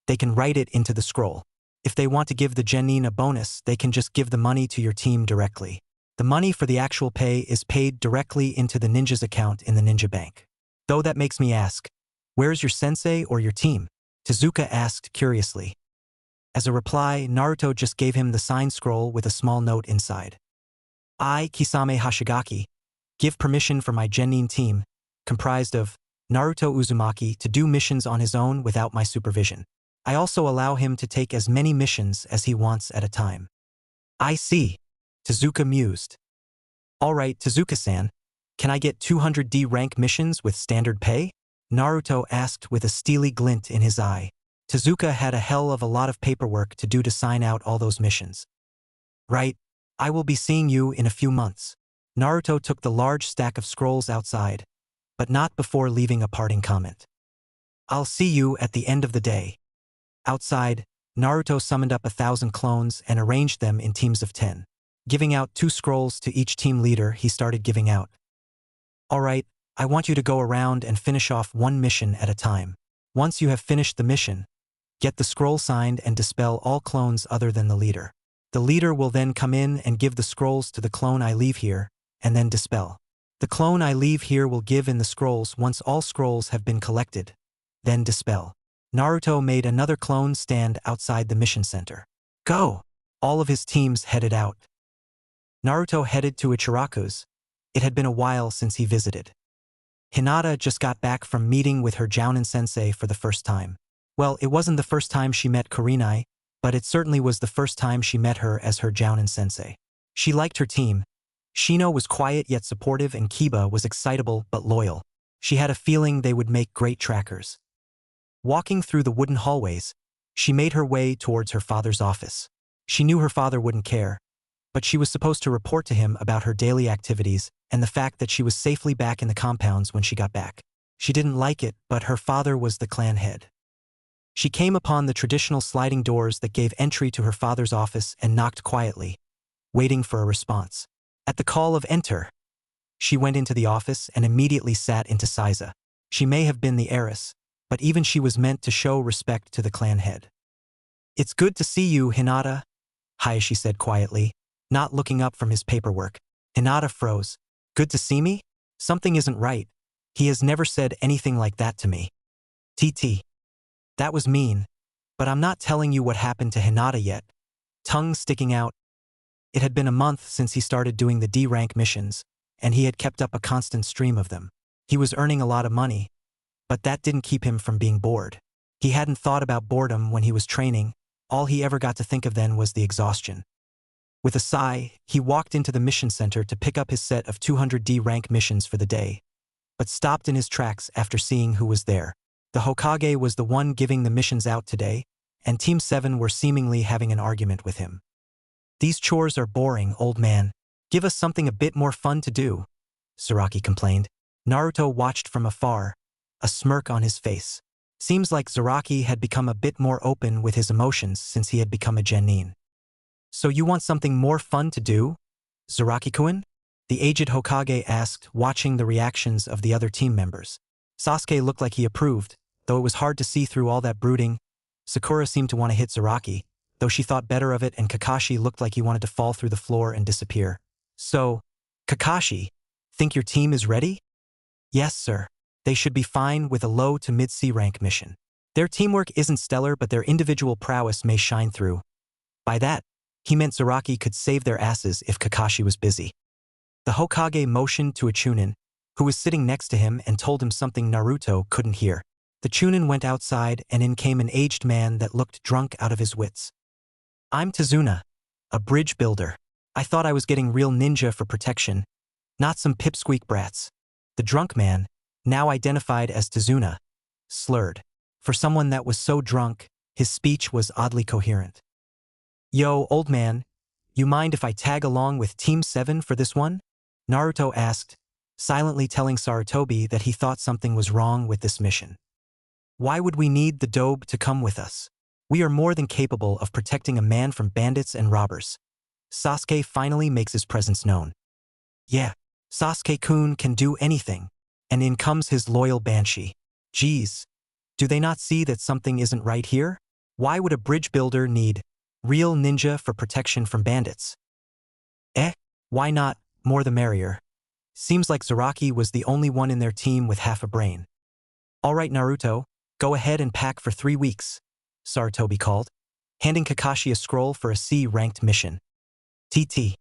Speaker 1: they can write it into the scroll. If they want to give the genin a bonus, they can just give the money to your team directly. The money for the actual pay is paid directly into the ninja's account in the ninja bank. Though that makes me ask, where's your sensei or your team? Tezuka asked curiously. As a reply, Naruto just gave him the signed scroll with a small note inside. I, Kisame Hashigaki, give permission for my genin team, comprised of Naruto Uzumaki, to do missions on his own without my supervision. I also allow him to take as many missions as he wants at a time. I see, Tezuka mused. Alright, Tezuka-san, can I get 200D rank missions with standard pay? Naruto asked with a steely glint in his eye. Tezuka had a hell of a lot of paperwork to do to sign out all those missions. Right, I will be seeing you in a few months. Naruto took the large stack of scrolls outside, but not before leaving a parting comment. I'll see you at the end of the day. Outside, Naruto summoned up 1,000 clones and arranged them in teams of 10. Giving out 2 scrolls to each team leader, he started giving out. Alright, I want you to go around and finish off one mission at a time. Once you have finished the mission, get the scroll signed and dispel all clones other than the leader. The leader will then come in and give the scrolls to the clone I leave here, and then dispel. The clone I leave here will give in the scrolls once all scrolls have been collected, then dispel. Naruto made another clone stand outside the mission center. Go! All of his teams headed out. Naruto headed to Ichiraku's. It had been a while since he visited. Hinata just got back from meeting with her Jounin sensei for the first time. Well, it wasn't the first time she met Kurenai, but it certainly was the first time she met her as her Jounin sensei. She liked her team. Shino was quiet yet supportive and Kiba was excitable but loyal. She had a feeling they would make great trackers. Walking through the wooden hallways, she made her way towards her father's office. She knew her father wouldn't care, but she was supposed to report to him about her daily activities and the fact that she was safely back in the compounds when she got back. She didn't like it, but her father was the clan head. She came upon the traditional sliding doors that gave entry to her father's office and knocked quietly, waiting for a response. At the call of enter, she went into the office and immediately sat into Saiza. She may have been the heiress, but even she was meant to show respect to the clan head. It's good to see you, Hinata, Hayashi said quietly, not looking up from his paperwork. Hinata froze. Good to see me? Something isn't right. He has never said anything like that to me. TT. That was mean, but I'm not telling you what happened to Hinata yet. Tongue sticking out. It had been a month since he started doing the D-rank missions, and he had kept up a constant stream of them. He was earning a lot of money, but that didn't keep him from being bored. He hadn't thought about boredom when he was training. All he ever got to think of then was the exhaustion. With a sigh, he walked into the mission center to pick up his set of 200 D-rank missions for the day, but stopped in his tracks after seeing who was there. The Hokage was the one giving the missions out today, and Team 7 were seemingly having an argument with him. These chores are boring, old man. Give us something a bit more fun to do, Saraki complained. Naruto watched from afar, a smirk on his face. Seems like Zaraki had become a bit more open with his emotions since he had become a genin. So you want something more fun to do? Zaraki-kun? The aged Hokage asked, watching the reactions of the other team members. Sasuke looked like he approved, though it was hard to see through all that brooding. Sakura seemed to want to hit Zaraki, though she thought better of it, and Kakashi looked like he wanted to fall through the floor and disappear. So, Kakashi, think your team is ready? Yes, sir. They should be fine with a low to mid-C rank mission. Their teamwork isn't stellar, but their individual prowess may shine through. By that, he meant Zaraki could save their asses if Kakashi was busy. The Hokage motioned to a Chunin, who was sitting next to him, and told him something Naruto couldn't hear. The Chunin went outside, and in came an aged man that looked drunk out of his wits. I'm Tazuna, a bridge builder. I thought I was getting real ninja for protection, not some pipsqueak brats. The drunk man, now identified as Tazuna, slurred. For someone that was so drunk, his speech was oddly coherent. Yo, old man, you mind if I tag along with Team 7 for this one? Naruto asked, silently telling Sarutobi that he thought something was wrong with this mission. Why would we need the dobe to come with us? We are more than capable of protecting a man from bandits and robbers. Sasuke finally makes his presence known. Yeah, Sasuke-kun can do anything, and in comes his loyal Banshee. Geez, do they not see that something isn't right here? Why would a bridge builder need real ninja for protection from bandits? Why not? More the merrier. Seems like Zaraki was the only one in their team with half a brain. All right, Naruto, go ahead and pack for 3 weeks, Sarutobi called, handing Kakashi a scroll for a C-ranked mission. TT.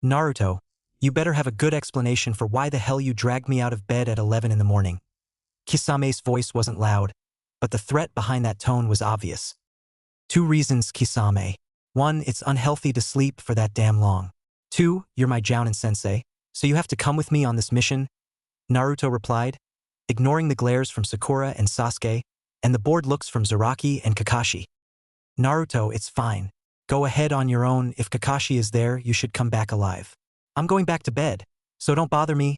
Speaker 1: Naruto, you better have a good explanation for why the hell you dragged me out of bed at 11 in the morning. Kisame's voice wasn't loud, but the threat behind that tone was obvious. 2 reasons, Kisame. 1, it's unhealthy to sleep for that damn long. 2, you're my Jounin sensei, so you have to come with me on this mission, Naruto replied, ignoring the glares from Sakura and Sasuke, and the bored looks from Zaraki and Kakashi. Naruto, it's fine. Go ahead on your own. If Kakashi is there, you should come back alive. I'm going back to bed, so don't bother me.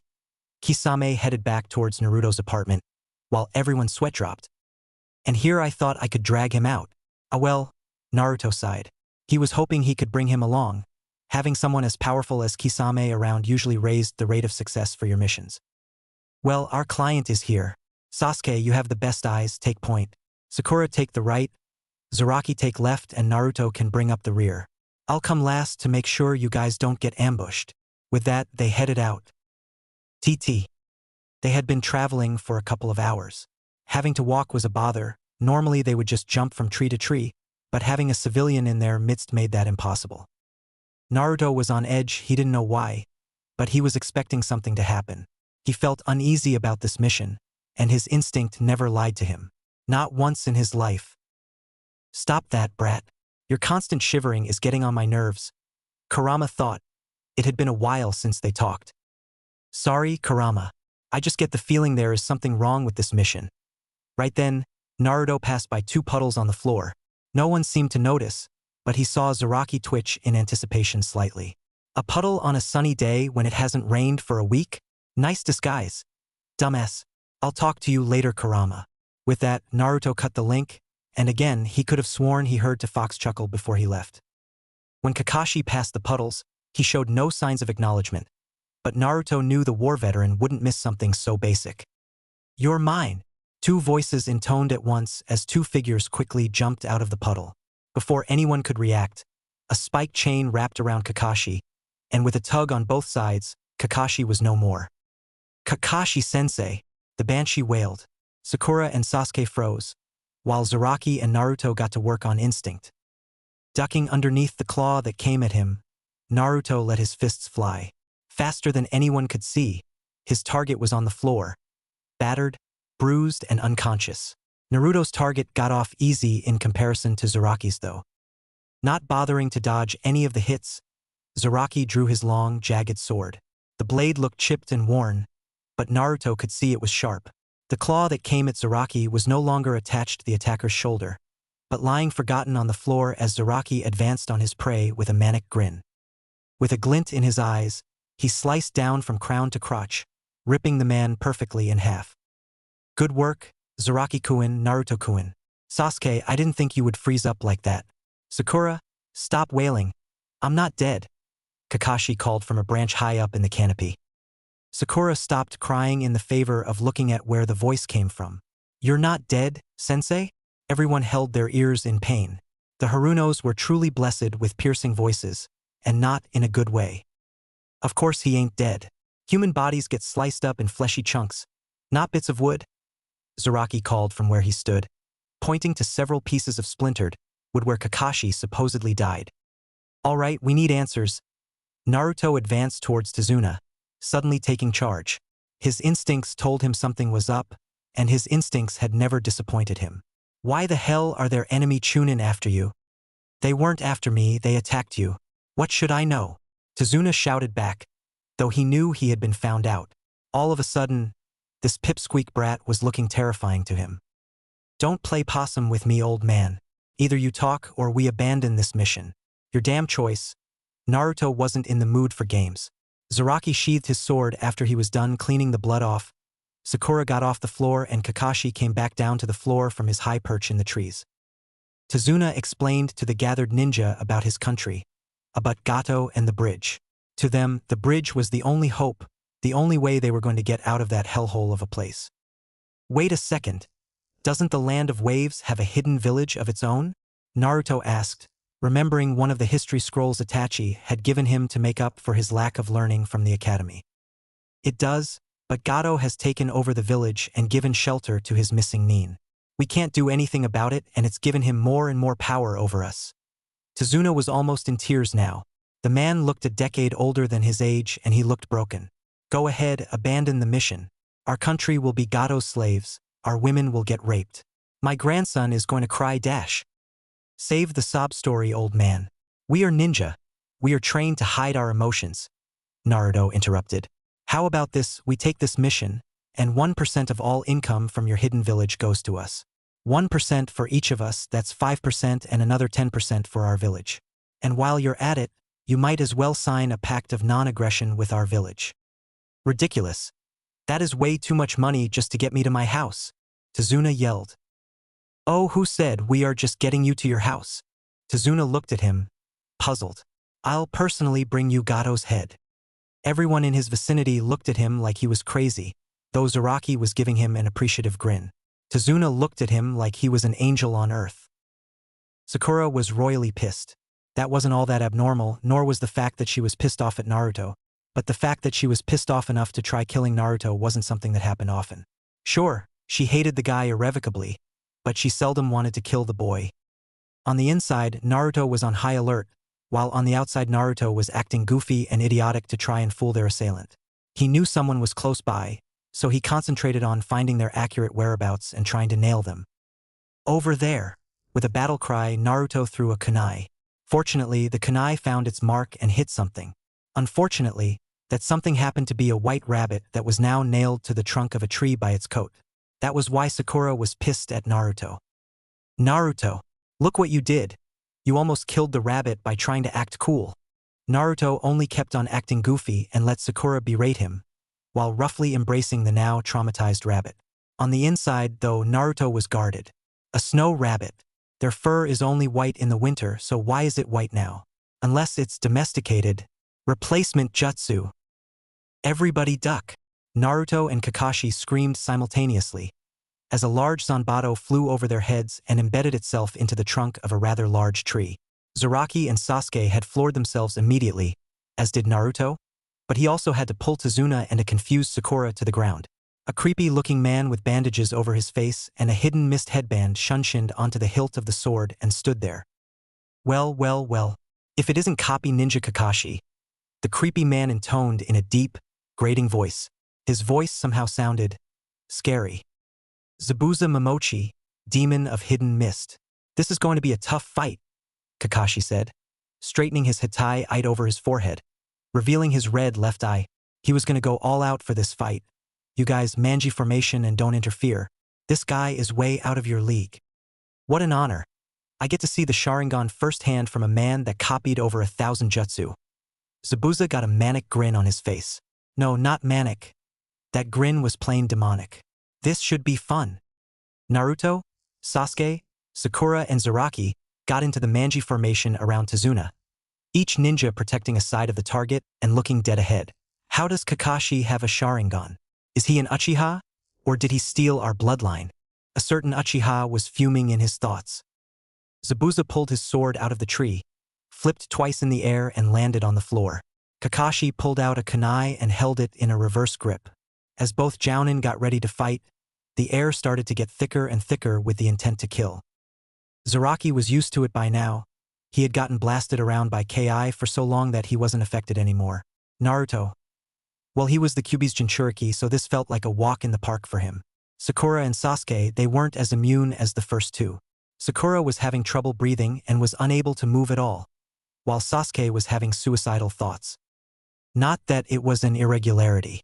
Speaker 1: Kisame headed back towards Naruto's apartment, while everyone sweat dropped. And here I thought I could drag him out. Ah well, Naruto sighed. He was hoping he could bring him along. Having someone as powerful as Kisame around usually raised the rate of success for your missions. Well, our client is here. Sasuke, you have the best eyes, take point. Sakura, take the right. Zaraki, take left, and Naruto can bring up the rear. I'll come last to make sure you guys don't get ambushed. With that, they headed out. TT. They had been traveling for a couple of hours. Having to walk was a bother. Normally they would just jump from tree to tree, but having a civilian in their midst made that impossible. Naruto was on edge, he didn't know why, but he was expecting something to happen. He felt uneasy about this mission, and his instinct never lied to him. Not once in his life. Stop that, brat. Your constant shivering is getting on my nerves. Kurama thought. It had been a while since they talked. Sorry, Kurama. I just get the feeling there is something wrong with this mission. Right then, Naruto passed by 2 puddles on the floor. No one seemed to notice, but he saw Zaraki twitch in anticipation slightly. A puddle on a sunny day when it hasn't rained for a week? Nice disguise. Dumbass. I'll talk to you later, Kurama. With that, Naruto cut the link, and again he could have sworn he heard Fox chuckle before he left. When Kakashi passed the puddles, he showed no signs of acknowledgement, but Naruto knew the war veteran wouldn't miss something so basic. You're mine. 2 voices intoned at once as 2 figures quickly jumped out of the puddle. Before anyone could react, a spike chain wrapped around Kakashi, and with a tug on both sides, Kakashi was no more. Kakashi-sensei, the Banshee wailed. Sakura and Sasuke froze, while Zaraki and Naruto got to work on instinct. Ducking underneath the claw that came at him, Naruto let his fists fly. Faster than anyone could see, his target was on the floor, battered, bruised, and unconscious. Naruto's target got off easy in comparison to Zaraki's though. Not bothering to dodge any of the hits, Zaraki drew his long, jagged sword. The blade looked chipped and worn, but Naruto could see it was sharp. The claw that came at Zaraki was no longer attached to the attacker's shoulder, but lying forgotten on the floor as Zaraki advanced on his prey with a manic grin. With a glint in his eyes, he sliced down from crown to crotch, ripping the man perfectly in half. Good work, Zaraki-kun, Naruto-kun. Sasuke, I didn't think you would freeze up like that. Sakura, stop wailing. I'm not dead, Kakashi called from a branch high up in the canopy. Sakura stopped crying in the favor of looking at where the voice came from. You're not dead, sensei? Everyone held their ears in pain. The Harunos were truly blessed with piercing voices, and not in a good way. Of course he ain't dead. Human bodies get sliced up in fleshy chunks, not bits of wood, Zaraki called from where he stood, pointing to several pieces of splintered wood where Kakashi supposedly died. All right, we need answers. Naruto advanced towards Tazuna, suddenly taking charge. His instincts told him something was up, and his instincts had never disappointed him. Why the hell are there enemy Chunin after you? They weren't after me, they attacked you. What should I know? Tazuna shouted back, though he knew he had been found out. All of a sudden, this pipsqueak brat was looking terrifying to him. Don't play possum with me, old man. Either you talk or we abandon this mission. Your damn choice. Naruto wasn't in the mood for games. Zaraki sheathed his sword after he was done cleaning the blood off. Sakura got off the floor and Kakashi came back down to the floor from his high perch in the trees. Tazuna explained to the gathered ninja about his country, about Gato and the bridge. To them, the bridge was the only hope, the only way they were going to get out of that hellhole of a place. Wait a second. Doesn't the land of waves have a hidden village of its own? Naruto asked, remembering one of the history scrolls Itachi had given him to make up for his lack of learning from the academy. It does, but Gato has taken over the village and given shelter to his missing nin. We can't do anything about it and it's given him more and more power over us. Tazuna was almost in tears now. The man looked a decade older than his age and he looked broken. Go ahead, abandon the mission. Our country will be Gato's slaves. Our women will get raped. My grandson is going to cry dash. Save the sob story, old man. We are ninja. We are trained to hide our emotions. Naruto interrupted. How about this, we take this mission, and 1% of all income from your hidden village goes to us. 1% for each of us, that's 5% and another 10% for our village. And while you're at it, you might as well sign a pact of non-aggression with our village. Ridiculous. That is way too much money just to get me to my house, Tazuna yelled. Oh, who said we are just getting you to your house? Tazuna looked at him, puzzled. I'll personally bring you Gato's head. Everyone in his vicinity looked at him like he was crazy, though Zaraki was giving him an appreciative grin. Tazuna looked at him like he was an angel on earth. Sakura was royally pissed. That wasn't all that abnormal, nor was the fact that she was pissed off at Naruto, but the fact that she was pissed off enough to try killing Naruto wasn't something that happened often. Sure, she hated the guy irrevocably, but she seldom wanted to kill the boy. On the inside, Naruto was on high alert, while on the outside Naruto was acting goofy and idiotic to try and fool their assailant. He knew someone was close by, so he concentrated on finding their accurate whereabouts and trying to nail them. Over there! With a battle cry, Naruto threw a kunai. Fortunately, the kunai found its mark and hit something. Unfortunately, that something happened to be a white rabbit that was now nailed to the trunk of a tree by its coat. That was why Sakura was pissed at Naruto. Naruto, look what you did. You almost killed the rabbit by trying to act cool. Naruto only kept on acting goofy and let Sakura berate him, while roughly embracing the now traumatized rabbit. On the inside, though, Naruto was guarded. A snow rabbit. Their fur is only white in the winter, so why is it white now? Unless it's domesticated. Replacement jutsu. Everybody duck. Naruto and Kakashi screamed simultaneously, as a large zanbato flew over their heads and embedded itself into the trunk of a rather large tree. Zaraki and Sasuke had floored themselves immediately, as did Naruto, but he also had to pull Tazuna and a confused Sakura to the ground. A creepy-looking man with bandages over his face and a hidden mist headband shunshined onto the hilt of the sword and stood there. Well, well, well. If it isn't Copy Ninja Kakashi, the creepy man intoned in a deep, grating voice. His voice somehow sounded scary. Zabuza Momochi, demon of hidden mist. This is going to be a tough fight, Kakashi said, straightening his Hitai eye over his forehead, revealing his red left eye. He was going to go all out for this fight. You guys, manji formation and don't interfere. This guy is way out of your league. What an honor. I get to see the Sharingan firsthand from a man that copied over 1,000 jutsu. Zabuza got a manic grin on his face. No, not manic. That grin was plain demonic. This should be fun. Naruto, Sasuke, Sakura and Zaraki got into the manji formation around Tazuna. each ninja protecting a side of the target and looking dead ahead. How does Kakashi have a Sharingan? Is he an Uchiha? Or did he steal our bloodline? A certain Uchiha was fuming in his thoughts. Zabuza pulled his sword out of the tree, flipped twice in the air and landed on the floor. Kakashi pulled out a kunai and held it in a reverse grip. As both jounin got ready to fight, the air started to get thicker and thicker with the intent to kill. Zaraki was used to it by now. He had gotten blasted around by Ki for so long that he wasn't affected anymore. Naruto. Well, he was the Kyuubi's Jinchuriki, so this felt like a walk in the park for him. Sakura and Sasuke, they weren't as immune as the first two. Sakura was having trouble breathing and was unable to move at all, while Sasuke was having suicidal thoughts. Not that it was an irregularity.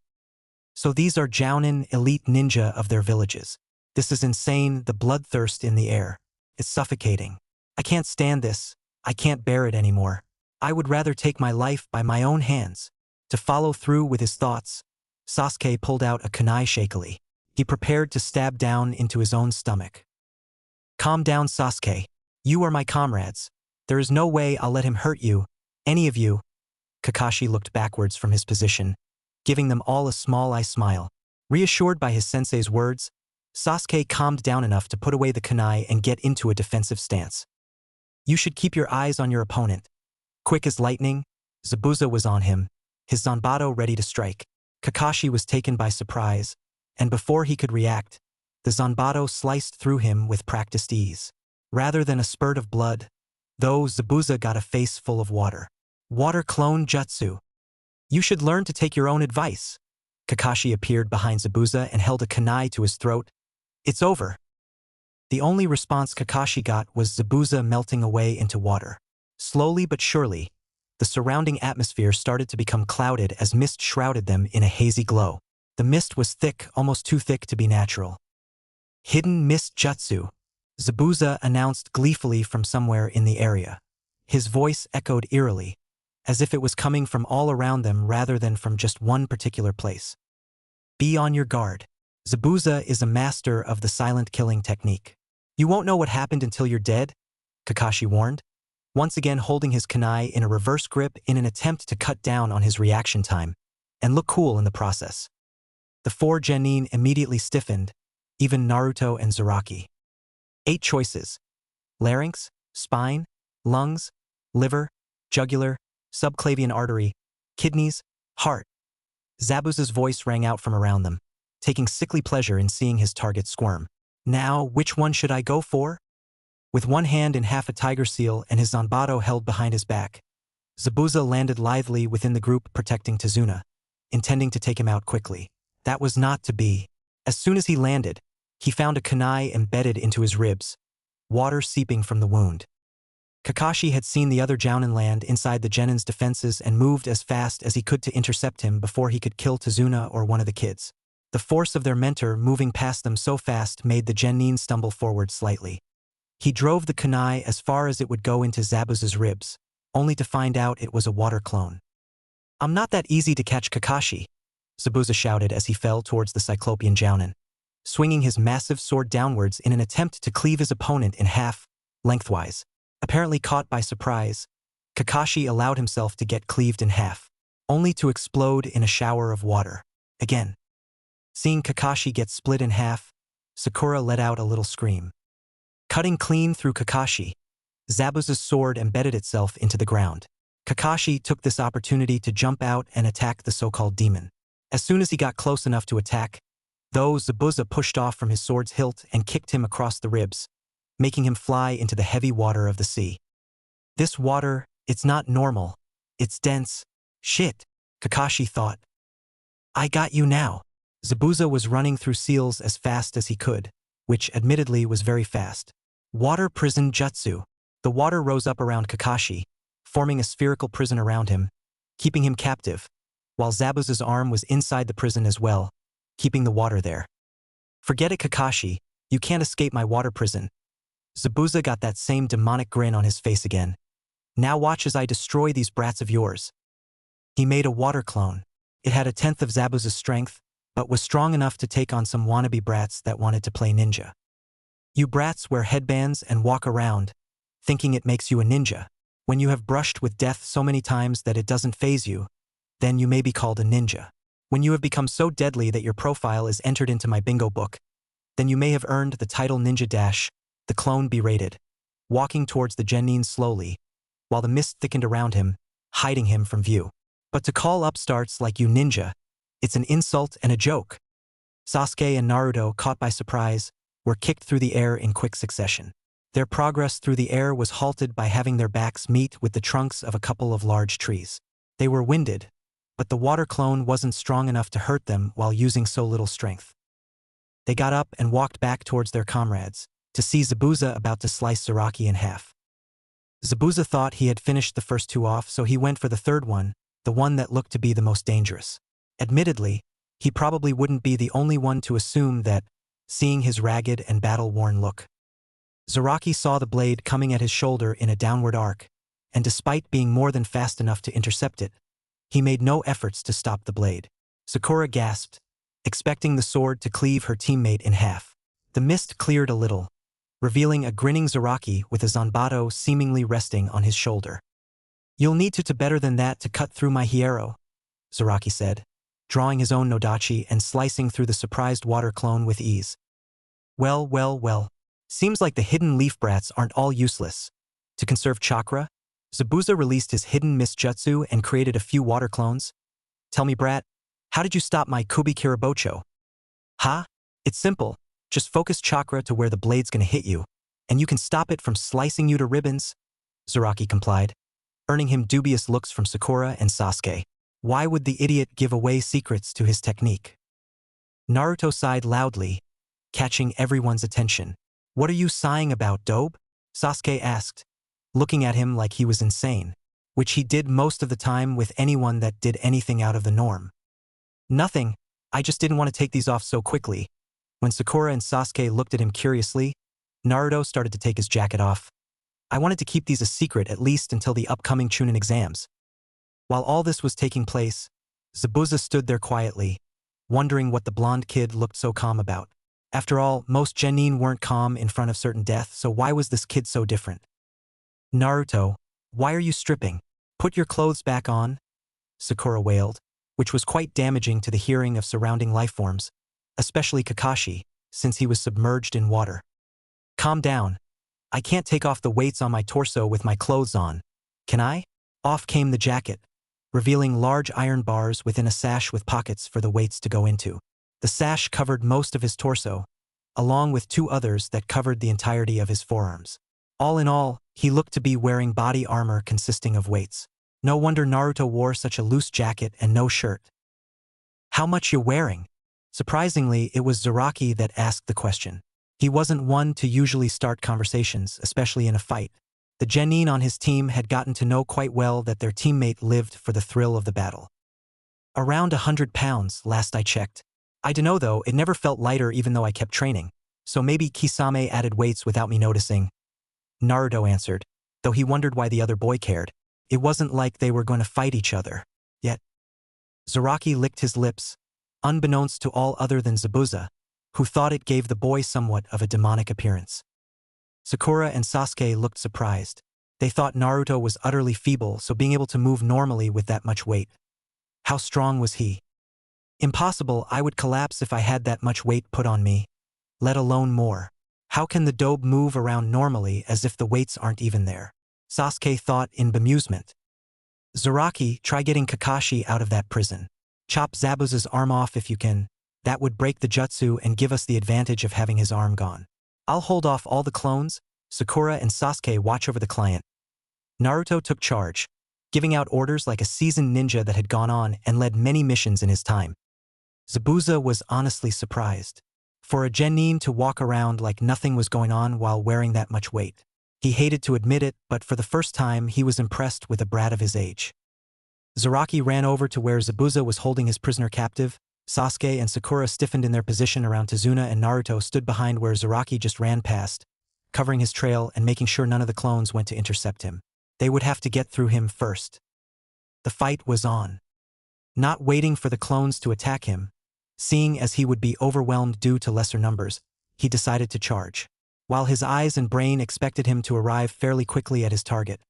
Speaker 1: So these are jounin, elite ninja of their villages. This is insane, the bloodthirst in the air. It's suffocating. I can't stand this. I can't bear it anymore. I would rather take my life by my own hands. To follow through with his thoughts, Sasuke pulled out a kunai shakily. He prepared to stab down into his own stomach. Calm down, Sasuke. You are my comrades. There is no way I'll let him hurt you, any of you. Kakashi looked backwards from his position, giving them all a small eye smile. Reassured by his sensei's words, Sasuke calmed down enough to put away the kunai and get into a defensive stance. You should keep your eyes on your opponent. Quick as lightning, Zabuza was on him, his Zanbato ready to strike. Kakashi was taken by surprise, and before he could react, the Zanbato sliced through him with practiced ease. Rather than a spurt of blood, though, Zabuza got a face full of water. Water clone jutsu. You should learn to take your own advice. Kakashi appeared behind Zabuza and held a kunai to his throat. It's over. The only response Kakashi got was Zabuza melting away into water. Slowly but surely, the surrounding atmosphere started to become clouded as mist shrouded them in a hazy glow. The mist was thick, almost too thick to be natural. Hidden mist jutsu, Zabuza announced gleefully from somewhere in the area. His voice echoed eerily, as if it was coming from all around them rather than from just one particular place. Be on your guard. Zabuza is a master of the silent killing technique. You won't know what happened until you're dead, Kakashi warned, once again holding his kunai in a reverse grip in an attempt to cut down on his reaction time and look cool in the process. The four genin immediately stiffened, even Naruto and Zaraki. 8 choices: larynx, spine, lungs, liver, jugular, subclavian artery, kidneys, heart. Zabuza's voice rang out from around them, taking sickly pleasure in seeing his target squirm. Now, which one should I go for? With one hand in half a tiger seal and his Zanbato held behind his back, Zabuza landed lithely within the group protecting Tazuna, intending to take him out quickly. That was not to be. As soon as he landed, he found a kunai embedded into his ribs, water seeping from the wound. Kakashi had seen the other jounin land inside the genin's defenses and moved as fast as he could to intercept him before he could kill Tazuna or one of the kids. The force of their mentor moving past them so fast made the genin stumble forward slightly. He drove the kunai as far as it would go into Zabuza's ribs, only to find out it was a water clone. I'm not that easy to catch, Kakashi, Zabuza shouted as he fell towards the Cyclopean jounin, swinging his massive sword downwards in an attempt to cleave his opponent in half, lengthwise. Apparently caught by surprise, Kakashi allowed himself to get cleaved in half, only to explode in a shower of water. Again. Seeing Kakashi get split in half, Sakura let out a little scream. Cutting clean through Kakashi, Zabuza's sword embedded itself into the ground. Kakashi took this opportunity to jump out and attack the so-called demon. As soon as he got close enough to attack, though, Zabuza pushed off from his sword's hilt and kicked him across the ribs, making him fly into the heavy water of the sea. This water, it's not normal. It's dense. Shit, Kakashi thought. I got you now. Zabuza was running through seals as fast as he could, which admittedly was very fast. Water prison jutsu. The water rose up around Kakashi, forming a spherical prison around him, keeping him captive, while Zabuza's arm was inside the prison as well, keeping the water there. Forget it, Kakashi. You can't escape my water prison. Zabuza got that same demonic grin on his face again. Now watch as I destroy these brats of yours. He made a water clone. It had 1/10 of Zabuza's strength, but was strong enough to take on some wannabe brats that wanted to play ninja. You brats wear headbands and walk around, thinking it makes you a ninja. When you have brushed with death so many times that it doesn't faze you, then you may be called a ninja. When you have become so deadly that your profile is entered into my bingo book, then you may have earned the title Ninja Dash. The clone berated, walking towards the genin slowly, while the mist thickened around him, hiding him from view. But to call upstarts like you ninja, it's an insult and a joke. Sasuke and Naruto, caught by surprise, were kicked through the air in quick succession. Their progress through the air was halted by having their backs meet with the trunks of a couple of large trees. They were winded, but the water clone wasn't strong enough to hurt them while using so little strength. They got up and walked back towards their comrades, to see Zabuza about to slice Zaraki in half. Zabuza thought he had finished the first two off, so he went for the third one, the one that looked to be the most dangerous. Admittedly, he probably wouldn't be the only one to assume that, seeing his ragged and battle-worn look. Zaraki saw the blade coming at his shoulder in a downward arc, and despite being more than fast enough to intercept it, he made no efforts to stop the blade. Sakura gasped, expecting the sword to cleave her teammate in half. The mist cleared a little, revealing a grinning Zaraki with a Zanbato seemingly resting on his shoulder. "You'll need to better than that to cut through my Hiero," Zaraki said, drawing his own Nodachi and slicing through the surprised water clone with ease. Well. Seems like the hidden leaf brats aren't all useless. To conserve chakra, Zabuza released his hidden mist jutsu and created a few water clones. "Tell me, brat, how did you stop my Kubi Kirabocho?" "Ha? It's simple. Just focus chakra to where the blade's gonna hit you, and you can stop it from slicing you to ribbons," Zaraki complied, earning him dubious looks from Sakura and Sasuke. Why would the idiot give away secrets to his technique? Naruto sighed loudly, catching everyone's attention. "What are you sighing about, Dobe?" Sasuke asked, looking at him like he was insane, which he did most of the time with anyone that did anything out of the norm. "Nothing, I just didn't want to take these off so quickly." When Sakura and Sasuke looked at him curiously, Naruto started to take his jacket off. "I wanted to keep these a secret at least until the upcoming Chunin exams." While all this was taking place, Zabuza stood there quietly, wondering what the blonde kid looked so calm about. After all, most genin weren't calm in front of certain death, so why was this kid so different? "Naruto, why are you stripping? Put your clothes back on," Sakura wailed, which was quite damaging to the hearing of surrounding lifeforms, especially Kakashi, since he was submerged in water. "Calm down. I can't take off the weights on my torso with my clothes on. Can I?" Off came the jacket, revealing large iron bars within a sash with pockets for the weights to go into. The sash covered most of his torso, along with two others that covered the entirety of his forearms. All in all, he looked to be wearing body armor consisting of weights. No wonder Naruto wore such a loose jacket and no shirt. "How much you wearing?" Surprisingly, it was Zaraki that asked the question. He wasn't one to usually start conversations, especially in a fight. The genin on his team had gotten to know quite well that their teammate lived for the thrill of the battle. "Around 100 pounds, last I checked. I dunno though, it never felt lighter even though I kept training. So maybe Kisame added weights without me noticing," Naruto answered, though he wondered why the other boy cared. It wasn't like they were going to fight each other. Yet. Zaraki licked his lips, unbeknownst to all other than Zabuza, who thought it gave the boy somewhat of a demonic appearance. Sakura and Sasuke looked surprised. They thought Naruto was utterly feeble, so being able to move normally with that much weight. How strong was he? "Impossible, I would collapse if I had that much weight put on me, let alone more. How can the Dobe move around normally as if the weights aren't even there?" Sasuke thought in bemusement. "Zaraki, try getting Kakashi out of that prison. Chop Zabuza's arm off if you can. That would break the jutsu and give us the advantage of having his arm gone. I'll hold off all the clones. Sakura and Sasuke watch over the client." Naruto took charge, giving out orders like a seasoned ninja that had gone on and led many missions in his time. Zabuza was honestly surprised. For a genin to walk around like nothing was going on while wearing that much weight. He hated to admit it, but for the first time he was impressed with a brat of his age. Zaraki ran over to where Zabuza was holding his prisoner captive. Sasuke and Sakura stiffened in their position around Tazuna, and Naruto stood behind where Zaraki just ran past, covering his trail and making sure none of the clones went to intercept him. They would have to get through him first. The fight was on. Not waiting for the clones to attack him, seeing as he would be overwhelmed due to lesser numbers, he decided to charge. While his eyes and brain expected him to arrive fairly quickly at his target,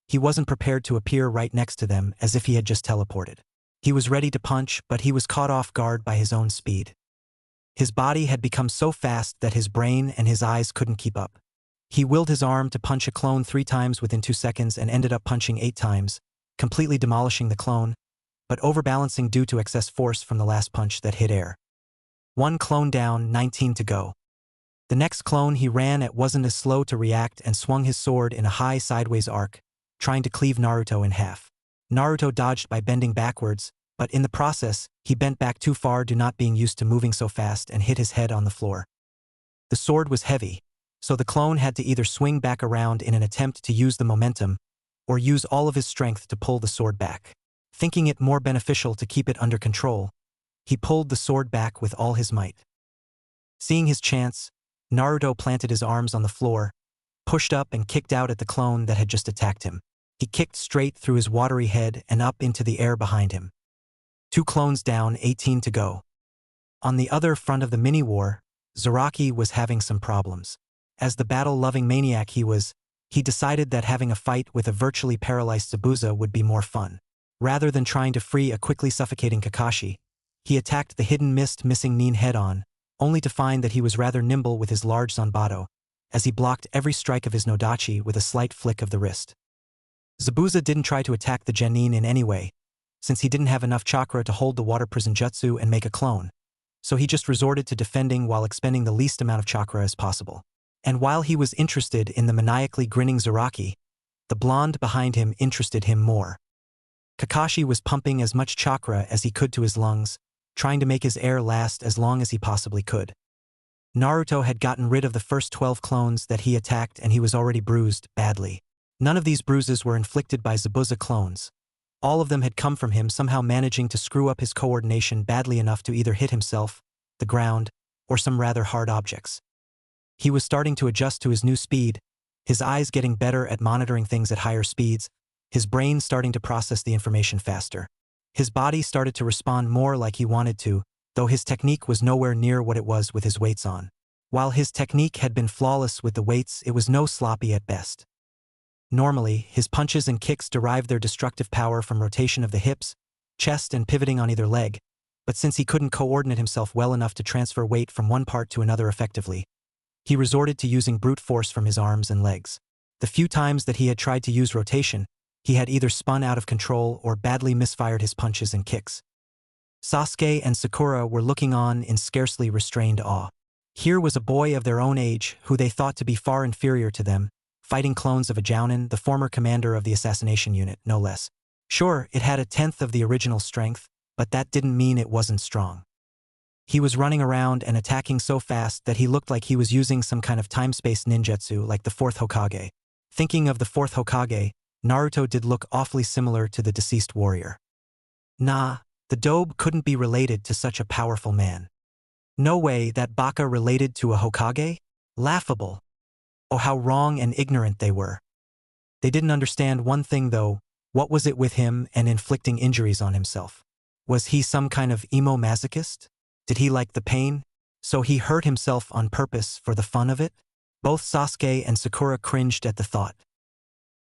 Speaker 1: He wasn't prepared to appear right next to them as if he had just teleported. He was ready to punch, but he was caught off guard by his own speed. His body had become so fast that his brain and his eyes couldn't keep up. He willed his arm to punch a clone 3 times within 2 seconds and ended up punching 8 times, completely demolishing the clone, but overbalancing due to excess force from the last punch that hit air. 1 clone down, 19 to go. The next clone he ran at wasn't as slow to react and swung his sword in a high sideways arc, trying to cleave Naruto in half. Naruto dodged by bending backwards, but in the process, he bent back too far due not being used to moving so fast and hit his head on the floor. The sword was heavy, so the clone had to either swing back around in an attempt to use the momentum, or use all of his strength to pull the sword back. Thinking it more beneficial to keep it under control, he pulled the sword back with all his might. Seeing his chance, Naruto planted his arms on the floor, pushed up and kicked out at the clone that had just attacked him. He kicked straight through his watery head and up into the air behind him. 2 clones down, 18 to go. On the other front of the mini-war, Zaraki was having some problems. As the battle-loving maniac he decided that having a fight with a virtually paralyzed Zabuza would be more fun. Rather than trying to free a quickly suffocating Kakashi, he attacked the hidden missing Nin head-on, only to find that he was rather nimble with his large Zanbato, as he blocked every strike of his Nodachi with a slight flick of the wrist. Zabuza didn't try to attack the Genin in any way, since he didn't have enough chakra to hold the water prison jutsu and make a clone, so he just resorted to defending while expending the least amount of chakra as possible. And while he was interested in the maniacally grinning Zaraki, the blonde behind him interested him more. Kakashi was pumping as much chakra as he could to his lungs, trying to make his air last as long as he possibly could. Naruto had gotten rid of the first 12 clones that he attacked and he was already bruised badly. None of these bruises were inflicted by Zabuza clones. All of them had come from him somehow managing to screw up his coordination badly enough to either hit himself, the ground, or some rather hard objects. He was starting to adjust to his new speed, his eyes getting better at monitoring things at higher speeds, his brain starting to process the information faster. His body started to respond more like he wanted to, though his technique was nowhere near what it was with his weights on. While his technique had been flawless with the weights, it was no sloppy at best. Normally, his punches and kicks derived their destructive power from rotation of the hips, chest and pivoting on either leg, but since he couldn't coordinate himself well enough to transfer weight from one part to another effectively, he resorted to using brute force from his arms and legs. The few times that he had tried to use rotation, he had either spun out of control or badly misfired his punches and kicks. Sasuke and Sakura were looking on in scarcely restrained awe. Here was a boy of their own age who they thought to be far inferior to them, fighting clones of a Jounin, the former commander of the assassination unit, no less. Sure, it had 1/10 of the original strength, but that didn't mean it wasn't strong. He was running around and attacking so fast that he looked like he was using some kind of time-space ninjutsu like the 4th Hokage. Thinking of the 4th Hokage, Naruto did look awfully similar to the deceased warrior. Nah, the dobe couldn't be related to such a powerful man. No way that baka related to a Hokage? Laughable. Oh, how wrong and ignorant they were. They didn't understand one thing though, what was it with him and inflicting injuries on himself? Was he some kind of emo masochist? Did he like the pain? So he hurt himself on purpose for the fun of it? Both Sasuke and Sakura cringed at the thought.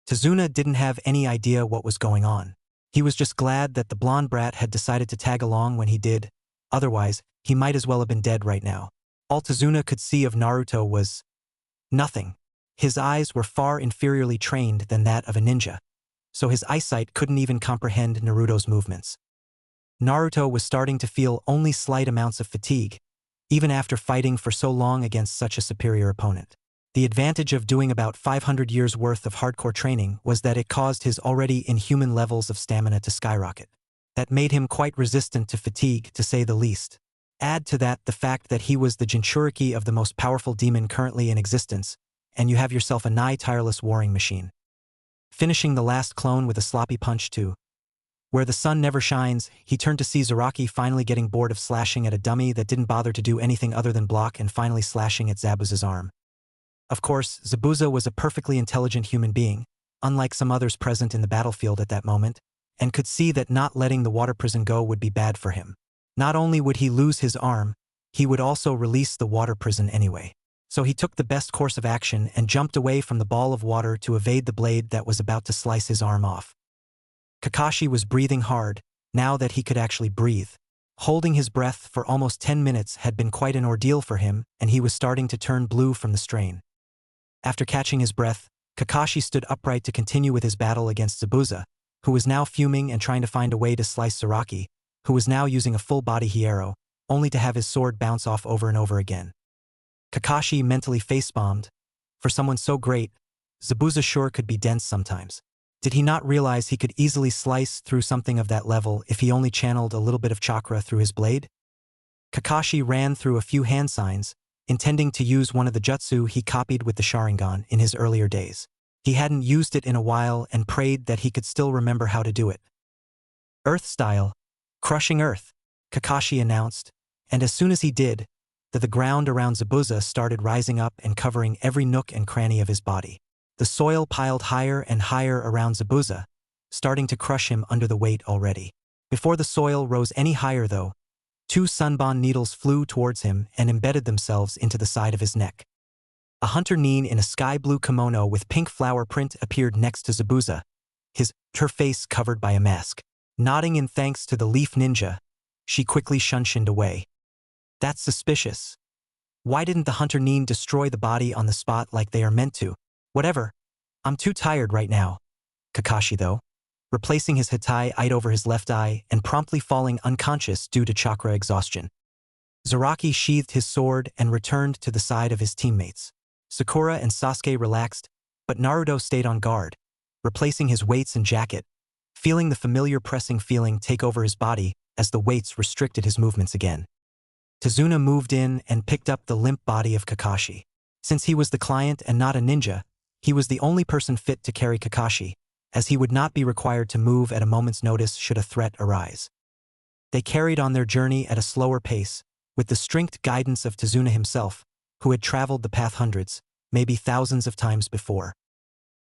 Speaker 1: Tazuna didn't have any idea what was going on. He was just glad that the blonde brat had decided to tag along when he did, otherwise, he might as well have been dead right now. All Tazuna could see of Naruto was nothing. His eyes were far inferiorly trained than that of a ninja, so his eyesight couldn't even comprehend Naruto's movements. Naruto was starting to feel only slight amounts of fatigue, even after fighting for so long against such a superior opponent. The advantage of doing about 500 years' worth of hardcore training was that it caused his already inhuman levels of stamina to skyrocket. That made him quite resistant to fatigue, to say the least. Add to that the fact that he was the Jinchuriki of the most powerful demon currently in existence, and you have yourself a nigh tireless warring machine. Finishing the last clone with a sloppy punch too. Where the sun never shines, he turned to see Zaraki finally getting bored of slashing at a dummy that didn't bother to do anything other than block and finally slashing at Zabuza's arm. Of course, Zabuza was a perfectly intelligent human being, unlike some others present in the battlefield at that moment, and could see that not letting the water prison go would be bad for him. Not only would he lose his arm, he would also release the water prison anyway. So he took the best course of action and jumped away from the ball of water to evade the blade that was about to slice his arm off. Kakashi was breathing hard, now that he could actually breathe. Holding his breath for almost 10 minutes had been quite an ordeal for him, and he was starting to turn blue from the strain. After catching his breath, Kakashi stood upright to continue with his battle against Zabuza, who was now fuming and trying to find a way to slice Zaraki, who was now using a full-body Hiero, only to have his sword bounce off over and over again. Kakashi mentally facepalmed. For someone so great, Zabuza sure could be dense sometimes. Did he not realize he could easily slice through something of that level if he only channeled a little bit of chakra through his blade? Kakashi ran through a few hand signs, intending to use one of the jutsu he copied with the Sharingan in his earlier days. He hadn't used it in a while and prayed that he could still remember how to do it. Earth style, crushing earth, Kakashi announced, and as soon as he did, the ground around Zabuza started rising up and covering every nook and cranny of his body. The soil piled higher and higher around Zabuza, starting to crush him under the weight already. Before the soil rose any higher though, 2 sunbon needles flew towards him and embedded themselves into the side of his neck. A hunter nin in a sky-blue kimono with pink flower print appeared next to Zabuza, her face covered by a mask. Nodding in thanks to the leaf ninja, she quickly shunshined away. That's suspicious. Why didn't the hunter nin destroy the body on the spot like they are meant to? Whatever. I'm too tired right now. Kakashi though, replacing his hitai eyed over his left eye and promptly falling unconscious due to chakra exhaustion. Zaraki sheathed his sword and returned to the side of his teammates. Sakura and Sasuke relaxed, but Naruto stayed on guard, replacing his weights and jacket, feeling the familiar pressing feeling take over his body as the weights restricted his movements again. Tazuna moved in and picked up the limp body of Kakashi. Since he was the client and not a ninja, he was the only person fit to carry Kakashi, as he would not be required to move at a moment's notice should a threat arise. They carried on their journey at a slower pace, with the strict guidance of Tazuna himself, who had traveled the path hundreds, maybe thousands of times before.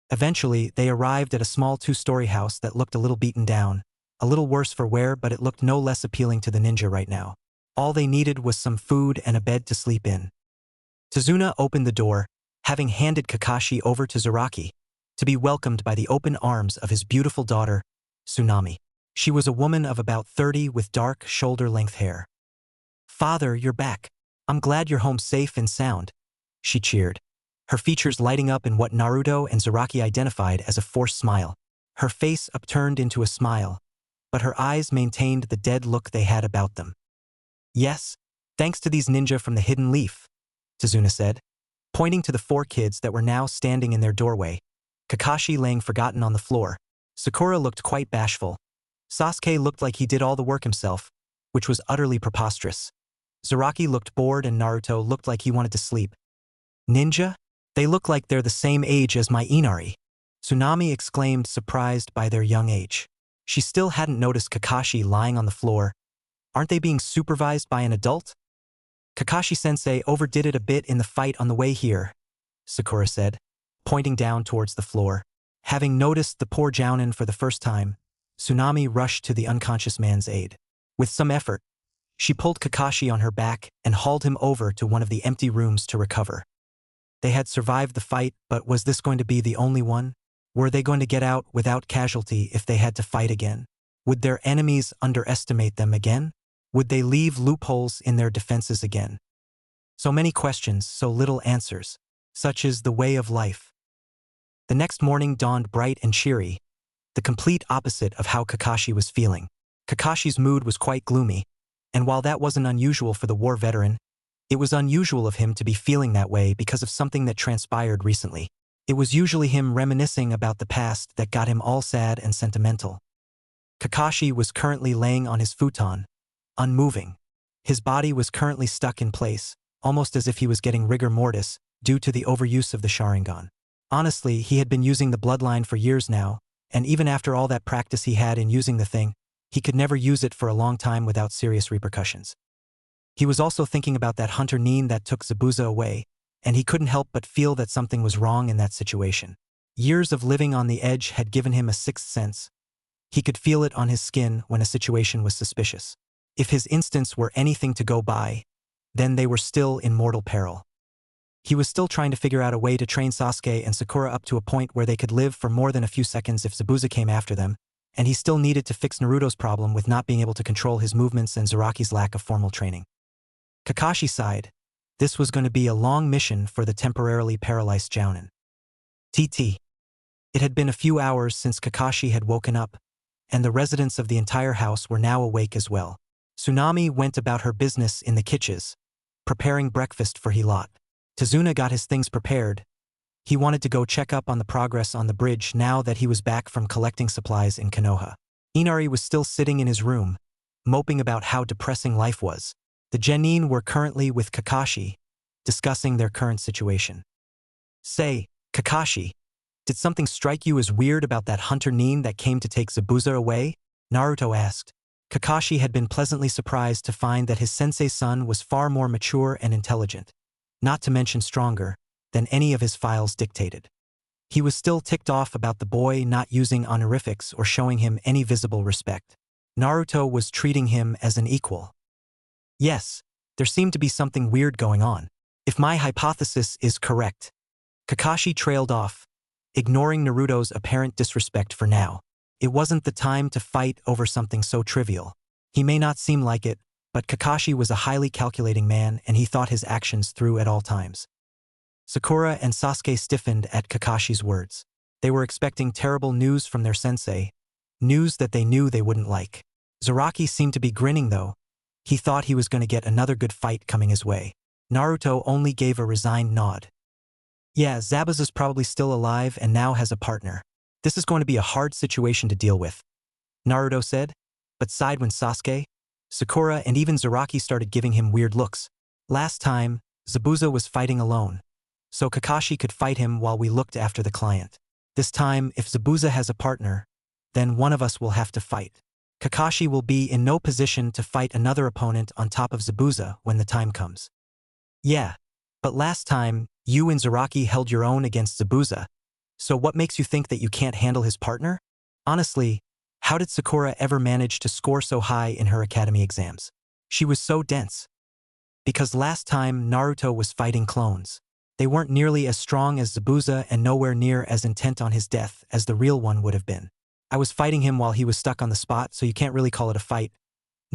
Speaker 1: Eventually, they arrived at a small 2-story house that looked a little beaten down, a little worse for wear, but it looked no less appealing to the ninja right now. All they needed was some food and a bed to sleep in. Tazuna opened the door, having handed Kakashi over to Zaraki, to be welcomed by the open arms of his beautiful daughter, Tsunami. She was a woman of about 30 with dark, shoulder-length hair. "Father, you're back. I'm glad you're home safe and sound," she cheered, her features lighting up in what Naruto and Zaraki identified as a forced smile. Her face upturned into a smile, but her eyes maintained the dead look they had about them. "Yes, thanks to these ninja from the Hidden Leaf," Tazuna said, pointing to the 4 kids that were now standing in their doorway, Kakashi laying forgotten on the floor. Sakura looked quite bashful. Sasuke looked like he did all the work himself, which was utterly preposterous. Zaraki looked bored and Naruto looked like he wanted to sleep. "Ninja? They look like they're the same age as my Inari," Tsunami exclaimed, surprised by their young age. She still hadn't noticed Kakashi lying on the floor. "Aren't they being supervised by an adult?" "Kakashi-sensei overdid it a bit in the fight on the way here," Sakura said, pointing down towards the floor. Having noticed the poor jounin for the first time, Tsunami rushed to the unconscious man's aid. With some effort, she pulled Kakashi on her back and hauled him over to one of the empty rooms to recover. They had survived the fight, but was this going to be the only one? Were they going to get out without casualty if they had to fight again? Would their enemies underestimate them again? Would they leave loopholes in their defenses again? So many questions, so little answers. Such is the way of life. The next morning dawned bright and cheery, the complete opposite of how Kakashi was feeling. Kakashi's mood was quite gloomy, and while that wasn't unusual for the war veteran, it was unusual of him to be feeling that way because of something that transpired recently. It was usually him reminiscing about the past that got him all sad and sentimental. Kakashi was currently laying on his futon, unmoving. His body was currently stuck in place, almost as if he was getting rigor mortis due to the overuse of the Sharingan. Honestly, he had been using the bloodline for years now, and even after all that practice he had in using the thing, he could never use it for a long time without serious repercussions. He was also thinking about that hunter nin that took Zabuza away, and he couldn't help but feel that something was wrong in that situation. Years of living on the edge had given him a sixth sense. He could feel it on his skin when a situation was suspicious. If his instincts were anything to go by, then they were still in mortal peril. He was still trying to figure out a way to train Sasuke and Sakura up to a point where they could live for more than a few seconds if Zabuza came after them, and he still needed to fix Naruto's problem with not being able to control his movements and Zaraki's lack of formal training. Kakashi sighed. This was going to be a long mission for the temporarily paralyzed Jounin. TT. It had been a few hours since Kakashi had woken up, and the residents of the entire house were now awake as well. Tsunami went about her business in the kitchens, preparing breakfast for Hilot. Tazuna got his things prepared. He wanted to go check up on the progress on the bridge now that he was back from collecting supplies in Konoha. Inari was still sitting in his room, moping about how depressing life was. The genin were currently with Kakashi, discussing their current situation. Say, Kakashi, did something strike you as weird about that hunter nin that came to take Zabuza away? Naruto asked. Kakashi had been pleasantly surprised to find that his sensei's son was far more mature and intelligent, not to mention stronger, than any of his files dictated. He was still ticked off about the boy not using honorifics or showing him any visible respect. Naruto was treating him as an equal. Yes, there seemed to be something weird going on. If my hypothesis is correct. Kakashi trailed off, ignoring Naruto's apparent disrespect for now. It wasn't the time to fight over something so trivial. He may not seem like it, but Kakashi was a highly calculating man and he thought his actions through at all times. Sakura and Sasuke stiffened at Kakashi's words. They were expecting terrible news from their sensei, news that they knew they wouldn't like. Zaraki seemed to be grinning though. He thought he was going to get another good fight coming his way. Naruto only gave a resigned nod. Yeah, Zabuza's probably still alive and now has a partner. This is going to be a hard situation to deal with, Naruto said, but sighed when Sasuke, Sakura and even Zaraki started giving him weird looks. Last time, Zabuza was fighting alone, so Kakashi could fight him while we looked after the client. This time, if Zabuza has a partner, then one of us will have to fight. Kakashi will be in no position to fight another opponent on top of Zabuza when the time comes. Yeah, but last time, you and Zaraki held your own against Zabuza, so what makes you think that you can't handle his partner? Honestly, how did Sakura ever manage to score so high in her academy exams? She was so dense. Because last time Naruto was fighting clones. They weren't nearly as strong as Zabuza and nowhere near as intent on his death as the real one would have been. I was fighting him while he was stuck on the spot, so you can't really call it a fight.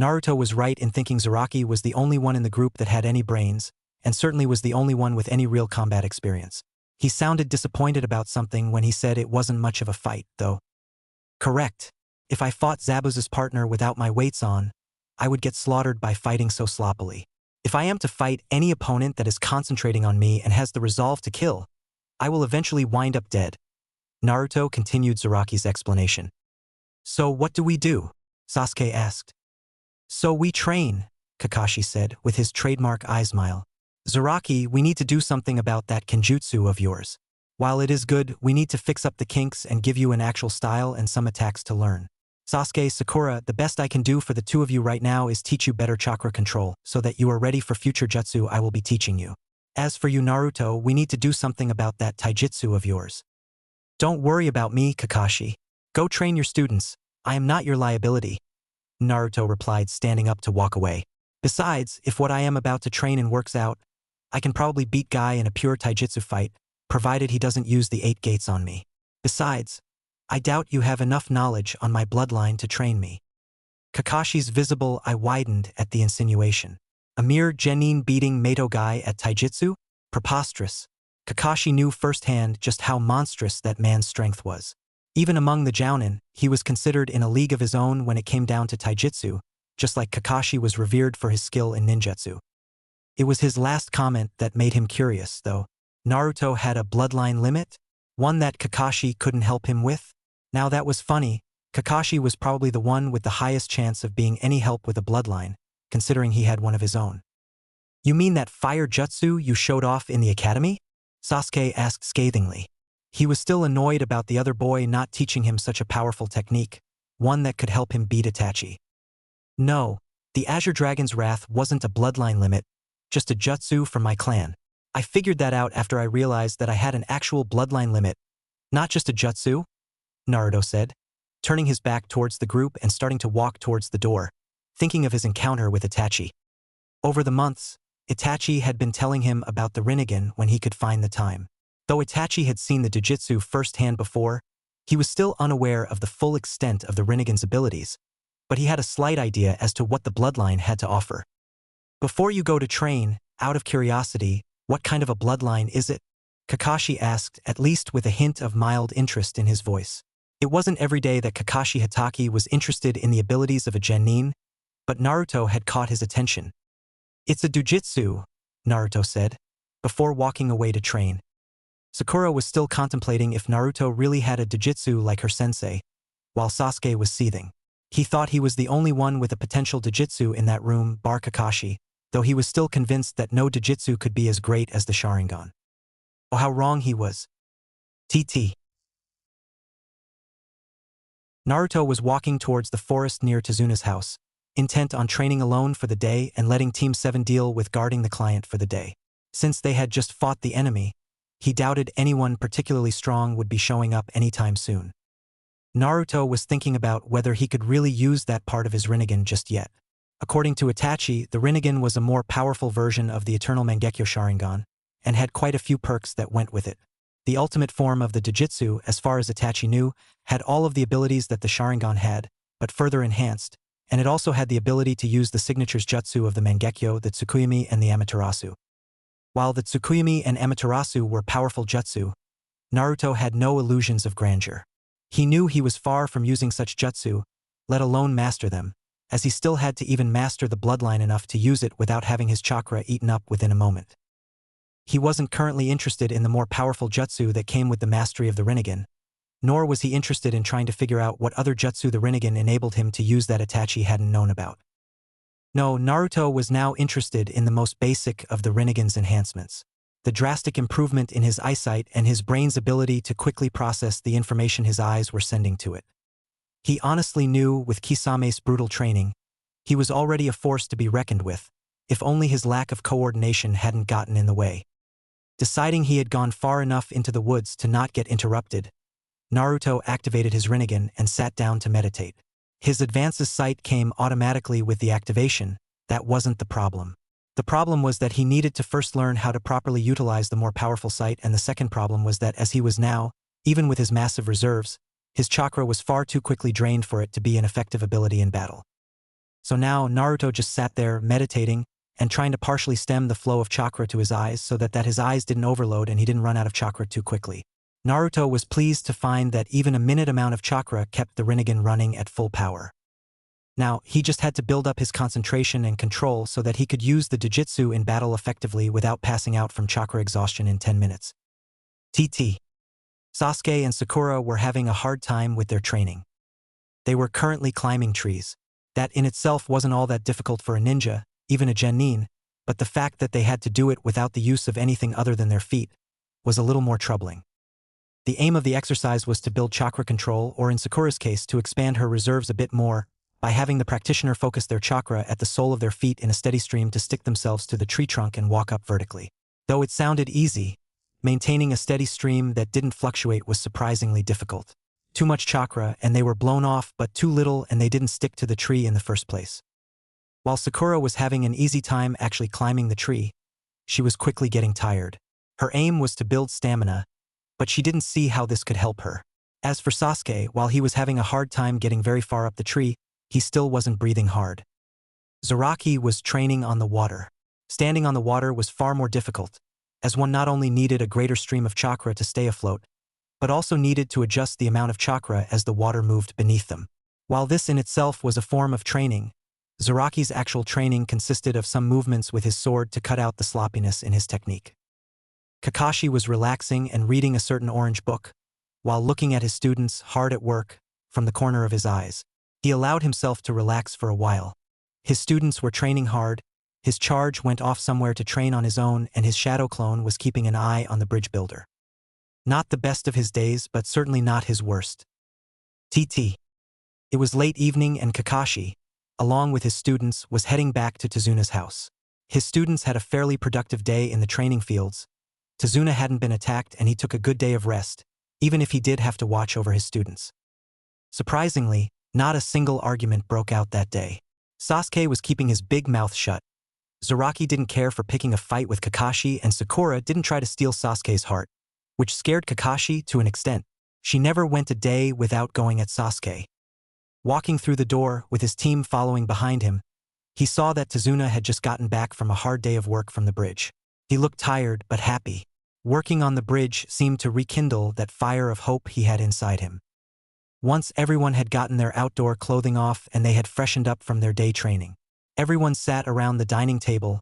Speaker 1: Naruto was right in thinking Zaraki was the only one in the group that had any brains, and certainly was the only one with any real combat experience. He sounded disappointed about something when he said it wasn't much of a fight, though. Correct. If I fought Zabuza's partner without my weights on, I would get slaughtered by fighting so sloppily. If I am to fight any opponent that is concentrating on me and has the resolve to kill, I will eventually wind up dead. Naruto continued Zaraki's explanation. So what do we do? Sasuke asked. So we train, Kakashi said with his trademark eye smile. Zaraki, we need to do something about that kenjutsu of yours. While it is good, we need to fix up the kinks and give you an actual style and some attacks to learn. Sasuke, Sakura, the best I can do for the two of you right now is teach you better chakra control so that you are ready for future jutsu I will be teaching you. As for you Naruto, we need to do something about that taijutsu of yours. Don't worry about me, Kakashi. Go train your students. I am not your liability. Naruto replied, standing up to walk away. Besides, if what I am about to train in works out, I can probably beat Guy in a pure taijutsu fight, provided he doesn't use the 8 gates on me. Besides, I doubt you have enough knowledge on my bloodline to train me. Kakashi's visible eye widened at the insinuation. A mere genin beating Meito Guy at taijutsu? Preposterous. Kakashi knew firsthand just how monstrous that man's strength was. Even among the Jounin, he was considered in a league of his own when it came down to taijutsu, just like Kakashi was revered for his skill in ninjutsu. It was his last comment that made him curious, though. Naruto had a bloodline limit? One that Kakashi couldn't help him with? Now that was funny. Kakashi was probably the one with the highest chance of being any help with a bloodline, considering he had one of his own. You mean that fire jutsu you showed off in the academy? Sasuke asked scathingly. He was still annoyed about the other boy not teaching him such a powerful technique, one that could help him beat Itachi. No, the Azure Dragon's Wrath wasn't a bloodline limit, just a jutsu from my clan. I figured that out after I realized that I had an actual bloodline limit, not just a jutsu, Naruto said, turning his back towards the group and starting to walk towards the door, thinking of his encounter with Itachi. Over the months, Itachi had been telling him about the Rinnegan when he could find the time. Though Itachi had seen the jujutsu firsthand before, he was still unaware of the full extent of the Rinnegan's abilities, but he had a slight idea as to what the bloodline had to offer. Before you go to train, out of curiosity, what kind of a bloodline is it? Kakashi asked, at least with a hint of mild interest in his voice. It wasn't every day that Kakashi Hatake was interested in the abilities of a genin, but Naruto had caught his attention. It's a jujutsu, Naruto said, before walking away to train. Sakura was still contemplating if Naruto really had a jujutsu like her sensei, while Sasuke was seething. He thought he was the only one with a potential jujutsu in that room, bar Kakashi, though he was still convinced that no jujutsu could be as great as the Sharingan. Oh, how wrong he was. TT. Naruto was walking towards the forest near Tezuna's house, intent on training alone for the day and letting Team 7 deal with guarding the client for the day. Since they had just fought the enemy, he doubted anyone particularly strong would be showing up anytime soon. Naruto was thinking about whether he could really use that part of his Rinnegan just yet. According to Itachi, the Rinnegan was a more powerful version of the Eternal Mangekyo Sharingan, and had quite a few perks that went with it. The ultimate form of the Jujutsu, as far as Itachi knew, had all of the abilities that the Sharingan had, but further enhanced, and it also had the ability to use the signatures jutsu of the Mangekyo, the Tsukuyomi, and the Amaterasu. While the Tsukuyomi and Amaterasu were powerful jutsu, Naruto had no illusions of grandeur. He knew he was far from using such jutsu, let alone master them, as he still had to even master the bloodline enough to use it without having his chakra eaten up within a moment. He wasn't currently interested in the more powerful jutsu that came with the mastery of the Rinnegan, nor was he interested in trying to figure out what other jutsu the Rinnegan enabled him to use that Itachi hadn't known about. No, Naruto was now interested in the most basic of the Rinnegan's enhancements, the drastic improvement in his eyesight and his brain's ability to quickly process the information his eyes were sending to it. He honestly knew, with Kisame's brutal training, he was already a force to be reckoned with, if only his lack of coordination hadn't gotten in the way. Deciding he had gone far enough into the woods to not get interrupted, Naruto activated his Rinnegan and sat down to meditate. His advance's sight came automatically with the activation. That wasn't the problem. The problem was that he needed to first learn how to properly utilize the more powerful sight, and the second problem was that as he was now, even with his massive reserves, his chakra was far too quickly drained for it to be an effective ability in battle. So now Naruto just sat there meditating and trying to partially stem the flow of chakra to his eyes so that his eyes didn't overload and he didn't run out of chakra too quickly. Naruto was pleased to find that even a minute amount of chakra kept the Rinnegan running at full power. Now, he just had to build up his concentration and control so that he could use the Jujutsu in battle effectively without passing out from chakra exhaustion in 10 minutes. TT. Sasuke and Sakura were having a hard time with their training. They were currently climbing trees. That in itself wasn't all that difficult for a ninja, even a genin, but the fact that they had to do it without the use of anything other than their feet was a little more troubling. The aim of the exercise was to build chakra control, or in Sakura's case, to expand her reserves a bit more, by having the practitioner focus their chakra at the sole of their feet in a steady stream to stick themselves to the tree trunk and walk up vertically. Though it sounded easy, maintaining a steady stream that didn't fluctuate was surprisingly difficult. Too much chakra and they were blown off, but too little and they didn't stick to the tree in the first place. While Sakura was having an easy time actually climbing the tree, she was quickly getting tired. Her aim was to build stamina, but she didn't see how this could help her. As for Sasuke, while he was having a hard time getting very far up the tree, he still wasn't breathing hard. Zaraki was training on the water. Standing on the water was far more difficult, as one not only needed a greater stream of chakra to stay afloat, but also needed to adjust the amount of chakra as the water moved beneath them. While this in itself was a form of training, Zaraki's actual training consisted of some movements with his sword to cut out the sloppiness in his technique. Kakashi was relaxing and reading a certain orange book, while looking at his students hard at work from the corner of his eyes. He allowed himself to relax for a while. His students were training hard, his charge went off somewhere to train on his own, and his shadow clone was keeping an eye on the bridge builder. Not the best of his days, but certainly not his worst. TT. It was late evening and Kakashi, along with his students, was heading back to Tezuna's house. His students had a fairly productive day in the training fields. Tezuna hadn't been attacked and he took a good day of rest, even if he did have to watch over his students. Surprisingly, not a single argument broke out that day. Sasuke was keeping his big mouth shut. Zaraki didn't care for picking a fight with Kakashi, and Sakura didn't try to steal Sasuke's heart, which scared Kakashi to an extent. She never went a day without going at Sasuke. Walking through the door, with his team following behind him, he saw that Tazuna had just gotten back from a hard day of work from the bridge. He looked tired but happy. Working on the bridge seemed to rekindle that fire of hope he had inside him. Once everyone had gotten their outdoor clothing off and they had freshened up from their day training, everyone sat around the dining table,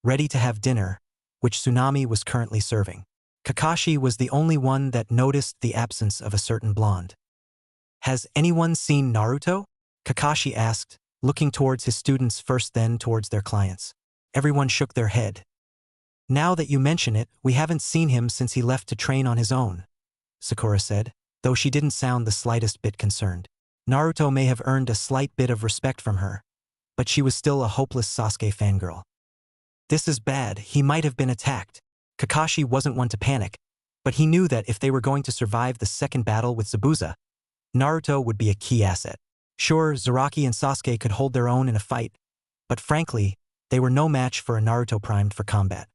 Speaker 1: ready to have dinner, which Tsunami was currently serving. Kakashi was the only one that noticed the absence of a certain blonde. "Has anyone seen Naruto?" Kakashi asked, looking towards his students first, then towards their clients. Everyone shook their head. "Now that you mention it, we haven't seen him since he left to train on his own," Sakura said, though she didn't sound the slightest bit concerned. Naruto may have earned a slight bit of respect from her, but she was still a hopeless Sasuke fangirl. "This is bad, he might have been attacked." Kakashi wasn't one to panic, but he knew that if they were going to survive the second battle with Zabuza, Naruto would be a key asset. Sure, Zaraki and Sasuke could hold their own in a fight, but frankly, they were no match for a Naruto primed for combat.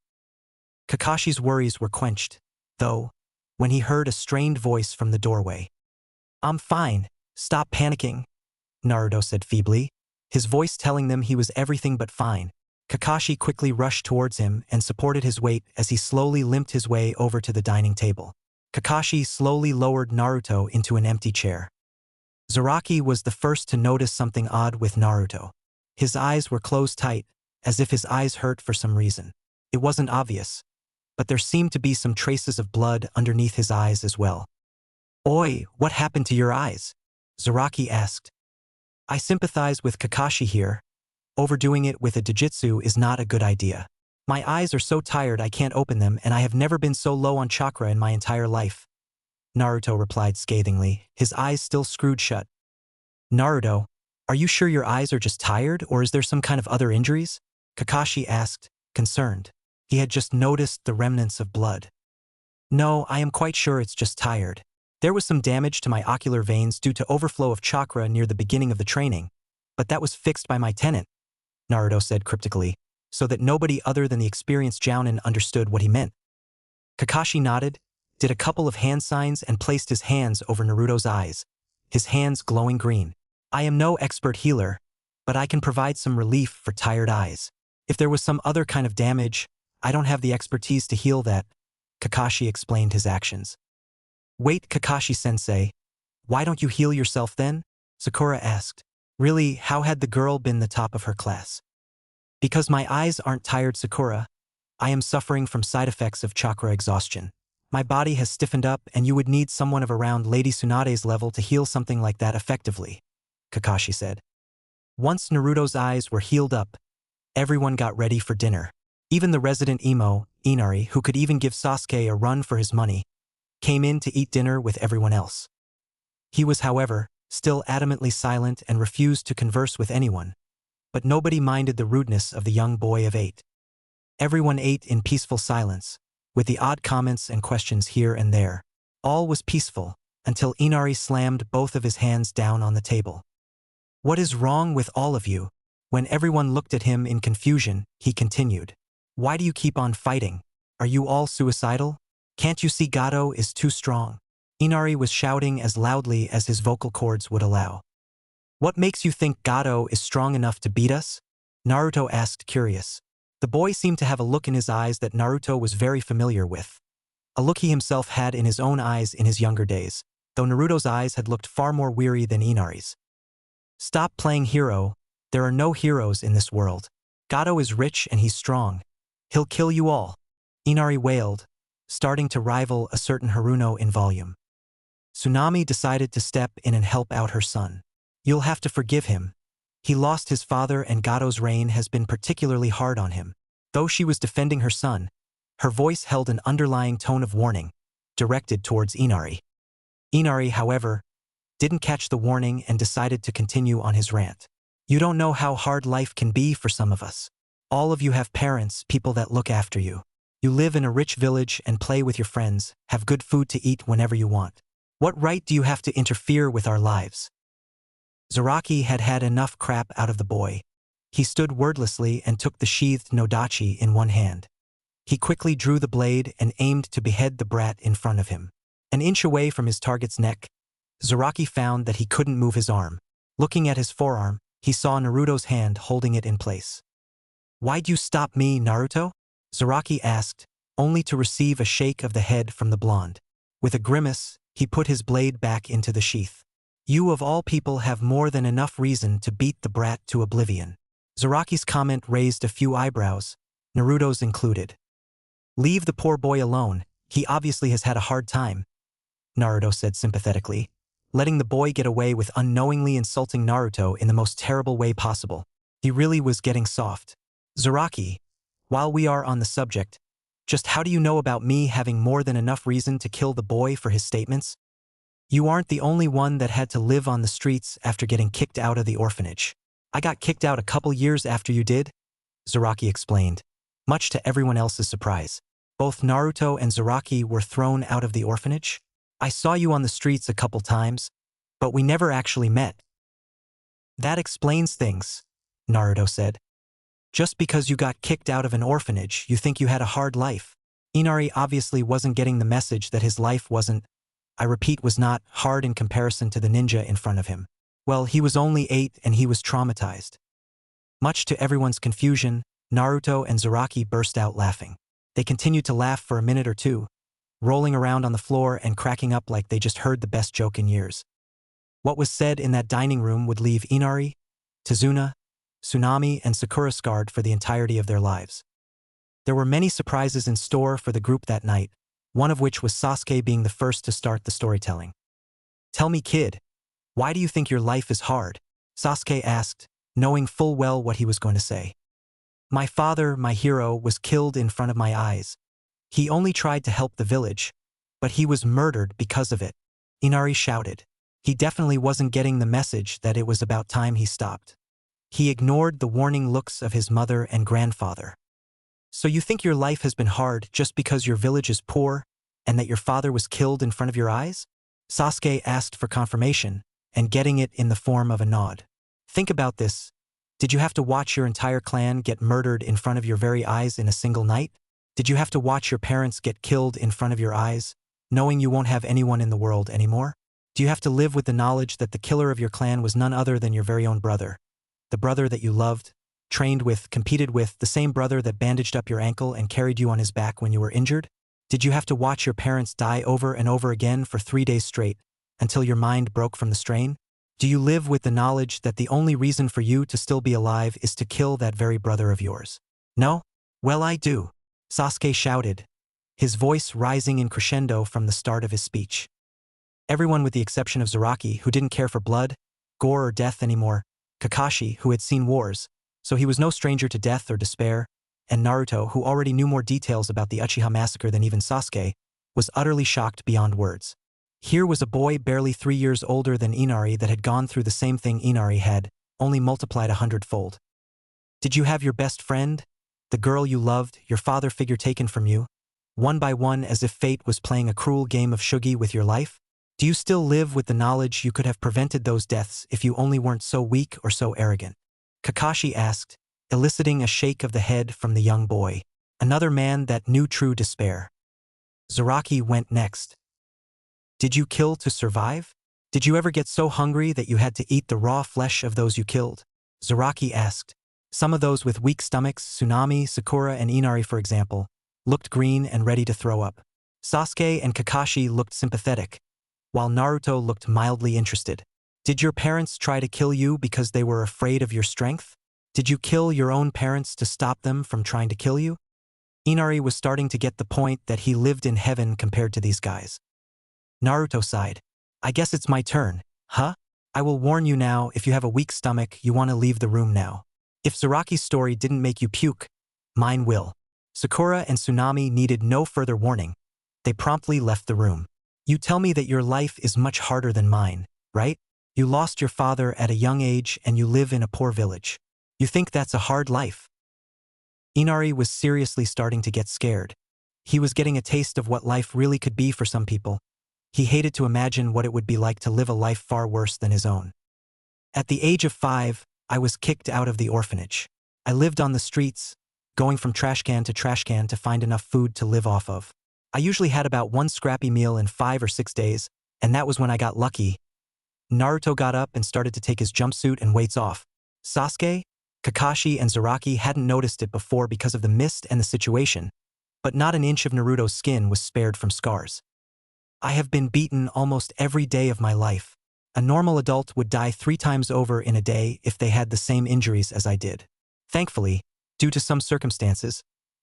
Speaker 1: Kakashi's worries were quenched, though, when he heard a strained voice from the doorway. "I'm fine, stop panicking," Naruto said feebly, his voice telling them he was everything but fine. Kakashi quickly rushed towards him and supported his weight as he slowly limped his way over to the dining table. Kakashi slowly lowered Naruto into an empty chair. Zaraki was the first to notice something odd with Naruto. His eyes were closed tight, as if his eyes hurt for some reason. It wasn't obvious, but there seemed to be some traces of blood underneath his eyes as well. "Oi, what happened to your eyes?" Zaraki asked. "I sympathize with Kakashi here. Overdoing it with a Jujutsu is not a good idea. My eyes are so tired I can't open them, and I have never been so low on chakra in my entire life," Naruto replied scathingly, his eyes still screwed shut. "Naruto, are you sure your eyes are just tired, or is there some kind of other injuries?" Kakashi asked, concerned. He had just noticed the remnants of blood. "No, I am quite sure it's just tired. There was some damage to my ocular veins due to overflow of chakra near the beginning of the training, but that was fixed by my tenant," Naruto said cryptically, so that nobody other than the experienced Jounin understood what he meant. Kakashi nodded, did a couple of hand signs and placed his hands over Naruto's eyes, his hands glowing green. "I am no expert healer, but I can provide some relief for tired eyes. If there was some other kind of damage, I don't have the expertise to heal that," Kakashi explained his actions. "Wait, Kakashi-sensei, why don't you heal yourself then?" Sakura asked. Really, how had the girl been the top of her class? "Because my eyes aren't tired, Sakura. I am suffering from side effects of chakra exhaustion. My body has stiffened up, and you would need someone of around Lady Tsunade's level to heal something like that effectively," Kakashi said. Once Naruto's eyes were healed up, everyone got ready for dinner. Even the resident emo, Inari, who could even give Sasuke a run for his money, came in to eat dinner with everyone else. He was, however, still adamantly silent and refused to converse with anyone, but nobody minded the rudeness of the young boy of 8. Everyone ate in peaceful silence, with the odd comments and questions here and there. All was peaceful, until Inari slammed both of his hands down on the table. "What is wrong with all of you?" When everyone looked at him in confusion, he continued. "Why do you keep on fighting? Are you all suicidal? Can't you see Gato is too strong?" Inari was shouting as loudly as his vocal cords would allow. "What makes you think Gato is strong enough to beat us?" Naruto asked, curious. The boy seemed to have a look in his eyes that Naruto was very familiar with. A look he himself had in his own eyes in his younger days, though Naruto's eyes had looked far more weary than Inari's. "Stop playing hero. There are no heroes in this world. Gato is rich and he's strong. He'll kill you all," Inari wailed, starting to rival a certain Haruno in volume. Tsunami decided to step in and help out her son. "You'll have to forgive him. He lost his father and Gato's reign has been particularly hard on him." Though she was defending her son, her voice held an underlying tone of warning, directed towards Inari. Inari, however, didn't catch the warning and decided to continue on his rant. "You don't know how hard life can be for some of us. All of you have parents, people that look after you. You live in a rich village and play with your friends, have good food to eat whenever you want. What right do you have to interfere with our lives?" Zaraki had had enough crap out of the boy, He stood wordlessly and took the sheathed nodachi in one hand. He quickly drew the blade and aimed to behead the brat in front of him. An inch away from his target's neck, Zaraki found that he couldn't move his arm. Looking at his forearm, he saw Naruto's hand holding it in place. "Why'd you stop me, Naruto?" Zaraki asked, only to receive a shake of the head from the blonde. With a grimace, he put his blade back into the sheath. "You of all people have more than enough reason to beat the brat to oblivion." Zaraki's comment raised a few eyebrows, Naruto's included. "Leave the poor boy alone, he obviously has had a hard time," Naruto said sympathetically, letting the boy get away with unknowingly insulting Naruto in the most terrible way possible. He really was getting soft. "Zaraki, while we are on the subject, just how do you know about me having more than enough reason to kill the boy for his statements? You aren't the only one that had to live on the streets after getting kicked out of the orphanage. I got kicked out a couple years after you did," Zaraki explained, much to everyone else's surprise. "Both Naruto and Zaraki were thrown out of the orphanage? I saw you on the streets a couple times, but we never actually met." "That explains things," Naruto said. "Just because you got kicked out of an orphanage, you think you had a hard life." Inari obviously wasn't getting the message that his life wasn't, I repeat, was not, hard in comparison to the ninja in front of him. Well, he was only 8 and he was traumatized. Much to everyone's confusion, Naruto and Zaraki burst out laughing. They continued to laugh for a minute or two, rolling around on the floor and cracking up like they just heard the best joke in years. What was said in that dining room would leave Inari, Tazuna, Tsunami, and Sakura scarred for the entirety of their lives. There were many surprises in store for the group that night, one of which was Sasuke being the first to start the storytelling. "Tell me, kid, why do you think your life is hard?" Sasuke asked, knowing full well what he was going to say. "My father, my hero, was killed in front of my eyes. He only tried to help the village, but he was murdered because of it," Inari shouted. He definitely wasn't getting the message that it was about time he stopped. He ignored the warning looks of his mother and grandfather. "So you think your life has been hard just because your village is poor and that your father was killed in front of your eyes?" Sasuke asked for confirmation, and getting it in the form of a nod. "Think about this. Did you have to watch your entire clan get murdered in front of your very eyes in a single night? Did you have to watch your parents get killed in front of your eyes, knowing you won't have anyone in the world anymore? Do you have to live with the knowledge that the killer of your clan was none other than your very own brother? The brother that you loved, trained with, competed with, the same brother that bandaged up your ankle and carried you on his back when you were injured? Did you have to watch your parents die over and over again for 3 days straight, until your mind broke from the strain? Do you live with the knowledge that the only reason for you to still be alive is to kill that very brother of yours? No? Well, I do," Sasuke shouted, his voice rising in crescendo from the start of his speech. Everyone with the exception of Zaraki, who didn't care for blood, gore or death anymore, Kakashi, who had seen wars, so he was no stranger to death or despair, and Naruto, who already knew more details about the Uchiha massacre than even Sasuke, was utterly shocked beyond words. Here was a boy barely 3 years older than Inari that had gone through the same thing Inari had, only multiplied 100-fold. Did you have your best friend, the girl you loved, your father figure taken from you, one by one as if fate was playing a cruel game of shugi with your life? Do you still live with the knowledge you could have prevented those deaths if you only weren't so weak or so arrogant? Kakashi asked, eliciting a shake of the head from the young boy, another man that knew true despair. Zaraki went next. Did you kill to survive? Did you ever get so hungry that you had to eat the raw flesh of those you killed? Zaraki asked. Some of those with weak stomachs, Tsunami, Sakura, and Inari for example, looked green and ready to throw up. Sasuke and Kakashi looked sympathetic, while Naruto looked mildly interested. Did your parents try to kill you because they were afraid of your strength? Did you kill your own parents to stop them from trying to kill you? Inari was starting to get the point that he lived in heaven compared to these guys. Naruto sighed. I guess it's my turn, huh? I will warn you now, if you have a weak stomach, you want to leave the room now. If Zaraki's story didn't make you puke, mine will. Sakura and Tsunami needed no further warning. They promptly left the room. You tell me that your life is much harder than mine, right? You lost your father at a young age and you live in a poor village. You think that's a hard life? Inari was seriously starting to get scared. He was getting a taste of what life really could be for some people. He hated to imagine what it would be like to live a life far worse than his own. At the age of 5, I was kicked out of the orphanage. I lived on the streets, going from trash can to find enough food to live off of. I usually had about one scrappy meal in 5 or 6 days, and that was when I got lucky. Naruto got up and started to take his jumpsuit and weights off. Sasuke, Kakashi, and Zaraki hadn't noticed it before because of the mist and the situation, but not an inch of Naruto's skin was spared from scars. I have been beaten almost every day of my life. A normal adult would die 3 times over in a day if they had the same injuries as I did. Thankfully, due to some circumstances,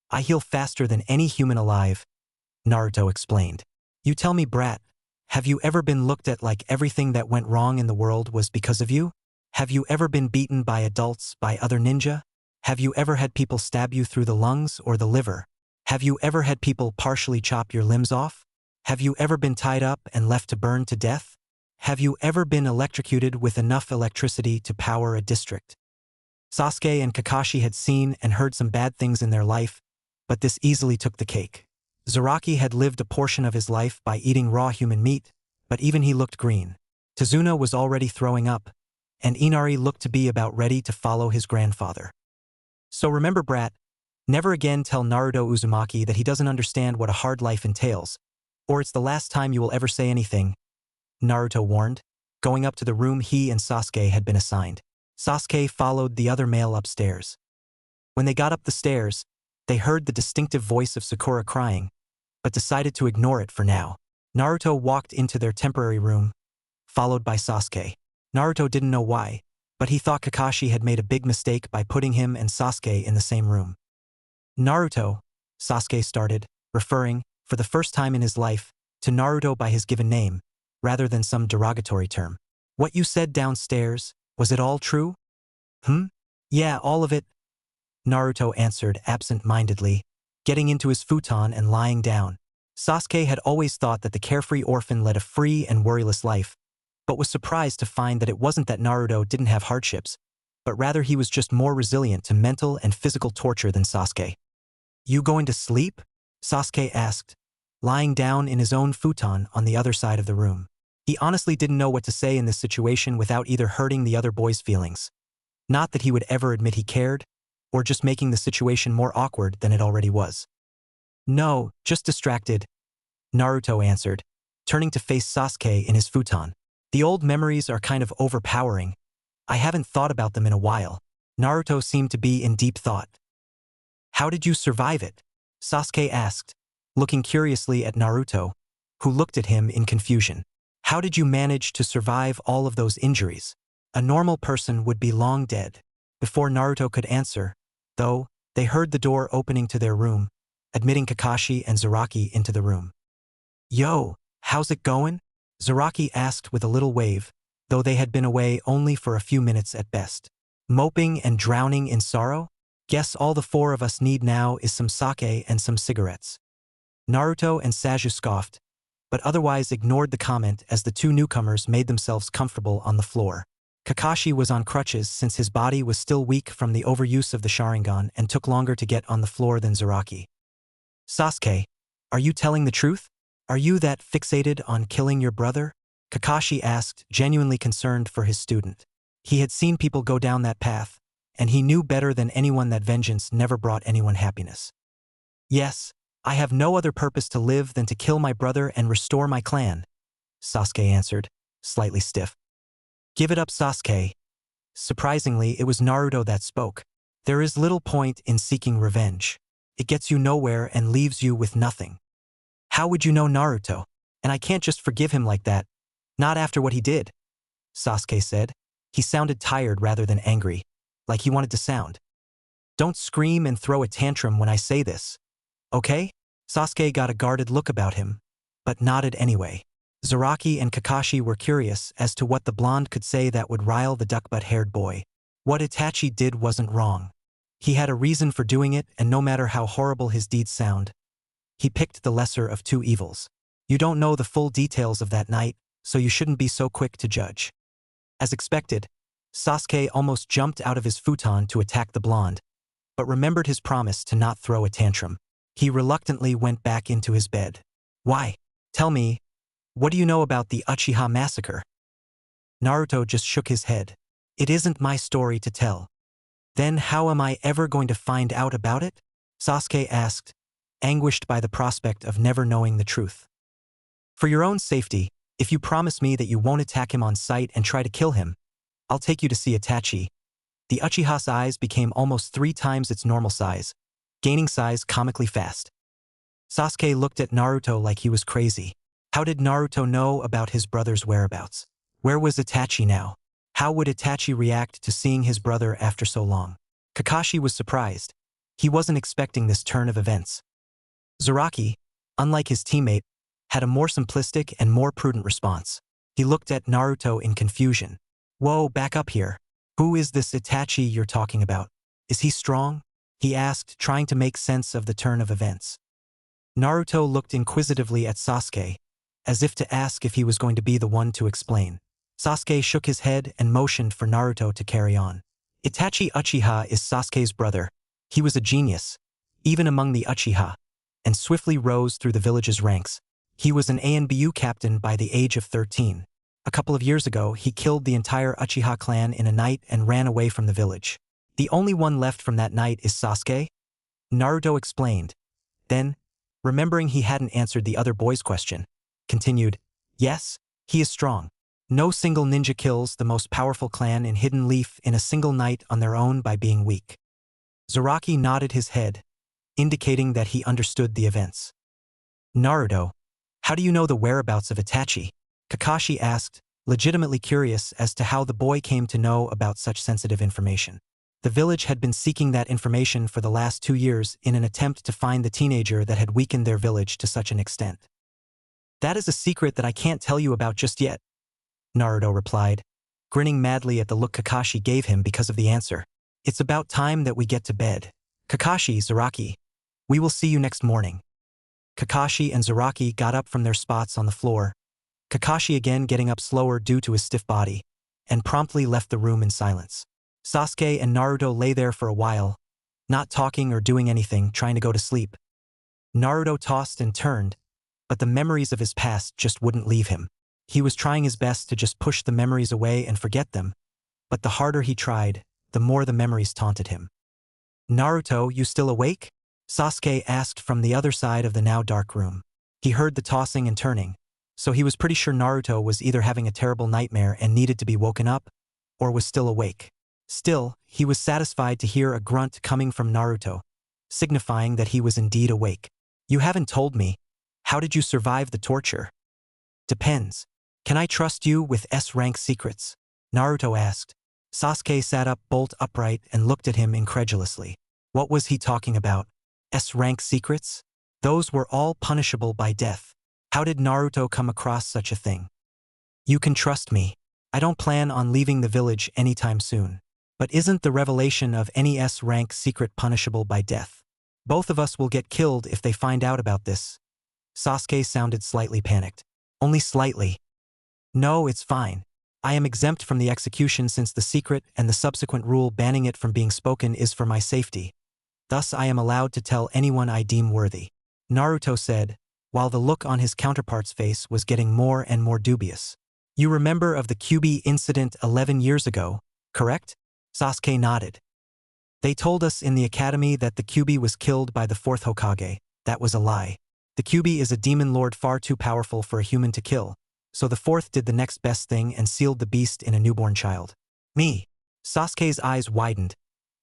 Speaker 1: I heal faster than any human alive, Naruto explained. You tell me, brat, have you ever been looked at like everything that went wrong in the world was because of you? Have you ever been beaten by adults, by other ninja? Have you ever had people stab you through the lungs or the liver? Have you ever had people partially chop your limbs off? Have you ever been tied up and left to burn to death? Have you ever been electrocuted with enough electricity to power a district? Sasuke and Kakashi had seen and heard some bad things in their life, but this easily took the cake. Zaraki had lived a portion of his life by eating raw human meat, but even he looked green. Tazuna was already throwing up, and Inari looked to be about ready to follow his grandfather. So remember, brat, never again tell Naruto Uzumaki that he doesn't understand what a hard life entails, or it's the last time you will ever say anything, Naruto warned, going up to the room he and Sasuke had been assigned. Sasuke followed the other male upstairs. When they got up the stairs, they heard the distinctive voice of Sakura crying, but decided to ignore it for now. Naruto walked into their temporary room, followed by Sasuke. Naruto didn't know why, but he thought Kakashi had made a big mistake by putting him and Sasuke in the same room. Naruto, Sasuke started, referring, for the first time in his life, to Naruto by his given name, rather than some derogatory term. What you said downstairs, was it all true? Yeah, all of it, Naruto answered absent-mindedly, getting into his futon and lying down. Sasuke had always thought that the carefree orphan led a free and worryless life, but was surprised to find that it wasn't that Naruto didn't have hardships, but rather he was just more resilient to mental and physical torture than Sasuke. You going to sleep? Sasuke asked, lying down in his own futon on the other side of the room. He honestly didn't know what to say in this situation without either hurting the other boy's feelings. Not that he would ever admit he cared, or just making the situation more awkward than it already was. No, just distracted, Naruto answered, turning to face Sasuke in his futon. The old memories are kind of overpowering. I haven't thought about them in a while. Naruto seemed to be in deep thought. How did you survive it? Sasuke asked, looking curiously at Naruto, who looked at him in confusion. How did you manage to survive all of those injuries? A normal person would be long dead. Before Naruto could answer, though, they heard the door opening to their room, admitting Kakashi and Zaraki into the room. Yo, how's it going? Zaraki asked with a little wave, though they had been away only for a few minutes at best. Moping and drowning in sorrow? Guess all the 4 of us need now is some sake and some cigarettes. Naruto and Saju scoffed, but otherwise ignored the comment as the 2 newcomers made themselves comfortable on the floor. Kakashi was on crutches since his body was still weak from the overuse of the Sharingan and took longer to get on the floor than Zaraki. Sasuke, are you telling the truth? Are you that fixated on killing your brother? Kakashi asked, genuinely concerned for his student. He had seen people go down that path, and he knew better than anyone that vengeance never brought anyone happiness. Yes, I have no other purpose to live than to kill my brother and restore my clan, Sasuke answered, slightly stiff. Give it up, Sasuke. Surprisingly, it was Naruto that spoke. There is little point in seeking revenge. It gets you nowhere and leaves you with nothing. How would you know Naruto? And I can't just forgive him like that. Not after what he did, Sasuke said. He sounded tired rather than angry, like he wanted to sound. Don't scream and throw a tantrum when I say this, okay? Sasuke got a guarded look about him, but nodded anyway. Zaraki and Kakashi were curious as to what the blonde could say that would rile the duck-butt-haired boy. What Itachi did wasn't wrong. He had a reason for doing it, and no matter how horrible his deeds sound, he picked the lesser of 2 evils. You don't know the full details of that night, so you shouldn't be so quick to judge. As expected, Sasuke almost jumped out of his futon to attack the blonde, but remembered his promise to not throw a tantrum. He reluctantly went back into his bed. Why? Tell me, what do you know about the Uchiha massacre? Naruto just shook his head. It isn't my story to tell. Then how am I ever going to find out about it? Sasuke asked, anguished by the prospect of never knowing the truth. For your own safety, if you promise me that you won't attack him on sight and try to kill him, I'll take you to see Itachi. The Uchiha's eyes became almost 3 times its normal size, gaining size comically fast. Sasuke looked at Naruto like he was crazy. How did Naruto know about his brother's whereabouts? Where was Itachi now? How would Itachi react to seeing his brother after so long? Kakashi was surprised. He wasn't expecting this turn of events. Zaraki, unlike his teammate, had a more simplistic and more prudent response. He looked at Naruto in confusion. Whoa, back up here. Who is this Itachi you're talking about? Is he strong? He asked, trying to make sense of the turn of events. Naruto looked inquisitively at Sasuke, as if to ask if he was going to be the one to explain. Sasuke shook his head and motioned for Naruto to carry on. Itachi Uchiha is Sasuke's brother. He was a genius, even among the Uchiha, and swiftly rose through the village's ranks. He was an ANBU captain by the age of 13. A couple of years ago, he killed the entire Uchiha clan in a night and ran away from the village. The only one left from that night is Sasuke? Naruto explained. Then, remembering he hadn't answered the other boy's question, continued, yes, he is strong. No single ninja kills the most powerful clan in Hidden Leaf in a single night on their own by being weak. Zaraki nodded his head, indicating that he understood the events. Naruto, how do you know the whereabouts of Itachi? Kakashi asked, legitimately curious as to how the boy came to know about such sensitive information. The village had been seeking that information for the last 2 years in an attempt to find the teenager that had weakened their village to such an extent. That is a secret that I can't tell you about just yet, Naruto replied, grinning madly at the look Kakashi gave him because of the answer. It's about time that we get to bed. Kakashi, Zaraki, we will see you next morning. Kakashi and Zaraki got up from their spots on the floor, Kakashi again getting up slower due to his stiff body, and promptly left the room in silence. Sasuke and Naruto lay there for a while, not talking or doing anything, trying to go to sleep. Naruto tossed and turned, but the memories of his past just wouldn't leave him. He was trying his best to just push the memories away and forget them, but the harder he tried, the more the memories taunted him. Naruto, you still awake? Sasuke asked from the other side of the now dark room. He heard the tossing and turning, so he was pretty sure Naruto was either having a terrible nightmare and needed to be woken up, or was still awake. Still, he was satisfied to hear a grunt coming from Naruto, signifying that he was indeed awake. You haven't told me. How did you survive the torture? Depends. Can I trust you with S-rank secrets? Naruto asked. Sasuke sat up bolt upright and looked at him incredulously. What was he talking about? S-rank secrets? Those were all punishable by death. How did Naruto come across such a thing? You can trust me. I don't plan on leaving the village anytime soon. But isn't the revelation of any S-rank secret punishable by death? Both of us will get killed if they find out about this. Sasuke sounded slightly panicked. Only slightly. No, it's fine. I am exempt from the execution since the secret and the subsequent rule banning it from being spoken is for my safety. Thus I am allowed to tell anyone I deem worthy. Naruto said, while the look on his counterpart's face was getting more and more dubious. You remember of the Kyuubi incident 11 years ago, correct? Sasuke nodded. They told us in the academy that the Kyuubi was killed by the 4th Hokage. That was a lie. The Kyuubi is a demon lord far too powerful for a human to kill, so the 4th did the next best thing and sealed the beast in a newborn child. Me. Sasuke's eyes widened,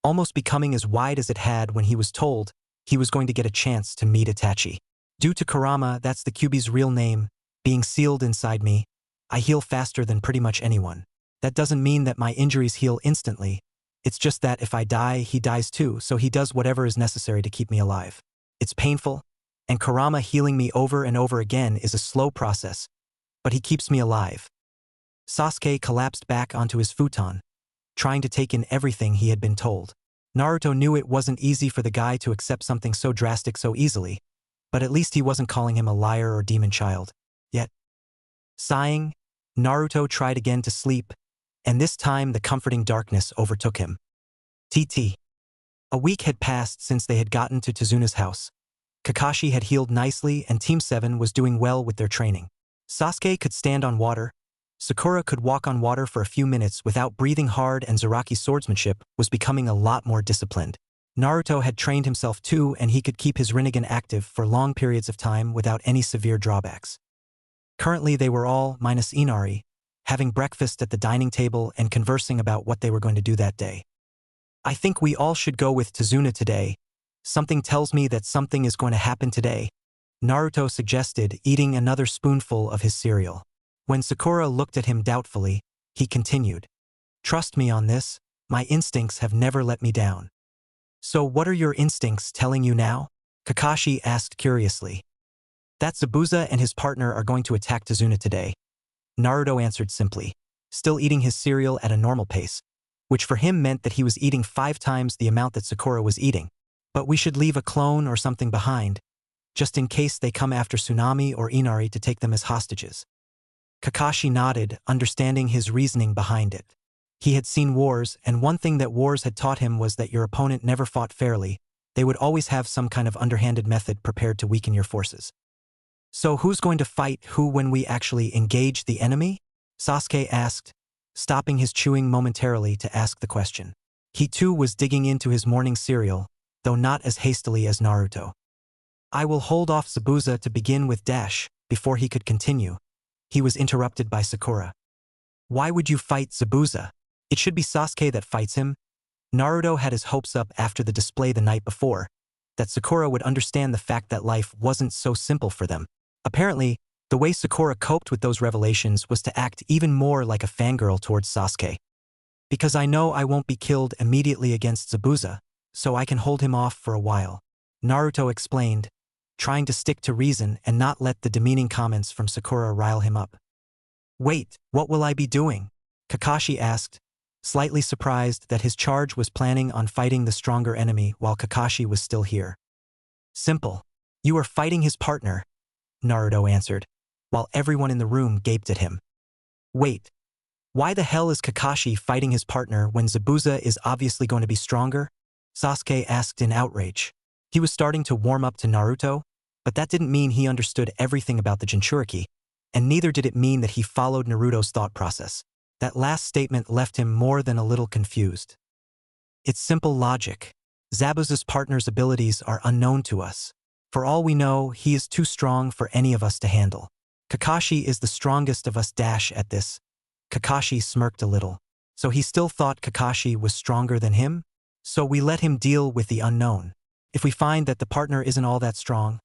Speaker 1: almost becoming as wide as it had when he was told he was going to get a chance to meet Itachi. Due to Kurama, that's the Kyuubi's real name, being sealed inside me, I heal faster than pretty much anyone. That doesn't mean that my injuries heal instantly. It's just that if I die, he dies too, so he does whatever is necessary to keep me alive. It's painful, and Kurama healing me over and over again is a slow process, but he keeps me alive. Sasuke collapsed back onto his futon, trying to take in everything he had been told. Naruto knew it wasn't easy for the guy to accept something so drastic so easily, but at least he wasn't calling him a liar or demon child. Yet, sighing, Naruto tried again to sleep, and this time the comforting darkness overtook him. TT. A week had passed since they had gotten to Tezuna's house. Kakashi had healed nicely and Team 7 was doing well with their training. Sasuke could stand on water, Sakura could walk on water for a few minutes without breathing hard, and Zaraki's swordsmanship was becoming a lot more disciplined. Naruto had trained himself too, and he could keep his Rinnegan active for long periods of time without any severe drawbacks. Currently they were all, minus Inari, having breakfast at the dining table and conversing about what they were going to do that day. "I think we all should go with Tazuna today. Something tells me that something is going to happen today," Naruto suggested, eating another spoonful of his cereal. When Sakura looked at him doubtfully, he continued, "Trust me on this, my instincts have never let me down." "So what are your instincts telling you now?" Kakashi asked curiously. "That Zabuza and his partner are going to attack Tazuna today," Naruto answered simply, still eating his cereal at a normal pace, which for him meant that he was eating 5 times the amount that Sakura was eating. "But we should leave a clone or something behind, just in case they come after Tsunami or Inari to take them as hostages." Kakashi nodded, understanding his reasoning behind it. He had seen wars, and one thing that wars had taught him was that your opponent never fought fairly. They would always have some kind of underhanded method prepared to weaken your forces. "So who's going to fight who when we actually engage the enemy?" Sasuke asked, stopping his chewing momentarily to ask the question. He too was digging into his morning cereal, though not as hastily as Naruto. "I will hold off Zabuza to begin with." Before he could continue, he was interrupted by Sakura. "Why would you fight Zabuza? It should be Sasuke that fights him." Naruto had his hopes up after the display the night before, that Sakura would understand the fact that life wasn't so simple for them. Apparently, the way Sakura coped with those revelations was to act even more like a fangirl towards Sasuke. "Because I know I won't be killed immediately against Zabuza, so I can hold him off for a while," Naruto explained, trying to stick to reason and not let the demeaning comments from Sakura rile him up. "Wait, what will I be doing?" Kakashi asked, slightly surprised that his charge was planning on fighting the stronger enemy while Kakashi was still here. "Simple. You are fighting his partner," Naruto answered, while everyone in the room gaped at him. "Wait. Why the hell is Kakashi fighting his partner when Zabuza is obviously going to be stronger?" Sasuke asked in outrage. He was starting to warm up to Naruto, but that didn't mean he understood everything about the Jinchuriki, and neither did it mean that he followed Naruto's thought process. That last statement left him more than a little confused. "It's simple logic. Zabuza's partner's abilities are unknown to us. For all we know, he is too strong for any of us to handle. Kakashi is the strongest of us." At this, Kakashi smirked a little. So he still thought Kakashi was stronger than him? "So we let him deal with the unknown. If we find that the partner isn't all that strong,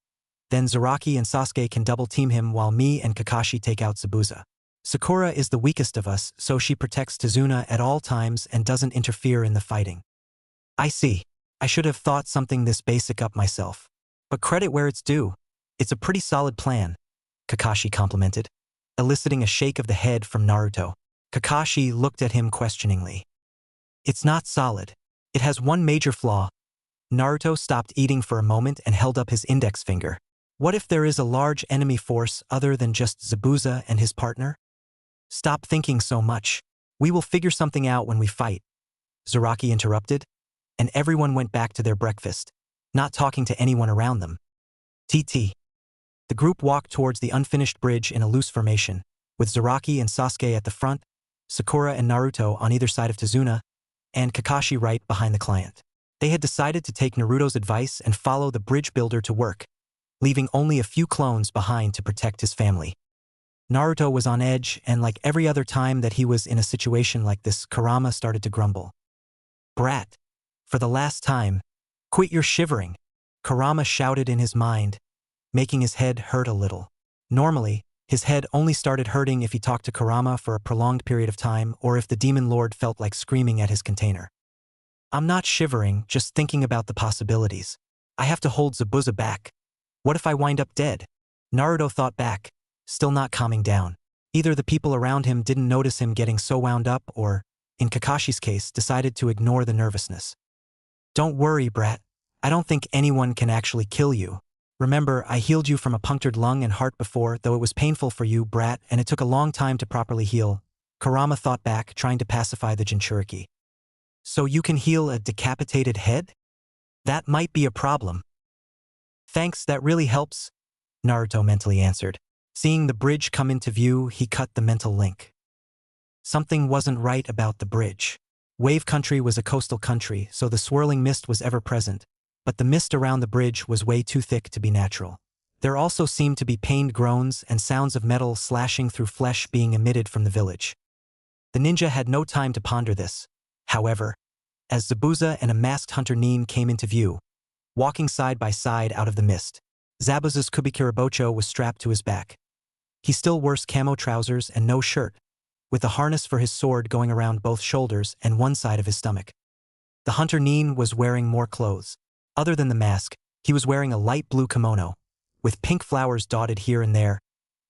Speaker 1: then Zaraki and Sasuke can double-team him while me and Kakashi take out Zabuza. Sakura is the weakest of us, so she protects Tazuna at all times and doesn't interfere in the fighting." "I see. I should have thought something this basic up myself. But credit where it's due. It's a pretty solid plan," Kakashi complimented, eliciting a shake of the head from Naruto. Kakashi looked at him questioningly. "It's not solid. It has one major flaw." Naruto stopped eating for a moment and held up his index finger. "What if there is a large enemy force other than just Zabuza and his partner?" "Stop thinking so much. We will figure something out when we fight," Zaraki interrupted, and everyone went back to their breakfast, not talking to anyone around them. The group walked towards the unfinished bridge in a loose formation, with Zaraki and Sasuke at the front, Sakura and Naruto on either side of Tazuna, and Kakashi right behind the client. They had decided to take Naruto's advice and follow the bridge builder to work, leaving only a few clones behind to protect his family. Naruto was on edge, and like every other time that he was in a situation like this, Kurama started to grumble. "Brat, for the last time, quit your shivering," Kurama shouted in his mind, making his head hurt a little. Normally, his head only started hurting if he talked to Kurama for a prolonged period of time or if the demon lord felt like screaming at his container. "I'm not shivering, just thinking about the possibilities. I have to hold Zabuza back. What if I wind up dead?" Naruto thought back, still not calming down. Either the people around him didn't notice him getting so wound up or, in Kakashi's case, decided to ignore the nervousness. "Don't worry, brat. I don't think anyone can actually kill you. Remember, I healed you from a punctured lung and heart before, though it was painful for you, brat, and it took a long time to properly heal," Kurama thought back, trying to pacify the Jinchuriki. "So you can heal a decapitated head? That might be a problem." "Thanks, that really helps," Naruto mentally answered. Seeing the bridge come into view, he cut the mental link. Something wasn't right about the bridge. Wave Country was a coastal country, so the swirling mist was ever present, but the mist around the bridge was way too thick to be natural. There also seemed to be pained groans and sounds of metal slashing through flesh being emitted from the village. The ninja had no time to ponder this. However, as Zabuza and a masked hunter Nin came into view, walking side by side out of the mist, Zabuza's kubikirabocho was strapped to his back. He still wore camo trousers and no shirt, with a harness for his sword going around both shoulders and one side of his stomach. The hunter Nin was wearing more clothes. Other than the mask, he was wearing a light blue kimono, with pink flowers dotted here and there,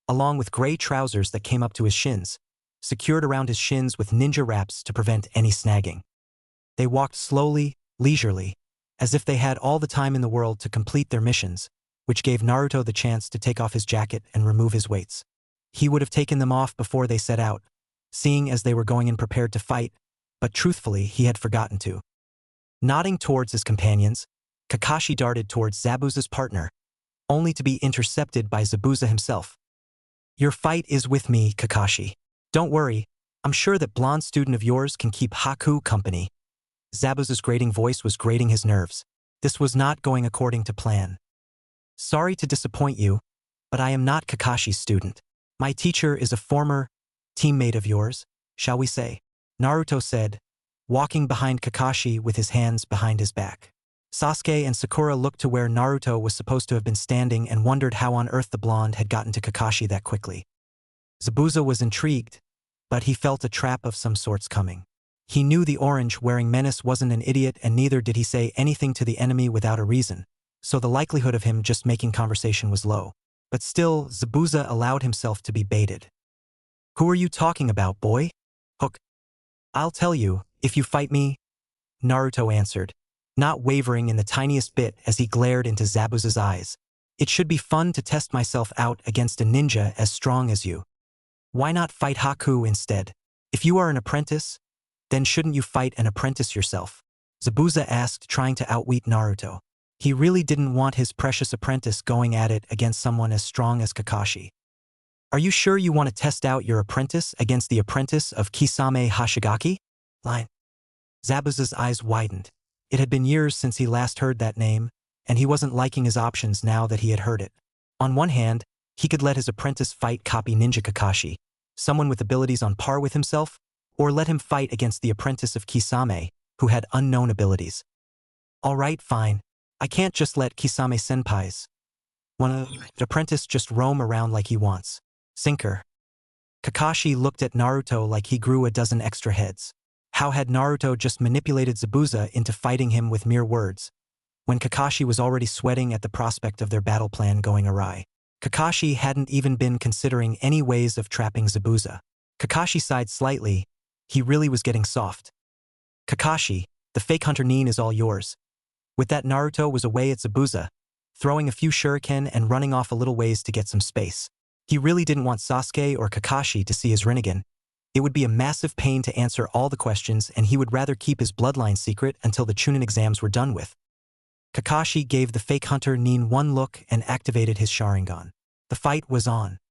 Speaker 1: along with gray trousers that came up to his shins, secured around his shins with ninja wraps to prevent any snagging. They walked slowly, leisurely, as if they had all the time in the world to complete their missions, which gave Naruto the chance to take off his jacket and remove his weights. He would have taken them off before they set out, seeing as they were going in prepared to fight, but truthfully he had forgotten to. Nodding towards his companions, Kakashi darted towards Zabuza's partner, only to be intercepted by Zabuza himself. "Your fight is with me, Kakashi. Don't worry, I'm sure that blonde student of yours can keep Haku company." Zabuza's grating voice was grating his nerves. This was not going according to plan. "Sorry to disappoint you, but I am not Kakashi's student. My teacher is a former teammate of yours, shall we say," Naruto said, walking behind Kakashi with his hands behind his back. Sasuke and Sakura looked to where Naruto was supposed to have been standing and wondered how on earth the blonde had gotten to Kakashi that quickly. Zabuza was intrigued, but he felt a trap of some sorts coming. He knew the orange-wearing menace wasn't an idiot, and neither did he say anything to the enemy without a reason, so the likelihood of him just making conversation was low. But still, Zabuza allowed himself to be baited. "Who are you talking about, boy?" "Hook. I'll tell you, if you fight me," Naruto answered, not wavering in the tiniest bit as he glared into Zabuza's eyes. "It should be fun to test myself out against a ninja as strong as you. Why not fight Haku instead? If you are an apprentice, then shouldn't you fight an apprentice yourself?" Zabuza asked, trying to outwit Naruto. He really didn't want his precious apprentice going at it against someone as strong as Kakashi. "Are you sure you want to test out your apprentice against the apprentice of Kisame Hashigaki?" Line. Zabuza's eyes widened. It had been years since he last heard that name, and he wasn't liking his options now that he had heard it. On one hand, he could let his apprentice fight copy Ninja Kakashi, someone with abilities on par with himself, or let him fight against the apprentice of Kisame, who had unknown abilities. "All right, fine. I can't just let Kisame-senpai's apprentice just roam around like he wants. Sinker." Kakashi looked at Naruto like he grew a dozen extra heads. How had Naruto just manipulated Zabuza into fighting him with mere words, when Kakashi was already sweating at the prospect of their battle plan going awry? Kakashi hadn't even been considering any ways of trapping Zabuza. Kakashi sighed slightly. He really was getting soft. "Kakashi, the fake hunter Nin is all yours." With that, Naruto was away at Zabuza, throwing a few shuriken and running off a little ways to get some space. He really didn't want Sasuke or Kakashi to see his Rinnegan. It would be a massive pain to answer all the questions, and he would rather keep his bloodline secret until the Chunin exams were done with. Kakashi gave the fake hunter Nin one look and activated his Sharingan. The fight was on.